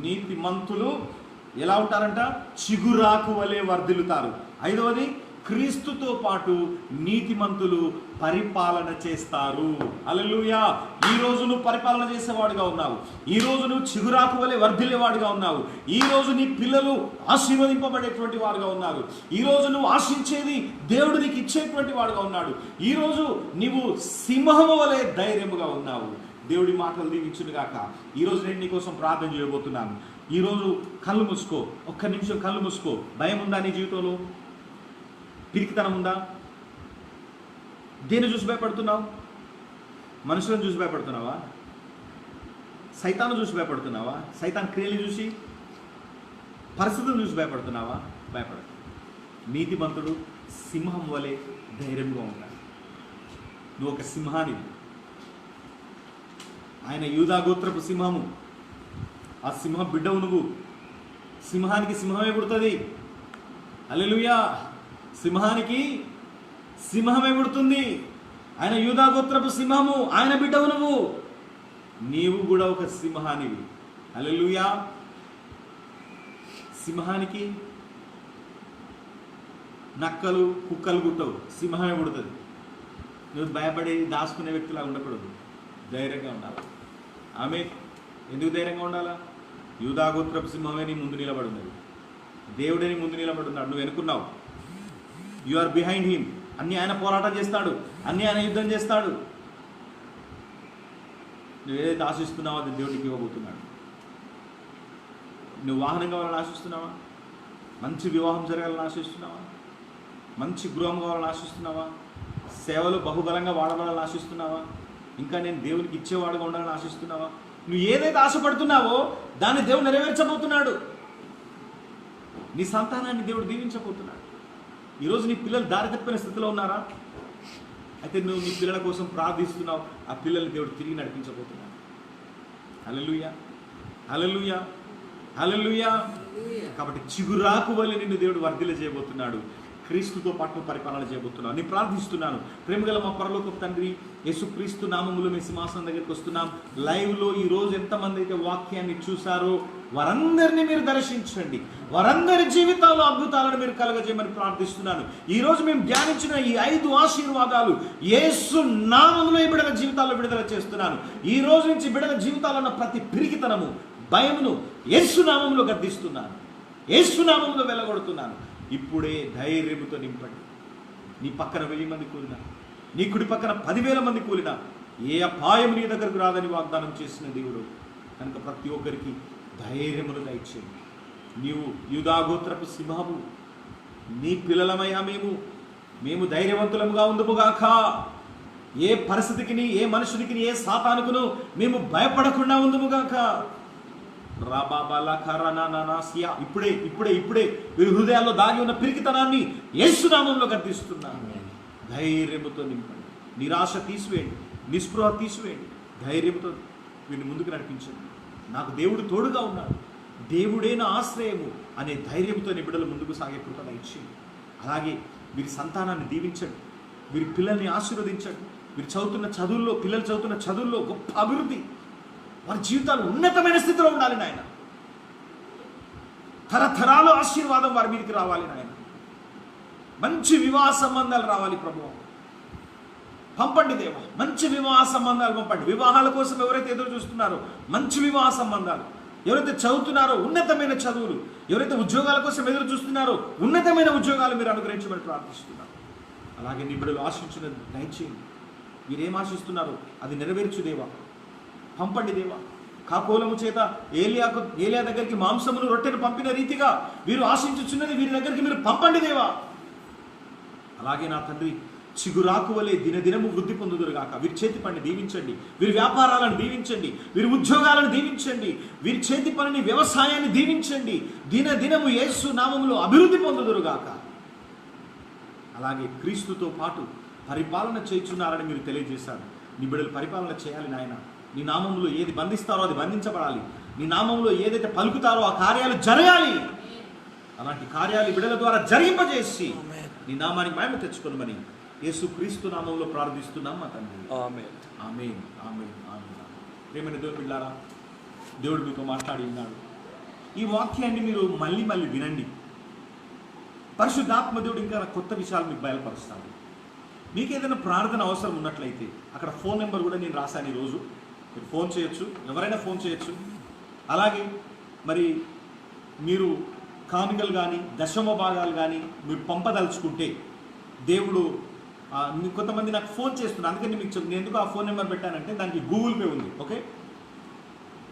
నీతిమంతులు ఎలా ఉంటారంట? చిగురాకు వలె వర్ధిల్లుతారు. 5వది, క్రీస్తుతో పాటు నీతిమంతులు పరిపాలన చేస్తారు. హల్లెలూయా. ఈ రోజు నువ్వు పరిపాలన చేసేవాడుగా ఉన్నావు. ఈ రోజు నువ్వు చిగురాకు వలె వర్ధిల్లేవాడుగా ఉన్నావు. ఈ రోజు నీ పిల్లలు ఆశీర్వదింపబడేటువంటి వాడుగా ఉన్నారు. ఈ రోజు నువ్వు ఆశించేది దేవుడు నీకు ఇచ్చేటువంటి వాడుగా ఉన్నాడు. ఈ రోజు నీవు సింహము వలె ధైర్యముగా ఉన్నావు. దేవుడి మాటలు దీవించును గాక. ఈరోజు నేను నీకోసం ప్రార్థన చేయబోతున్నాను. ఈరోజు కళ్ళు మూసుకో, ఒక్క నిమిషం కళ్ళు మూసుకో. భయం ఉందా నీ జీవితంలో? పిరికితనం ఉందా? దేన్ని చూసి భయపడుతున్నావు? మనుషులను చూసి భయపడుతున్నావా? సైతాను చూసి భయపడుతున్నావా? సైతాన్ క్రియలు చూసి, పరిస్థితులను చూసి భయపడుతున్నావా? భయపడదు. నీతిమంతుడు సింహం వలె ధైర్యంగా ఉంటాడు. నువ్వు ఒక సింహానివి. ఆయన యూదా గోత్రపు సింహము. ఆ సింహం బిడ్డవు నువ్వు. సింహానికి సింహమే పుడుతుంది. హల్లెలూయా. సింహానికి సింహమే పుడుతుంది. ఆయన యూదా గోత్రపు సింహము. ఆయన బిడ్డవు నువ్వు. నీవు కూడా ఒక సింహానివి. హల్లెలూయా. సింహానికి నక్కలు కుక్కలు పుట్టవు, సింహమే పుడుతుంది. నువ్వు భయపడి దాచుకునే వ్యక్తిలా ఉండకూడదు. ధైర్యంగా ఉండాలి. ఆమె ఎందుకు ధైర్యంగా ఉండాలా? యూదా గోత్రపు సింహమే నీ ముందు నిలబడున్నది. దేవుడే నీ ముందు నిలబడున్నాడు. నువ్వు ఎన్నుకున్నావు. You are behind him. అన్ని ఆయన పోరాటం చేస్తాడు, అన్ని ఆయన యుద్ధం చేస్తాడు. నువ్వు ఏదైతే ఆశిస్తున్నావో అది దేవుడికి ఇవ్వబోతున్నాడు. నువ్వు వాహనం కావాలని ఆశిస్తున్నావా? మంచి వివాహం జరగాలని ఆశిస్తున్నావా? మంచి గృహం కావాలని ఆశిస్తున్నావా? సేవలు బహుబలంగా వాడబడాలని ఆశిస్తున్నావా? ఇంకా నేను దేవునికి ఇచ్చేవాడుగా ఉండాలని ఆశిస్తున్నావా? నువ్వు ఏదైతే ఆశపడుతున్నావో దాన్ని దేవుడు నెరవేర్చబోతున్నాడు. నీ సంతానాన్ని దేవుడు దీవించబోతున్నాడు. ఈరోజు నీ పిల్లలు దారి తప్పిన స్థితిలో ఉన్నారా? అయితే నువ్వు నీ పిల్లల కోసం ప్రార్థిస్తున్నావు. ఆ పిల్లల్ని దేవుడు తిరిగి నడిపించబోతున్నాడు. హల్లెలూయా, హల్లెలూయా, హల్లెలూయా. కాబట్టి చిగురాకు వలె నిన్ను దేవుడు వర్ధిల్ల చేయబోతున్నాడు. క్రీస్తుతో పాటు పరిపాలన చేయబోతున్నాను. నేను ప్రార్థిస్తున్నాను. ప్రేమగల మా పరలోకపు తండ్రి, యేసుక్రీస్తు నామములో మీ సింహాసనం దగ్గరికి వస్తున్నాం. లైవ్లో ఈరోజు ఎంతమంది అయితే వాక్యాన్ని చూసారో వారందరినీ మీరు దర్శించండి. వారందరి జీవితాల్లో అద్భుతాలను మీరు కలగజేయమని ప్రార్థిస్తున్నాను. ఈరోజు మేము ధ్యానించిన ఈ 5 ఆశీర్వాదాలు యేసు నామములో ఈ బిడ్డల జీవితాల్లో విడుదల చేస్తున్నాను. ఈ రోజు నుంచి బిడ్డల జీవితాల్లో ప్రతి పిరికితనము, భయమును యేసు నామములో గద్దిస్తున్నాను. యేసు నామములో వెళ్ళగొడుతున్నాను. ఇప్పుడే ధైర్యముతో నింపండి. నీ పక్కన 1000 మంది కూలినా, నీ కుడి పక్కన 10,000 మంది కూలినా ఏ అపాయం నీ దగ్గరకు రాదని వాగ్దానం చేసిన దేవుడు కనుక ప్రతి ఒక్కరికి ధైర్యమును దయచేయండి. నీవు యూదా గోత్రపు సింహము. నీ పిల్లలమయ్యా మేము ధైర్యవంతులముగా ఉందుముగాక. ఏ పరిస్థితికి, ఏ మనుషునికి, ఏ సాతానుకును మేము భయపడకుండా ఉందుముగాక. ఇప్పుడే ఇప్పుడే ఇప్పుడే వీరి హృదయాల్లో దాగి ఉన్న పిరికితనాన్ని యేసు నామములో గద్దిస్తున్నాను. ధైర్యముతో నింపండి. నిరాశ తీసివేయండి, నిస్పృహ తీసివేయండి. ధైర్యంతో వీరిని ముందుకు నడిపించండి. నాకు దేవుడు తోడుగా ఉన్నాడు, దేవుడే నా ఆశ్రయము అనే ధైర్యంతో బిడ్డలు ముందుకు సాగే కృప దయచేయండి. అలాగే వీరి సంతానాన్ని దీవించండి. వీరి పిల్లల్ని ఆశీర్వదించండి. వీరు చదువుతున్న చదువుల్లో, పిల్లలు చదువుతున్న చదువుల్లో గొప్ప అభివృద్ధి, వారి జీవితాలు ఉన్నతమైన స్థితిలో ఉండాలి నాయన. తరతరాలు ఆశీర్వాదం వారి మీదకి రావాలి నాయన. మంచి వివాహ సంబంధాలు రావాలి ప్రభువా. పంపండి దేవా, మంచి వివాహ సంబంధాలు పంపండి. వివాహాల కోసం ఎవరైతే ఎదురు చూస్తున్నారో మంచి వివాహ సంబంధాలు, ఎవరైతే చదువుతున్నారో ఉన్నతమైన చదువులు, ఎవరైతే ఉద్యోగాల కోసం ఎదురు చూస్తున్నారో ఉన్నతమైన ఉద్యోగాలు మీరు అనుగ్రహించమని ప్రార్థిస్తున్నారు. అలాగే నీ బిడ్డలు ఆశించిన దయచేయండి. మీరేం ఆశిస్తున్నారో అది నెరవేర్చు దేవా. పంపండి దేవా. కాకోలము చేత ఏలియా దగ్గరికి మాంసమును రొట్టెను పంపిన రీతిగా వీరు ఆశించుచున్నది వీరి దగ్గరికి మీరు పంపండి దేవా. అలాగే నా తండ్రి, చిగురాకు వలె దినదినము వృద్ధి పొందుదురుగాక. వీరి చేతి పనిని దీవించండి, వీరి వ్యాపారాలను దీవించండి, వీరి ఉద్యోగాలను దీవించండి, వీరి చేతి పనిని, వ్యవసాయాన్ని దీవించండి. దినదినము యేసు నామములో అభివృద్ధి పొందుదురుగాక. అలాగే క్రీస్తుతో పాటు పరిపాలన చేయుచున్నారని మీరు తెలియజేశారు. నీ బిడ్డలు పరిపాలన చేయాలి నాయన. నీ నామంలో ఏది బంధిస్తారో అది బంధించబడాలి. నీ నామంలో ఏదైతే పలుకుతారో ఆ కార్యాలు జరగాలి. అలాంటి కార్యాలు బిడ్డల ద్వారా జరిగింపజేసి నీ నామానికి మహిమ తెచ్చుకొనమని యేసుక్రీస్తు నామంలో ప్రార్థిస్తున్నాం మా తండ్రి. ఆమేన్. ఆమేన్ ఆమేన్ ఆమేన్. ప్రియమైన దేవుని బిడ్డలారా, దేవుడు మీతో మాట్లాడి ఉన్నాడు. ఈ వాక్యాన్ని మీరు మళ్ళీ మళ్ళీ వినండి. పరిశుద్ధాత్మ దేవుడు ఇంకా కొత్త విషయాలు మీకు బయలుపరుస్తాడు. మీకు ఏదైనా ప్రార్థన అవసరం ఉన్నట్లయితే అక్కడ ఫోన్ నెంబర్ కూడా నేను రాశాను. ఈరోజు మీరు ఫోన్ చేయొచ్చు, ఎవరైనా ఫోన్ చేయొచ్చు. అలాగే మరి మీరు కానుకలు కానీ దశమ భాగాలు కానీ మీరు పంపదలుచుకుంటే దేవుడు కొంతమంది నాకు ఫోన్ చేస్తున్నారు. అందుకని మీకు నేను ఎందుకు ఆ ఫోన్ నెంబర్ పెట్టానంటే దానికి గూగుల్ పే ఉంది. ఓకే,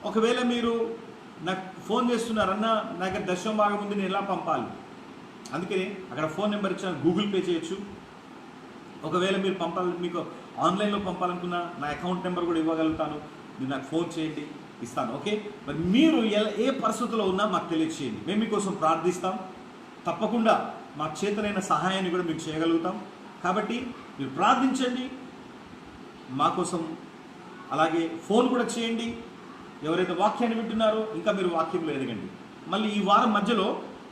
ఒకవేళ మీరు నాకు ఫోన్ చేస్తున్నారన్నా నాకు దశమ భాగం ఉంది, నేను ఎలా పంపాలి? అందుకని అక్కడ ఫోన్ నెంబర్ ఇచ్చిన గూగుల్ పే చేయొచ్చు. ఒకవేళ మీరు మీకు ఆన్లైన్లో పంపాలనుకున్న నా అకౌంట్ నెంబర్ కూడా ఇవ్వగలుగుతాను. మీరు నాకు ఫోన్ చేయండి, ఇస్తాను. ఓకే, మరి మీరు ఏ పరిస్థితుల్లో ఉన్నా మాకు తెలియచేయండి. మేము మీకోసం ప్రార్థిస్తాం. తప్పకుండా మా చేతనైన సహాయాన్ని కూడా మీకు చేయగలుగుతాం. కాబట్టి మీరు ప్రార్థించండి మా కోసం. అలాగే ఫోన్ కూడా చేయండి. ఎవరైతే వాక్యాన్ని వింటున్నారో ఇంకా మీరు వాక్యంలో ఎదగండి. మళ్ళీ ఈ వారం మధ్యలో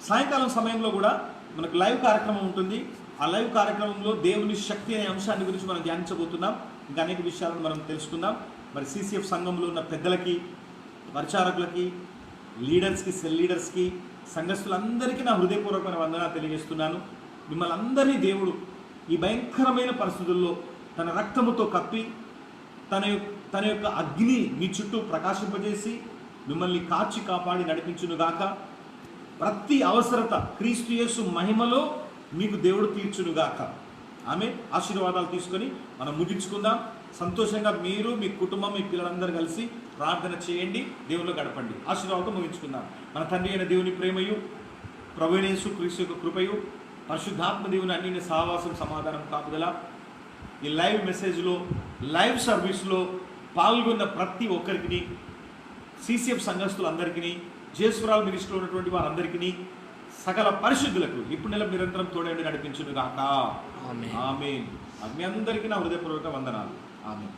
సాయంకాలం సమయంలో కూడా మనకు లైవ్ కార్యక్రమం ఉంటుంది. ఆ లైవ్ కార్యక్రమంలో దేవుని శక్తి అనే అంశాన్ని గురించి మనం ధ్యానించబోతున్నాం. ఇంకా అనేక విషయాలను మనం తెలుసుకుందాం. మరి CCF సంఘంలో ఉన్న పెద్దలకి, పరిచారకులకి, లీడర్స్కి, సెల్ లీడర్స్కి, సంఘస్థులందరికీ నా హృదయపూర్వకమైన వందనాలు తెలియజేస్తున్నాను. మిమ్మల్ని అందరినీ దేవుడు ఈ భయంకరమైన పరిస్థితుల్లో తన రక్తముతో కప్పి తన యొక్క అగ్ని మీ చుట్టూ ప్రకాశింపజేసి మిమ్మల్ని కాచి కాపాడి నడిపించునుగాక. ప్రతి అవసరత క్రీస్తు యేసు మహిమలో మీకు దేవుడు తీర్చునుగాక. ఆమె ఆశీర్వాదాలు తీసుకొని మనం ముగించుకుందాం. సంతోషంగా మీరు, మీ కుటుంబం, మీ పిల్లలందరూ కలిసి ప్రార్థన చేయండి, దేవుళ్ళు గడపండి. ఆశీర్వాదంతో ముగించుకుందాం. మన తండ్రి అయిన దేవుని ప్రేమయు, ప్రభువైన యేసు క్రీస్తు యొక్క కృపయు, పరిశుద్ధాత్మ దేవుని అన్నిని సహవాసం, సమాధానం, కాపుదల ఈ లైవ్ మెసేజ్లో, లైవ్ సర్వీస్లో పాల్గొన్న ప్రతి ఒక్కరికి, CCF సంఘస్థులందరికీ, జేసురాల్ మినిస్ట్రీలో ఉన్నటువంటి వారందరికీ, సకల పరిశుద్ధులకు ఇప్పుడు నెల నిరంతరం తోడేండి నడిపించును గాక. ఆమేన్. మీ అందరికీ నా హృదయపూర్వక వందనాలు. ఆమేన్.